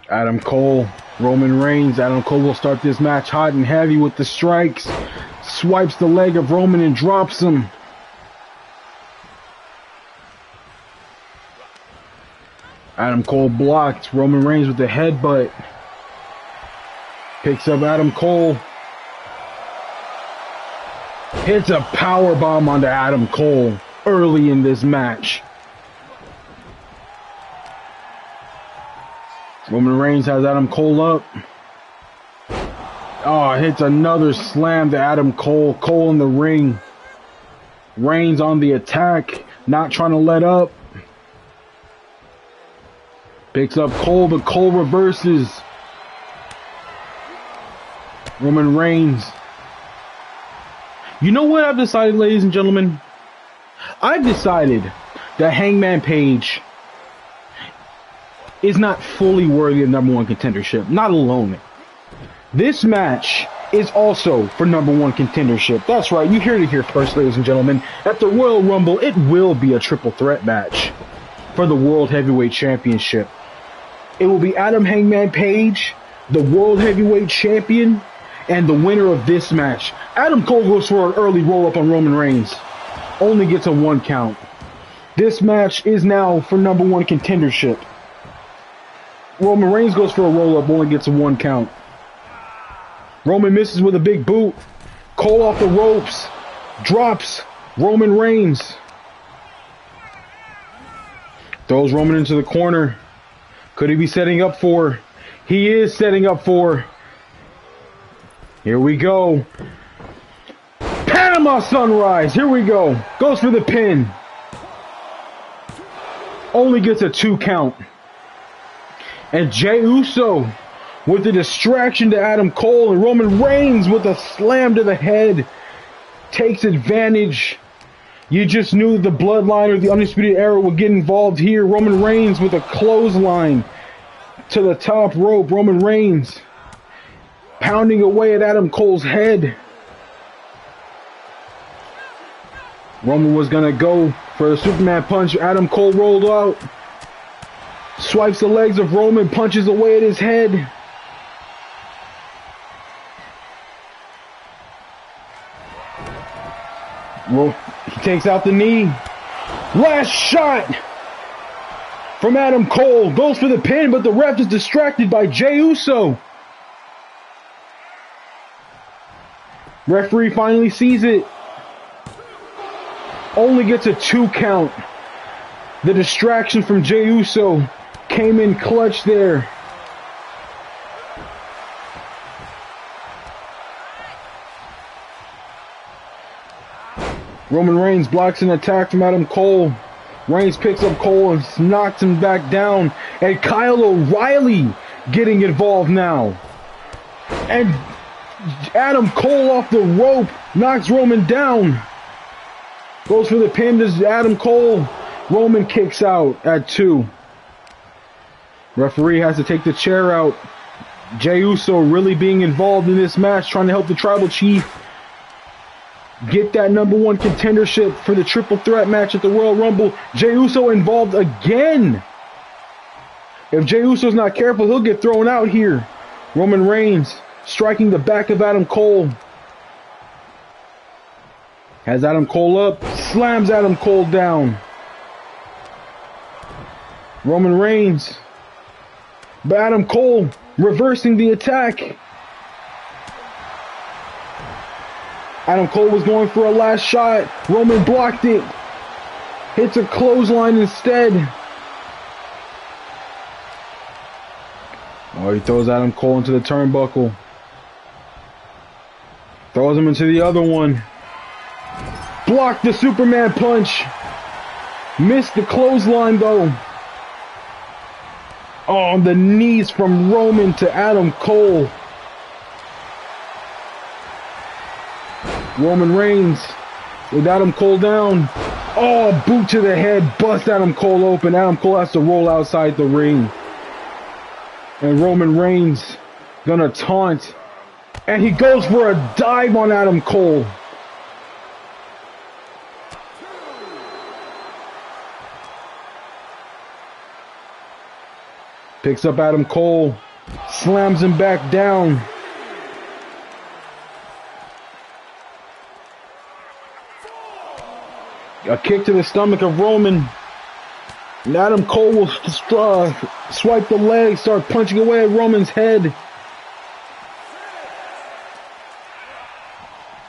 [SPEAKER 1] Adam Cole, Roman Reigns. Adam Cole will start this match hot and heavy with the strikes. Swipes the leg of Roman and drops him. Adam Cole blocked. Roman Reigns with the headbutt. Picks up Adam Cole. Hits a power bomb onto Adam Cole early in this match. Roman Reigns has Adam Cole up. Oh, hits another slam to Adam Cole. Cole in the ring. Reigns on the attack, not trying to let up. Picks up Cole, but Cole reverses. Roman Reigns. You know what I've decided, ladies and gentlemen? I've decided that Hangman Page is not fully worthy of number one contendership. Not alone. This match is also for number one contendership. That's right, you heard it here first, ladies and gentlemen. At the Royal Rumble, it will be a triple threat match for the World Heavyweight Championship. It will be Adam Hangman Page, the World Heavyweight Champion, and the winner of this match. Adam Cole goes for an early roll-up on Roman Reigns. Only gets a 1 count. This match is now for number one contendership. Roman Reigns goes for a roll-up, only gets a 1 count. Roman misses with a big boot. Cole off the ropes. Drops Roman Reigns. Throws Roman into the corner. Could he be setting up for? He is setting up for. Here we go. Panama Sunrise. Here we go. Goes for the pin. Only gets a 2 count. And Jey Uso with the distraction to Adam Cole, and Roman Reigns with a slam to the head takes advantage. You just knew the Bloodline or the Undisputed Era would get involved here. Roman Reigns with a clothesline to the top rope. Roman Reigns pounding away at Adam Cole's head. Roman was going to go for a Superman punch. Adam Cole rolled out. Swipes the legs of Roman, punches away at his head. He takes out the knee. Last shot from Adam Cole. Goes for the pin, but the ref is distracted by Jey Uso. Referee finally sees it. Only gets a 2 count. The distraction from Jey Uso came in clutch there. Roman Reigns blocks an attack from Adam Cole. Reigns picks up Cole and knocks him back down. And Kyle O'Reilly getting involved now. And Adam Cole off the rope knocks Roman down. Goes for the pin to Adam Cole. Roman kicks out at 2. Referee has to take the chair out. Jey Uso really being involved in this match, trying to help the Tribal Chief get that #1 contendership for the triple threat match at the Royal Rumble. Jey Uso involved again. If Jey Uso's not careful, he'll get thrown out here. Roman Reigns striking the back of Adam Cole. Has Adam Cole up, slams Adam Cole down. Roman Reigns, but Adam Cole reversing the attack. Adam Cole was going for a last shot. Roman blocked it. Hits a clothesline instead. Oh, he throws Adam Cole into the turnbuckle. Throws him into the other one. Blocked the Superman punch. Missed the clothesline though. Oh, the knees from Roman to Adam Cole. Roman Reigns with Adam Cole down. Oh, boot to the head. Bust Adam Cole open. Adam Cole has to roll outside the ring. And Roman Reigns gonna taunt. And he goes for a dive on Adam Cole. Picks up Adam Cole. Slams him back down. A kick to the stomach of Roman. And Adam Cole will swipe the leg, start punching away at Roman's head.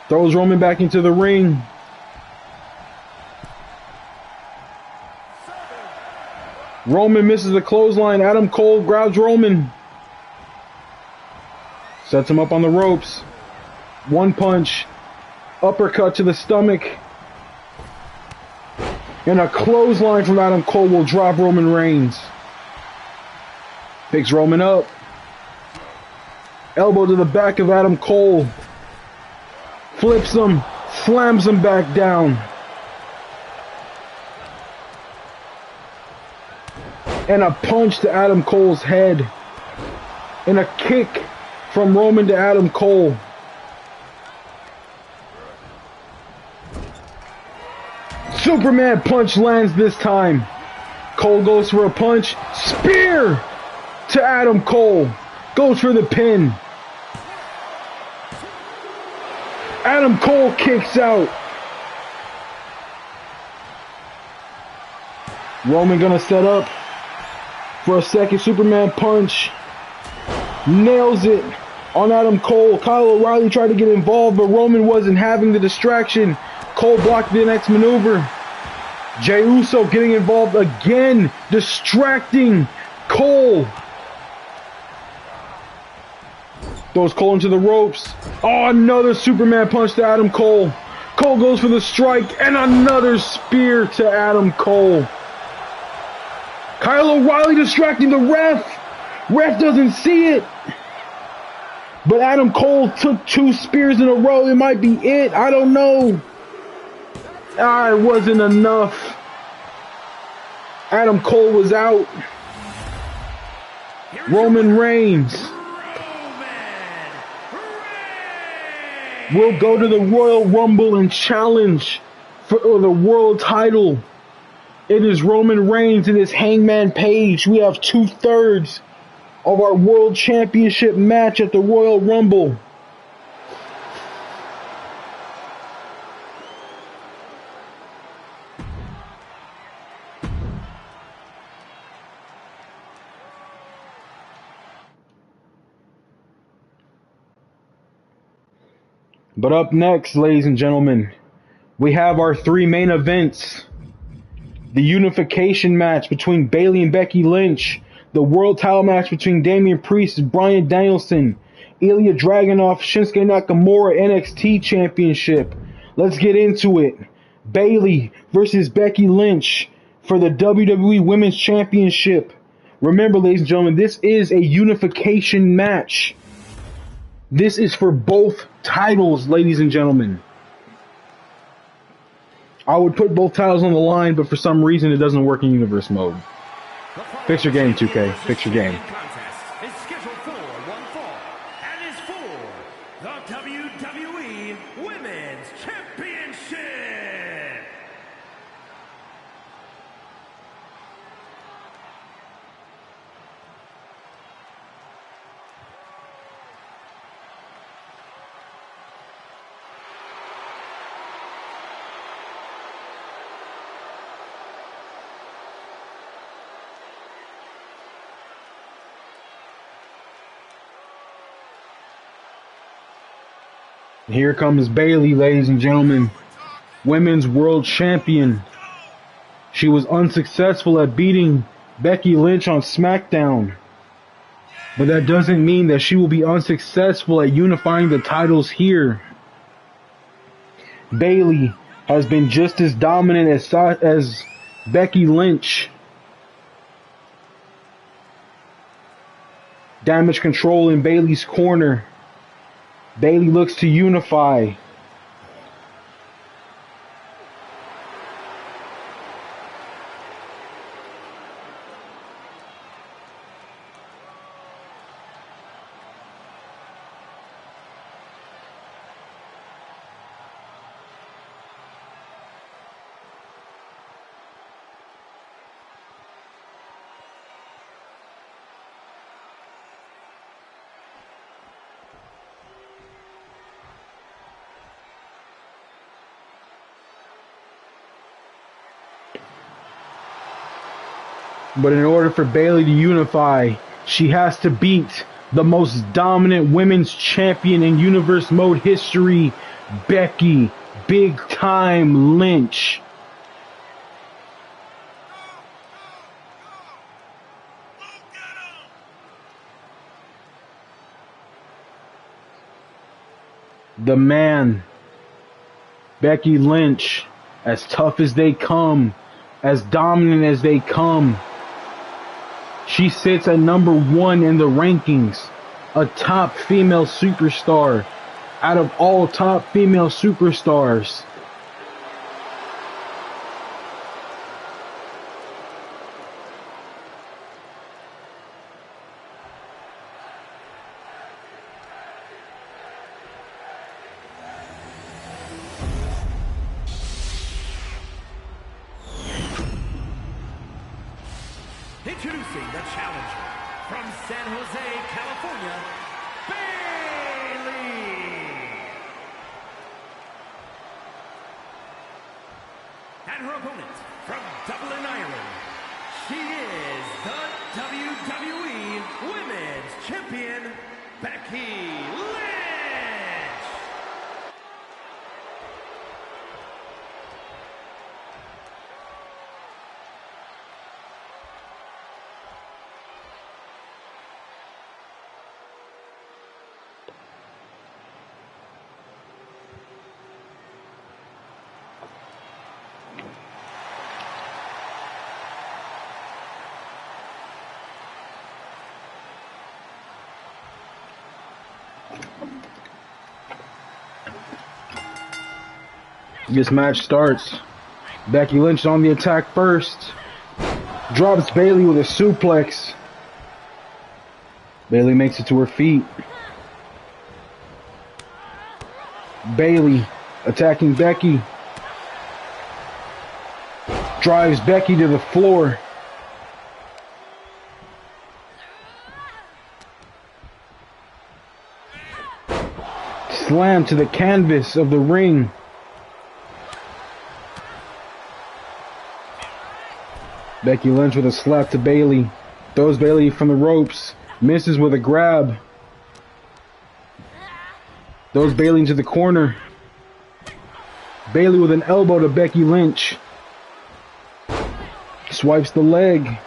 [SPEAKER 1] Throws Roman back into the ring. Roman misses the clothesline. Adam Cole grabs Roman. Sets him up on the ropes. 1 punch. Uppercut to the stomach. And a clothesline from Adam Cole will drop Roman Reigns. Picks Roman up. Elbow to the back of Adam Cole. Flips him. Slams him back down. And a punch to Adam Cole's head. And a kick from Roman to Adam Cole. Superman punch lands this time. Cole goes for a punch. Spear to Adam Cole. Goes for the pin. Adam Cole kicks out. Roman gonna set up for a second Superman punch. Nails it on Adam Cole. Kyle O'Reilly tried to get involved, but Roman wasn't having the distraction. Cole blocked the next maneuver. Jey Uso getting involved again, distracting Cole. Throws Cole into the ropes. Oh, another Superman punch to Adam Cole. Cole goes for the strike, and another spear to Adam Cole. Kyle O'Reilly distracting the ref. Ref doesn't see it. But Adam Cole took 2 spears in a row. It might be it. I don't know. Ah, it wasn't enough. Adam Cole was out. Roman Reigns will go to the Royal Rumble and challenge for the world title. It is Roman Reigns and his Hangman Page. We have 2/3 of our World Championship match at the Royal Rumble. But up next, ladies and gentlemen, we have our 3 main events. The unification match between Bayley and Becky Lynch. The world title match between Damian Priest and Bryan Danielson. Ilya Dragunov, Shinsuke Nakamura NXT Championship. Let's get into it. Bayley versus Becky Lynch for the WWE Women's Championship. Remember, ladies and gentlemen, this is a unification match. This is for both titles, ladies and gentlemen. I would put both titles on the line, but for some reason it doesn't work in universe mode. Fix your game, 2K. Fix your game.
[SPEAKER 2] Is scheduled for one fall and is for the WWE Women's Championship.
[SPEAKER 1] Here comes Bayley, ladies and gentlemen. Women's World Champion. She was unsuccessful at beating Becky Lynch on SmackDown. But that doesn't mean that she will be unsuccessful at unifying the titles here. Bayley has been just as dominant as Becky Lynch. Damage control in Bayley's corner. Bayley looks to unify. But in order for Bayley to unify, she has to beat the most dominant women's champion in universe mode history, Becky Big Time Lynch. The man, Becky Lynch, as tough as they come, as dominant as they come. She sits at number 1 in the rankings, a top female superstar out of all top female superstars.
[SPEAKER 2] Introducing the challenger from San Jose, California, Bayley. And her opponent from Dublin, Ireland, she is the WWE Women's Champion, Becky Lynch.
[SPEAKER 1] This match starts Becky Lynch on the attack first. Drops Bayley with a suplex. Bayley makes it to her feet. Bayley attacking Becky. Drives Becky to the floor. Slam to the canvas of the ring. Becky Lynch with a slap to Bayley. Throws Bayley from the ropes. Misses with a grab. Throws Bayley into the corner. Bayley with an elbow to Becky Lynch. Swipes the leg.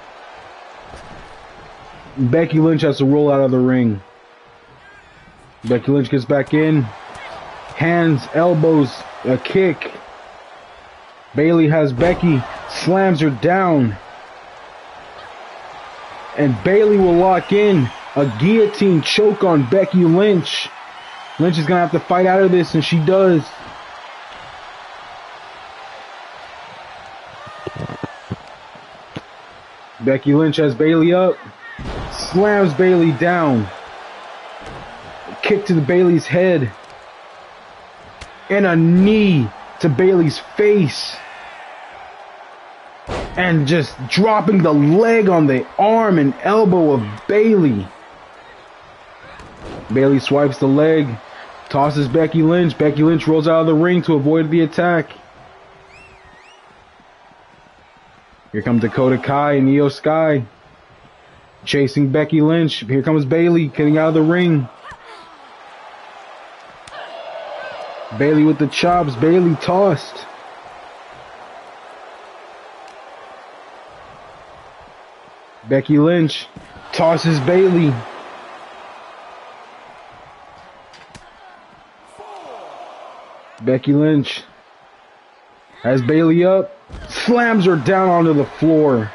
[SPEAKER 1] Becky Lynch has to roll out of the ring. Becky Lynch gets back in. Hands, elbows, a kick. Bayley has Becky. Slams her down. And Bayley will lock in a guillotine choke on Becky Lynch. Lynch is going to have to fight out of this, and she does. Becky Lynch has Bayley up. Slams Bayley down. Kick to Bayley's head. And a knee to Bayley's face. And just dropping the leg on the arm and elbow of Bayley. Bayley swipes the leg. Tosses Becky Lynch. Becky Lynch rolls out of the ring to avoid the attack. Here comes Dakota Kai and Io Sky. Chasing Becky Lynch. Here comes Bayley getting out of the ring. Bayley with the chops. Bayley tossed. Becky Lynch tosses Bayley. Becky Lynch has Bayley up. Slams her down onto the floor.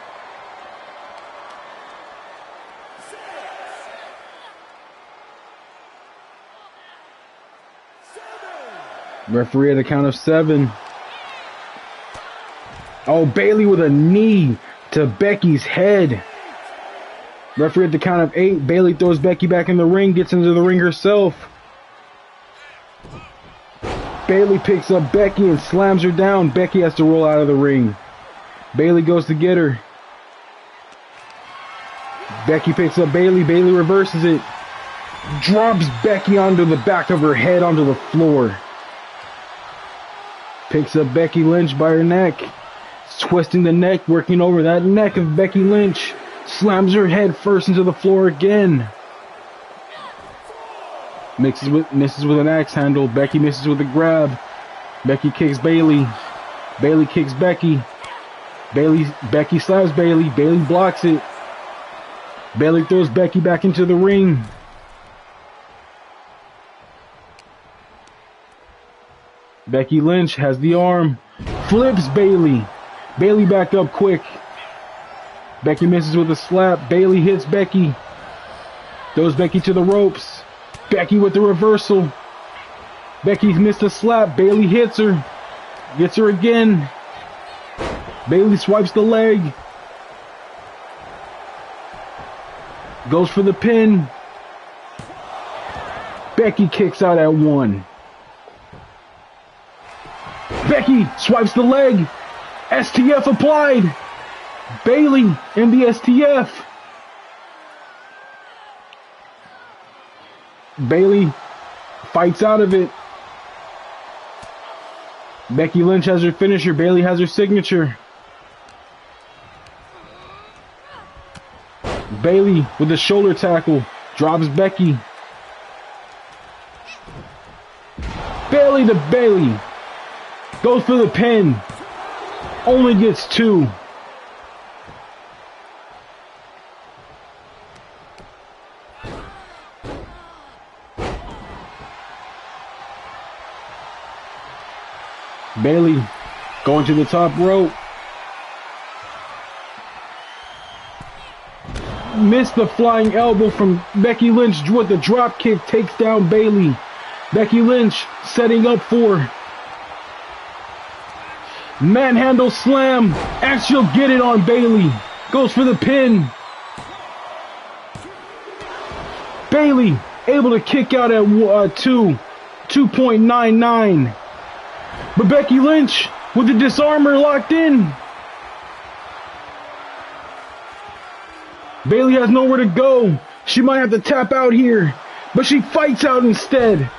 [SPEAKER 1] Referee at the count of 7. Oh, Bayley with a knee to Becky's head. Referee at the count of 8. Bayley throws Becky back in the ring, gets into the ring herself. Bayley picks up Becky and slams her down. Becky has to roll out of the ring. Bayley goes to get her. Becky picks up Bayley. Bayley reverses it. Drops Becky onto the back of her head onto the floor. Picks up Becky Lynch by her neck. Twisting the neck, working over that neck of Becky Lynch. Slams her head first into the floor again. Misses with an axe handle. Becky misses with a grab. Becky kicks Bayley. Bayley kicks Becky. Becky slaps Bayley. Bayley blocks it. Bayley throws Becky back into the ring. Becky Lynch has the arm. Flips Bayley. Bayley back up quick. Becky misses with a slap. Bayley hits Becky. Throws Becky to the ropes. Becky with the reversal. Becky's missed a slap. Bayley hits her. Gets her again. Bayley swipes the leg. Goes for the pin. Becky kicks out at 1. Becky swipes the leg. STF applied. Bayley in the STF. Bayley fights out of it. Becky Lynch has her finisher. Bayley has her signature. Bayley with the shoulder tackle. Drops Becky. Bayley to Bayley. Goes for the pin. Only gets 2. Bayley going to the top rope. Missed the flying elbow from Becky Lynch with the drop kick. Takes down Bayley. Becky Lynch setting up for Manhandle slam, and she'll get it on Bayley. Goes for the pin. Bayley able to kick out at 2.99. But Becky Lynch with the disarmer locked in. Bayley has nowhere to go. She might have to tap out here, but she fights out instead.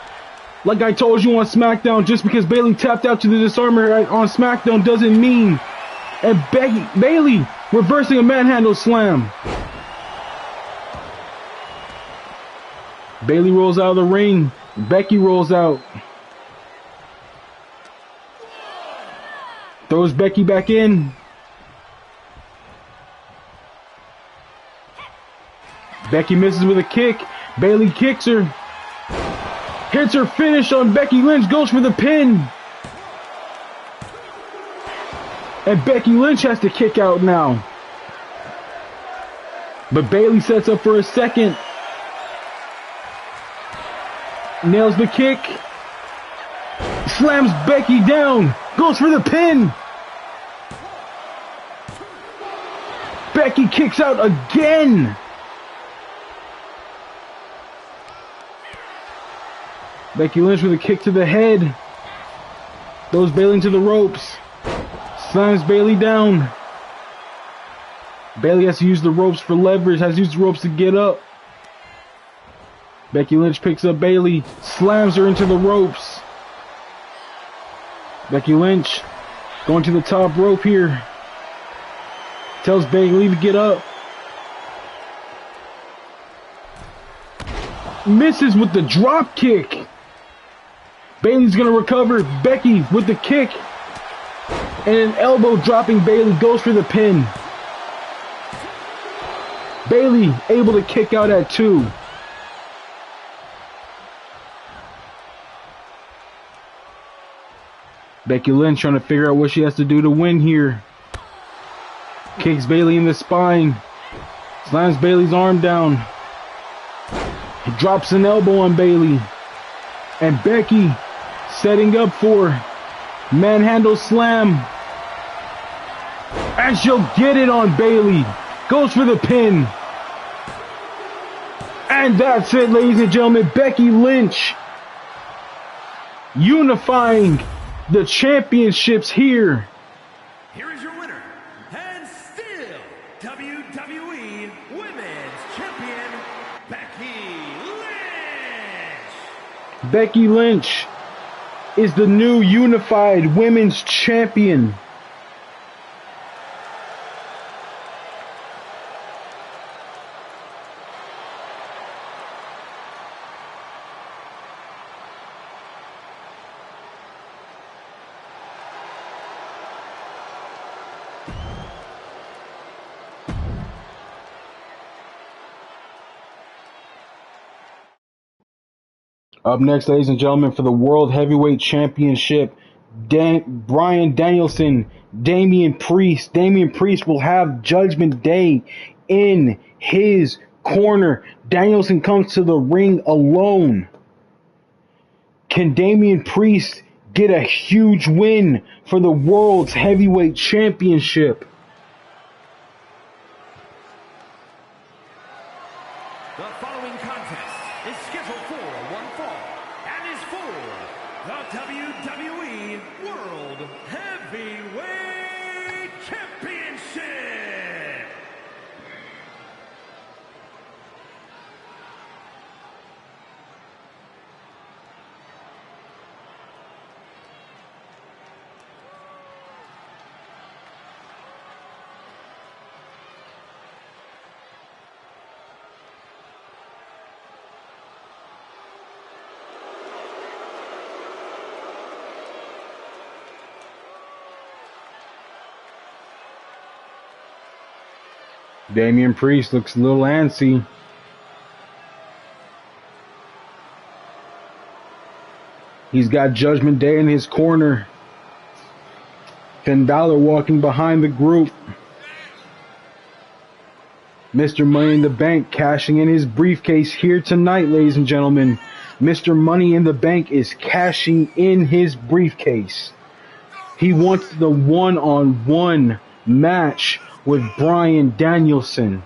[SPEAKER 1] Like I told you on SmackDown, just because Bayley tapped out to the disarmer on SmackDown doesn't mean. And Bayley reversing a manhandle slam. Bayley rolls out of the ring. Becky rolls out. Throws Becky back in. Becky misses with a kick. Bayley kicks her. Hits her finish on Becky Lynch. Goes for the pin. And Becky Lynch has to kick out now. But Bayley sets up for a second. Nails the kick. Slams Becky down. Goes for the pin. Becky kicks out again. Becky Lynch with a kick to the head. Throws Bayley into the ropes. Slams Bayley down. Bayley has to use the ropes for leverage. Has to use the ropes to get up. Becky Lynch picks up Bayley. Slams her into the ropes. Becky Lynch going to the top rope here. Tells Bayley to get up. Misses with the drop kick. Bayley's going to recover. Becky with the kick. And an elbow dropping Bayley. Goes for the pin. Bayley able to kick out at 2. Becky Lynch trying to figure out what she has to do to win here. Kicks Bayley in the spine. Slams Bayley's arm down. He drops an elbow on Bayley. And Becky setting up for manhandle slam. And she'll get it on Bayley. Goes for the pin. And that's it, ladies and gentlemen. Becky Lynch unifying the championships here.
[SPEAKER 2] Here is your winner, and still WWE Women's Champion, Becky Lynch.
[SPEAKER 1] Becky Lynch is the new unified women's champion. Up next, ladies and gentlemen, for the World Heavyweight Championship, Bryan Danielson, Damian Priest. Damian Priest will have Judgment Day in his corner. Danielson comes to the ring alone. Can Damian Priest get a huge win for the World's Heavyweight Championship?
[SPEAKER 2] The following contest is scheduled for one fall and is for the WWE World Heavyweight Championship.
[SPEAKER 1] Damian Priest looks a little antsy. He's got Judgment Day in his corner. Finn Balor walking behind the group. Mr. Money in the Bank cashing in his briefcase here tonight, ladies and gentlemen. Mr. Money in the Bank is cashing in his briefcase. He wants the one-on-one match with Bryan Danielson.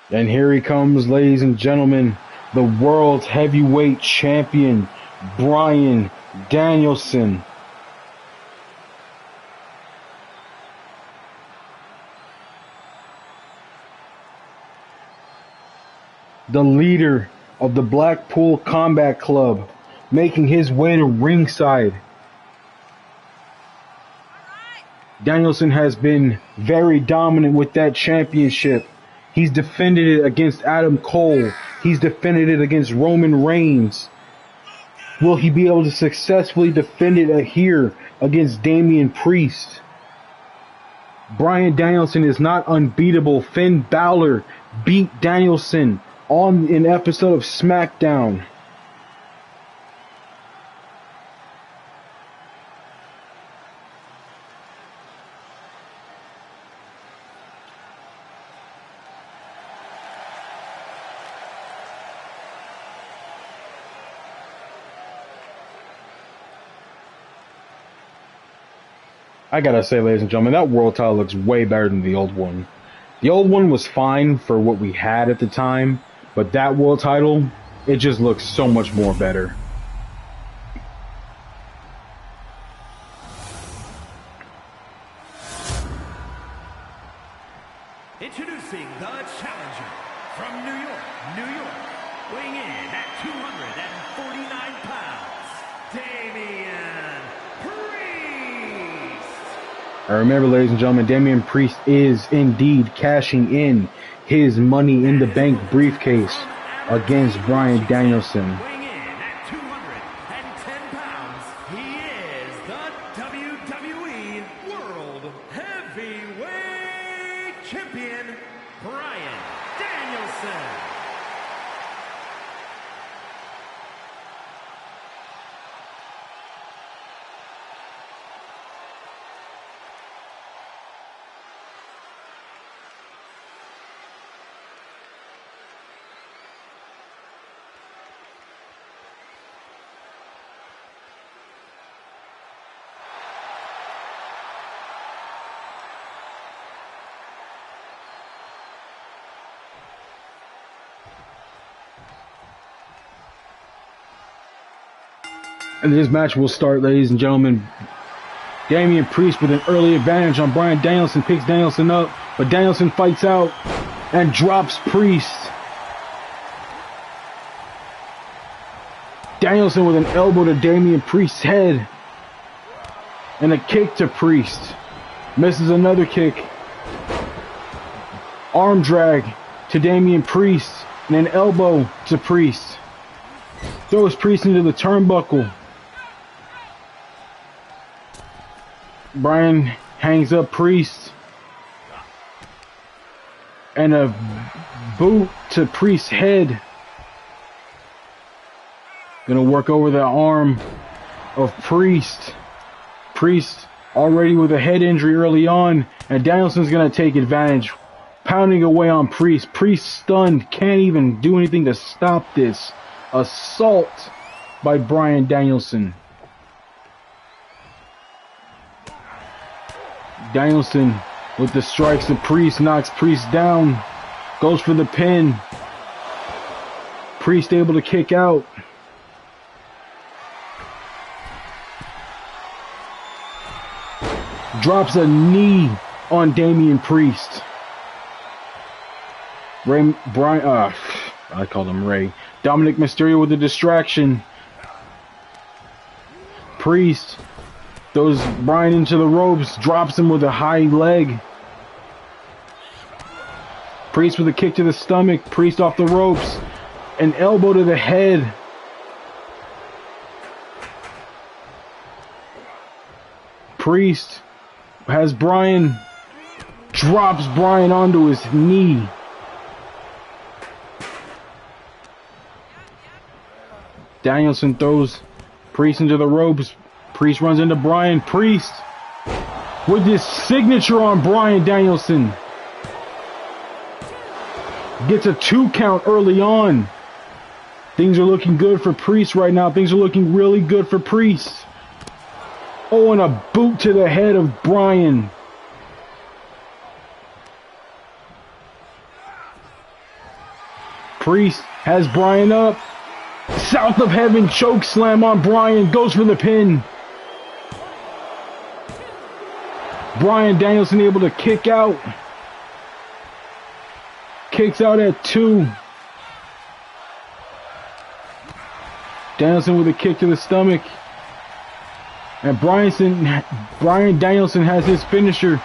[SPEAKER 1] And here he comes, ladies and gentlemen, the world's heavyweight champion, Bryan Danielson. The leader of the Blackpool Combat Club, making his way to ringside. Danielson has been very dominant with that championship. He's defended it against Adam Cole. He's defended it against Roman Reigns. Will he be able to successfully defend it here against Damian Priest? Bryan Danielson is not unbeatable. Finn Balor beat Danielson on an episode of SmackDown. I gotta say, ladies and gentlemen, that world title looks way better than the old one. The old one was fine for what we had at the time, but that world title, it just looks so much more better.
[SPEAKER 2] Introducing the challenger from New York, New York, weighing in at 249 pounds, Damian Priest.
[SPEAKER 1] And remember, ladies and gentlemen, Damian Priest is indeed cashing in his Money in the Bank briefcase against Bryan Danielson.
[SPEAKER 2] Weighing in at 210 pounds, he is the WWE World Heavyweight Champion, Bryan Danielson.
[SPEAKER 1] And this match will start, ladies and gentlemen. Damian Priest with an early advantage on Bryan Danielson, picks Danielson up, but Danielson fights out and drops Priest. Danielson with an elbow to Damian Priest's head and a kick to Priest. Misses another kick. Arm drag to Damian Priest and an elbow to Priest. Throws Priest into the turnbuckle. Bryan hangs up Priest. And a boot to Priest's head. Gonna work over the arm of Priest. Priest already with a head injury early on. And Danielson's gonna take advantage. Pounding away on Priest. Priest stunned. Can't even do anything to stop this assault by Bryan Danielson. Danielson with the strikes to Priest, knocks Priest down, goes for the pin. Priest able to kick out. Drops a knee on Damian Priest. I called him Ray. Dominic Mysterio with a distraction. Priest throws Bryan into the ropes, drops him with a high leg. Priest with a kick to the stomach. Priest off the ropes. An elbow to the head. Priest has Bryan, drops Bryan onto his knee. Danielson throws Priest into the ropes. Priest runs into Bryan. Priest with his signature on Bryan Danielson. Gets a 2 count early on. Things are looking good for Priest right now. Things are looking really good for Priest. Oh, and a boot to the head of Bryan. Priest has Bryan up. South of Heaven choke slam on Bryan. Goes for the pin. Bryan Danielson able to kick out. Kicks out at 2. Danielson with a kick to the stomach. And Bryan Danielson has his finisher.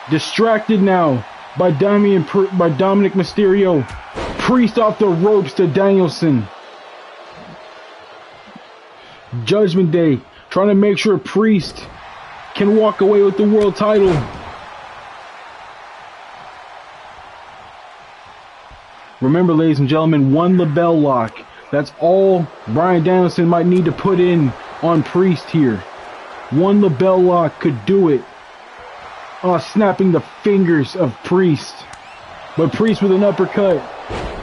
[SPEAKER 1] Distracted now by Dominic Mysterio. Priest off the ropes to Danielson. Judgment Day trying to make sure Priest can walk away with the world title. Remember, ladies and gentlemen, 1 LeBell Lock. That's all Bryan Danielson might need to put in on Priest here. 1 LeBell Lock could do it. Snapping the fingers of Priest. But Priest with an uppercut.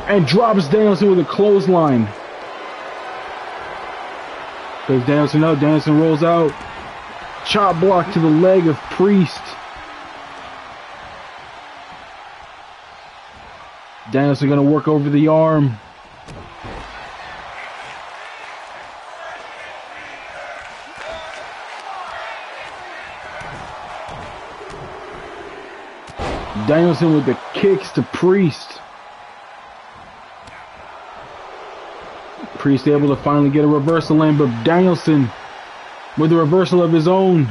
[SPEAKER 1] And drops Danielson with a clothesline. Goes Danielson up. Danielson rolls out. Chop block to the leg of Priest. Danielson going to work over the arm. Danielson with the kicks to Priest. Priest able to finally get a reversal in, but Danielson with a reversal of his own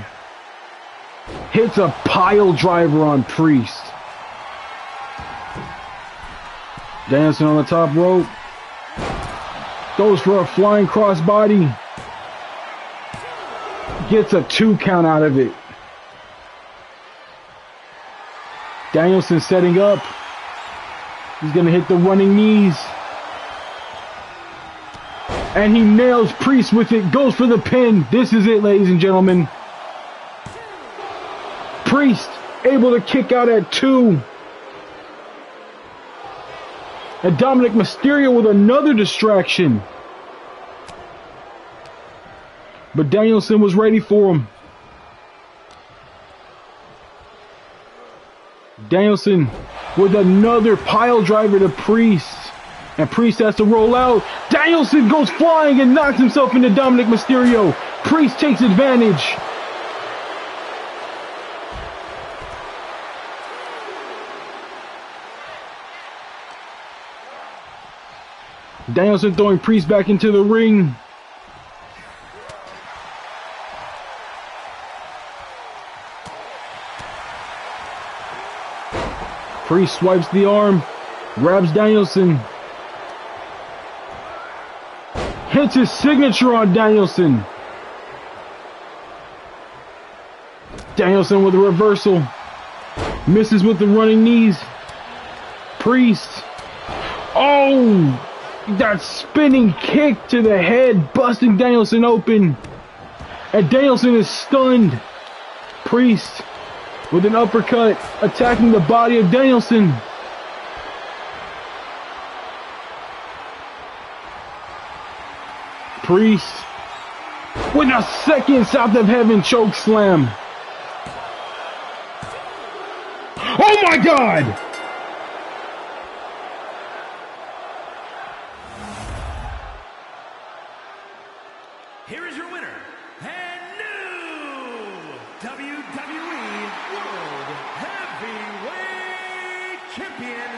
[SPEAKER 1] hits a pile driver on Priest. Danielson on the top rope. Goes for a flying crossbody. Gets a 2 count out of it. Danielson setting up. He's going to hit the running knees. And he nails Priest with it. Goes for the pin. This is it, ladies and gentlemen. Priest able to kick out at 2. And Dominic Mysterio with another distraction. But Danielson was ready for him. Danielson with another pile driver to Priest. And Priest has to roll out. Danielson goes flying and knocks himself into Dominic Mysterio. Priest takes advantage. Danielson throwing Priest back into the ring. Priest swipes the arm, grabs Danielson. Hits his signature on Danielson. Danielson with a reversal. Misses with the running knees. Priest. Oh! That spinning kick to the head, busting Danielson open. And Danielson is stunned. Priest with an uppercut, attacking the body of Danielson. Priest with a second South of Heaven choke slam. Oh my God!
[SPEAKER 2] here is your winner and new WWE World Heavyweight Champion,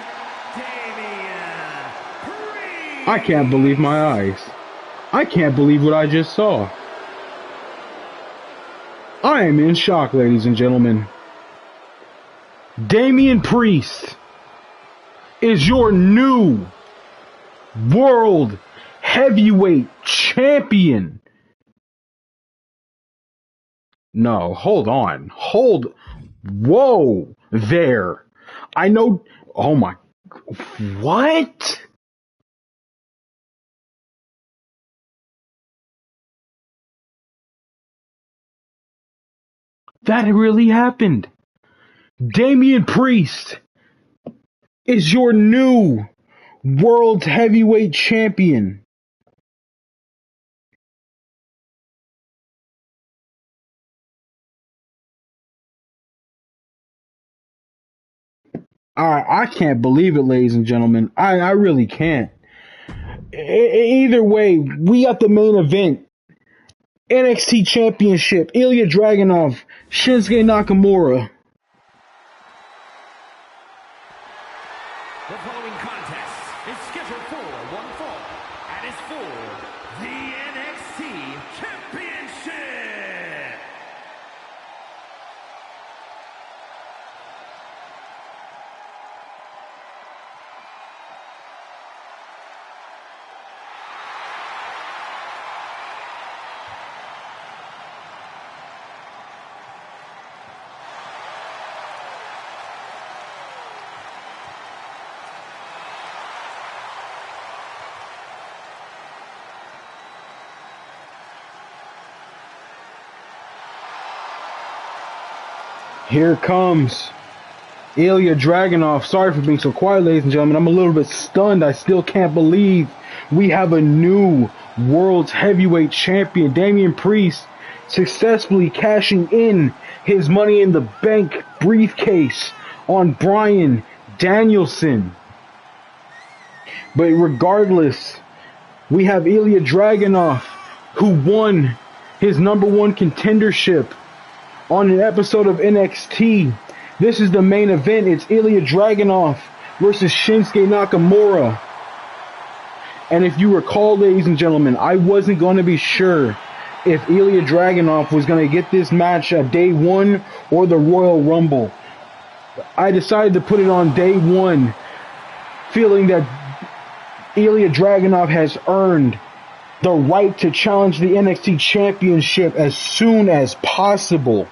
[SPEAKER 2] Damian Priest.
[SPEAKER 1] I can't believe my eyes. I can't believe what I just saw. I am in shock, ladies and gentlemen. Damian Priest is your new World Heavyweight Champion. No, hold on. Whoa there. I know. Oh my. What? That really happened. Damian Priest is your new World Heavyweight Champion. I can't believe it, ladies and gentlemen. I really can't. Either way, we got the main event. NXT Championship, Ilya Dragunov, Shinsuke Nakamura.
[SPEAKER 2] The following contest is scheduled for one fall and is for the NXT Championship.
[SPEAKER 1] Here comes Ilya Dragunov. Sorry for being so quiet, ladies and gentlemen. I'm a little bit stunned. I still can't believe we have a new World Heavyweight Champion. Damian Priest successfully cashing in his Money in the Bank briefcase on Bryan Danielson. But regardless, we have Ilya Dragunov, who won his #1 contendership on an episode of NXT. This is the main event. It's Ilya Dragunov versus Shinsuke Nakamura. And if you recall, ladies and gentlemen, I wasn't going to be sure if Ilya Dragunov was going to get this match at day 1 or the Royal Rumble. I decided to put it on day 1, feeling that Ilya Dragunov has earned the right to challenge the NXT Championship as soon as possible.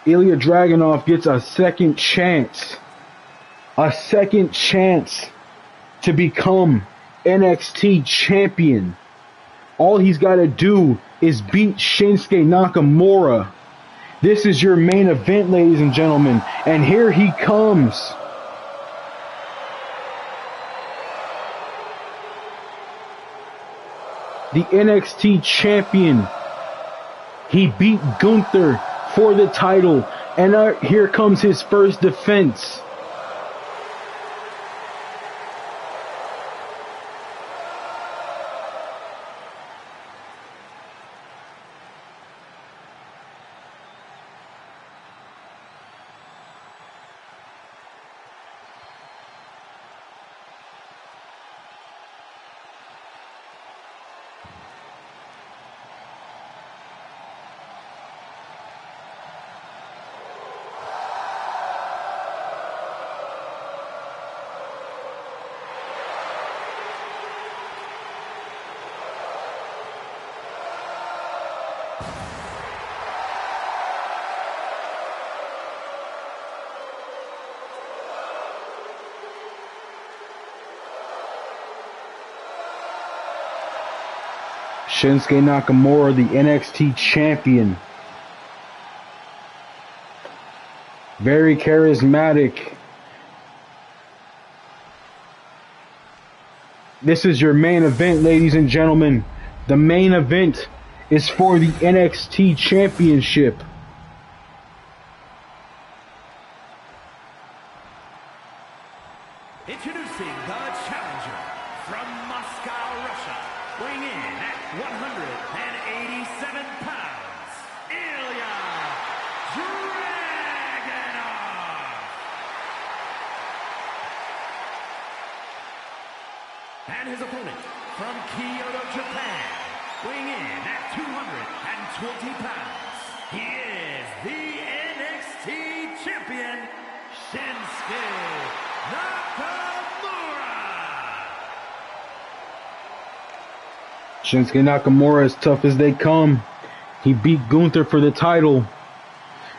[SPEAKER 1] Ilya Dragunov gets a second chance. A second chance to become NXT champion. All he's got to do is beat Shinsuke Nakamura. This is your main event, ladies and gentlemen. And here he comes. The NXT champion. He beat Gunther for the title, and here comes his first defense. Shinsuke Nakamura, the NXT champion. Very charismatic. This is your main event, ladies and gentlemen. The main event is for the NXT Championship.
[SPEAKER 2] Introducing the challenger from Moscow, Russia, Weighing in at 187 pounds, Ilya Dragunov. And his opponent from Kyoto, Japan, weighing in at 220 pounds, he is the NXT champion, Shinsuke Nakamura.
[SPEAKER 1] Shinsuke Nakamura is tough as they come. He beat Gunther for the title.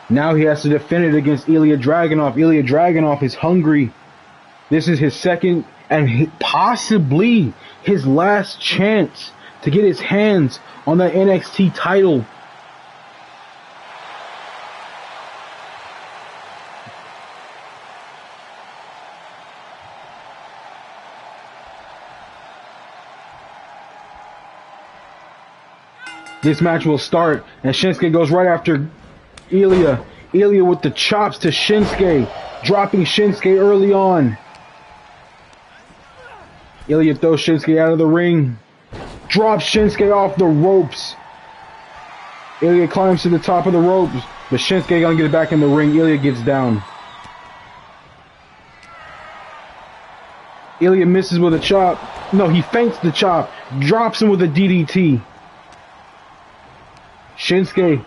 [SPEAKER 1] Now he has to defend it against Ilya Dragunov. Ilya Dragunov is hungry. This is his second and possibly his last chance to get his hands on that NXT title. This match will start, and Shinsuke goes right after Ilya. Ilya with the chops to Shinsuke, dropping Shinsuke early on. Ilya throws Shinsuke out of the ring, drops Shinsuke off the ropes. Ilya climbs to the top of the ropes, but Shinsuke gonna get back in the ring. Ilya gets down. Ilya misses with a chop. No, he feints the chop, drops him with a DDT. Shinsuke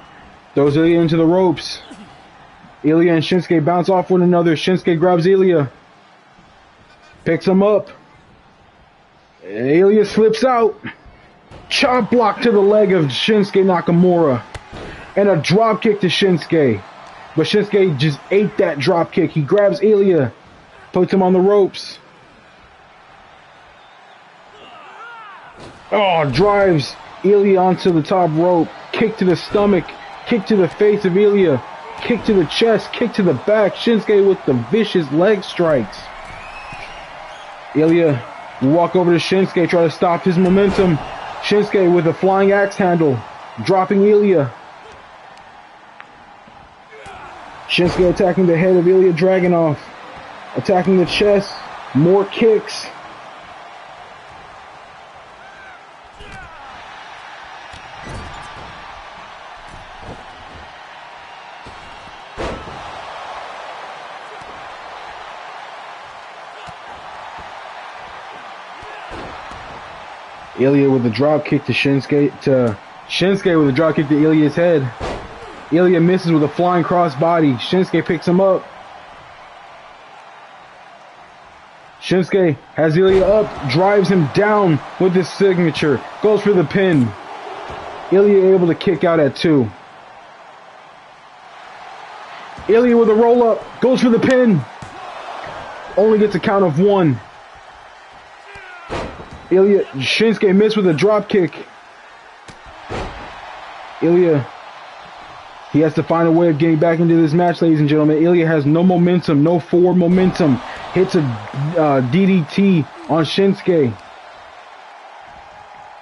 [SPEAKER 1] throws Ilya into the ropes. Ilya and Shinsuke bounce off one another. Shinsuke grabs Ilya, picks him up. Ilya slips out. Chop block to the leg of Shinsuke Nakamura. And a drop kick to Shinsuke. But Shinsuke just ate that drop kick. He grabs Ilya, puts him on the ropes. Oh, drives Ilya onto the top rope. Kick to the stomach, kick to the face of Ilya, kick to the chest, kick to the back. Shinsuke with the vicious leg strikes. Ilya will walk over to Shinsuke, try to stop his momentum. Shinsuke with a flying axe handle, dropping Ilya. Shinsuke attacking the head of Ilya Dragunov, attacking the chest, more kicks. Ilya with a drop kick to Shinsuke with a drop kick to Ilya's head. Ilya misses with a flying crossbody. Shinsuke picks him up. Shinsuke has Ilya up, drives him down with his signature, goes for the pin. Ilya able to kick out at 2. Ilya with a roll up, goes for the pin. Only gets a count of 1. Shinsuke missed with a drop kick. Ilya, he has to find a way of getting back into this match, ladies and gentlemen. Ilya has no momentum, no forward momentum. Hits a DDT on Shinsuke.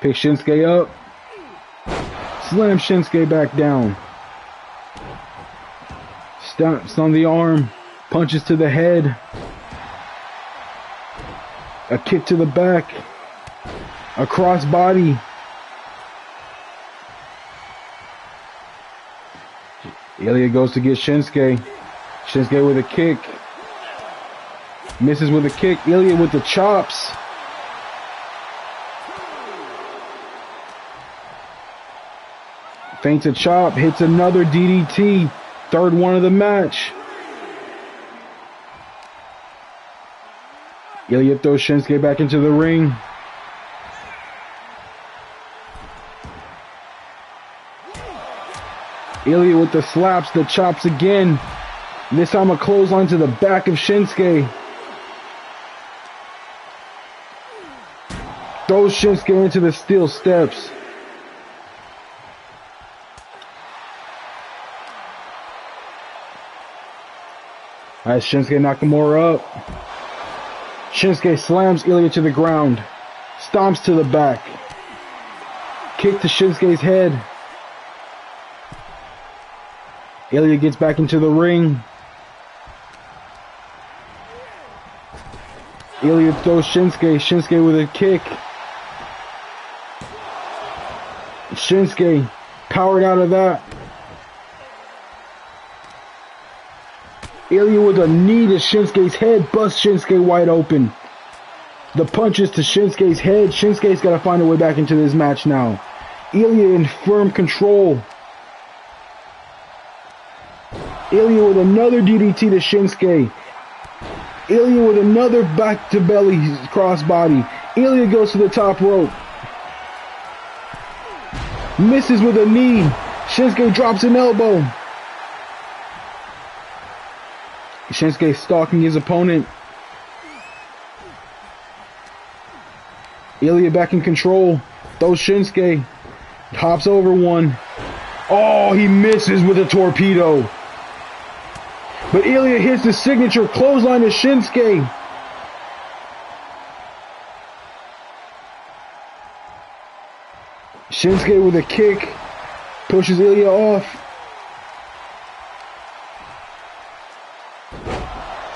[SPEAKER 1] Picks Shinsuke up. Slams Shinsuke back down. Stomps on the arm. Punches to the head. A kick to the back. A crossbody. Ilya goes to get Shinsuke. Shinsuke with a kick. Misses with a kick. Ilya with the chops. Feints a chop. Hits another DDT. Third one of the match. Ilya throws Shinsuke back into the ring. Ilya with the slaps, the chops again. This time a clothesline to the back of Shinsuke. Throws Shinsuke into the steel steps. As Shinsuke Nakamura up. Shinsuke slams Ilya to the ground. Stomps to the back. Kick to Shinsuke's head. Ilya gets back into the ring. Ilya throws Shinsuke. Shinsuke with a kick. Shinsuke powered out of that. Ilya with a knee to Shinsuke's head, busts Shinsuke wide open. The punches to Shinsuke's head. Shinsuke's got to find a way back into this match now. Ilya in firm control. Ilya with another DDT to Shinsuke. Ilya with another back to belly crossbody. Ilya goes to the top rope. Misses with a knee. Shinsuke drops an elbow. Shinsuke stalking his opponent. Ilya back in control. Throws Shinsuke. Hops over one. Oh, he misses with a torpedo. But Ilya hits the signature clothesline to Shinsuke. Shinsuke with a kick. Pushes Ilya off.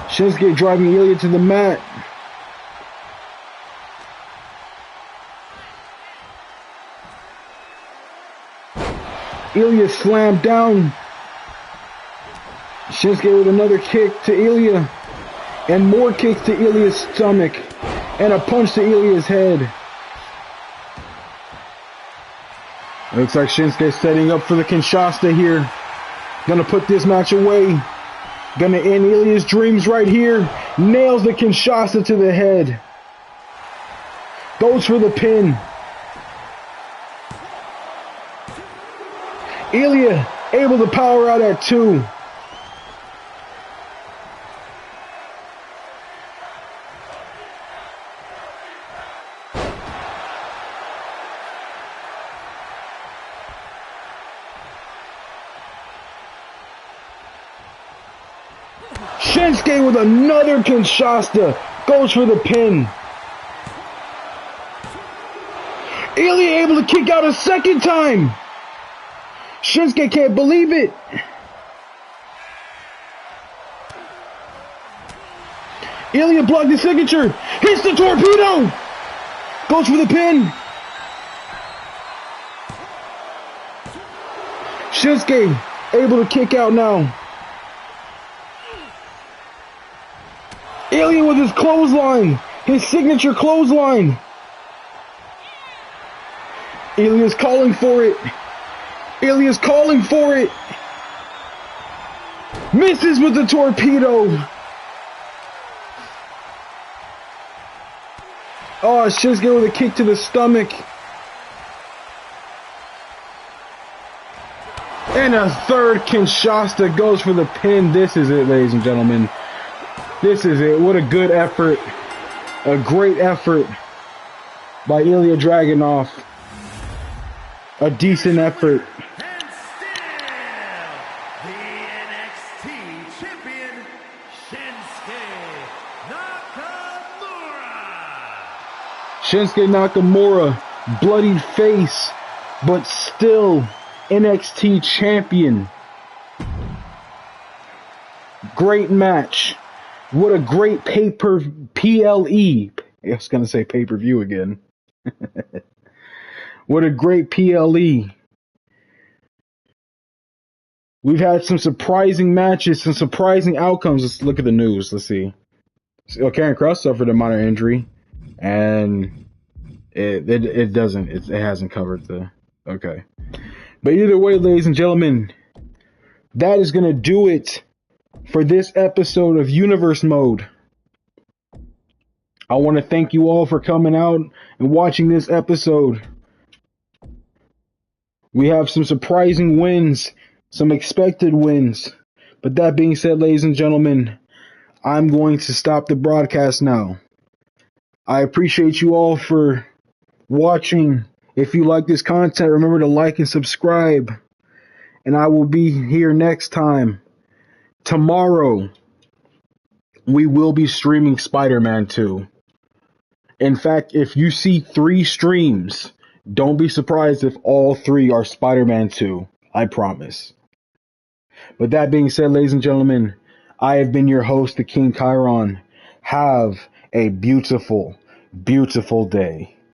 [SPEAKER 1] Shinsuke driving Ilya to the mat. Ilya slammed down. Shinsuke with another kick to Ilya. And more kicks to Ilya's stomach. And a punch to Ilya's head. It looks like Shinsuke setting up for the Kinshasa here. Gonna put this match away. Gonna end Ilya's dreams right here. Nails the Kinshasa to the head. Goes for the pin. Ilya able to power out at 2. Shinsuke with another Kinshasa. Goes for the pin. Ilya able to kick out a second time. Shinsuke can't believe it. Ilya blocked the signature. Hits the torpedo. Goes for the pin. Shinsuke able to kick out now. Ilya with his clothesline. His signature clothesline. Ilya's calling for it. Ilya's calling for it. Misses with the torpedo. Oh, Shinsuke with a kick to the stomach. And a third Kinshasa goes for the pin. This is it, ladies and gentlemen. This is it. What a good effort. A great effort by Ilya Dragunov. A decent effort.
[SPEAKER 2] And still, the NXT champion, Shinsuke Nakamura.
[SPEAKER 1] Shinsuke Nakamura, bloodied face, but still NXT champion. Great match. What a great PLE. I was going to say pay-per-view again. What a great PLE. We've had some surprising matches, some surprising outcomes. Let's look at the news. Let's see. So, Karrion Kross suffered a minor injury, and it hasn't covered the, okay. But either way, ladies and gentlemen, that is going to do it for this episode of Universe Mode. I want to thank you all for coming out and watching this episode. We have some surprising wins, some expected wins. But that being said, ladies and gentlemen, I'm going to stop the broadcast now. I appreciate you all for watching. If you like this content, remember to like and subscribe. And I will be here next time. Tomorrow, we will be streaming Spider-Man 2. In fact, if you see 3 streams, don't be surprised if all 3 are Spider-Man 2. I promise. But that being said, ladies and gentlemen, I have been your host, the King Chiron. Have a beautiful, beautiful day.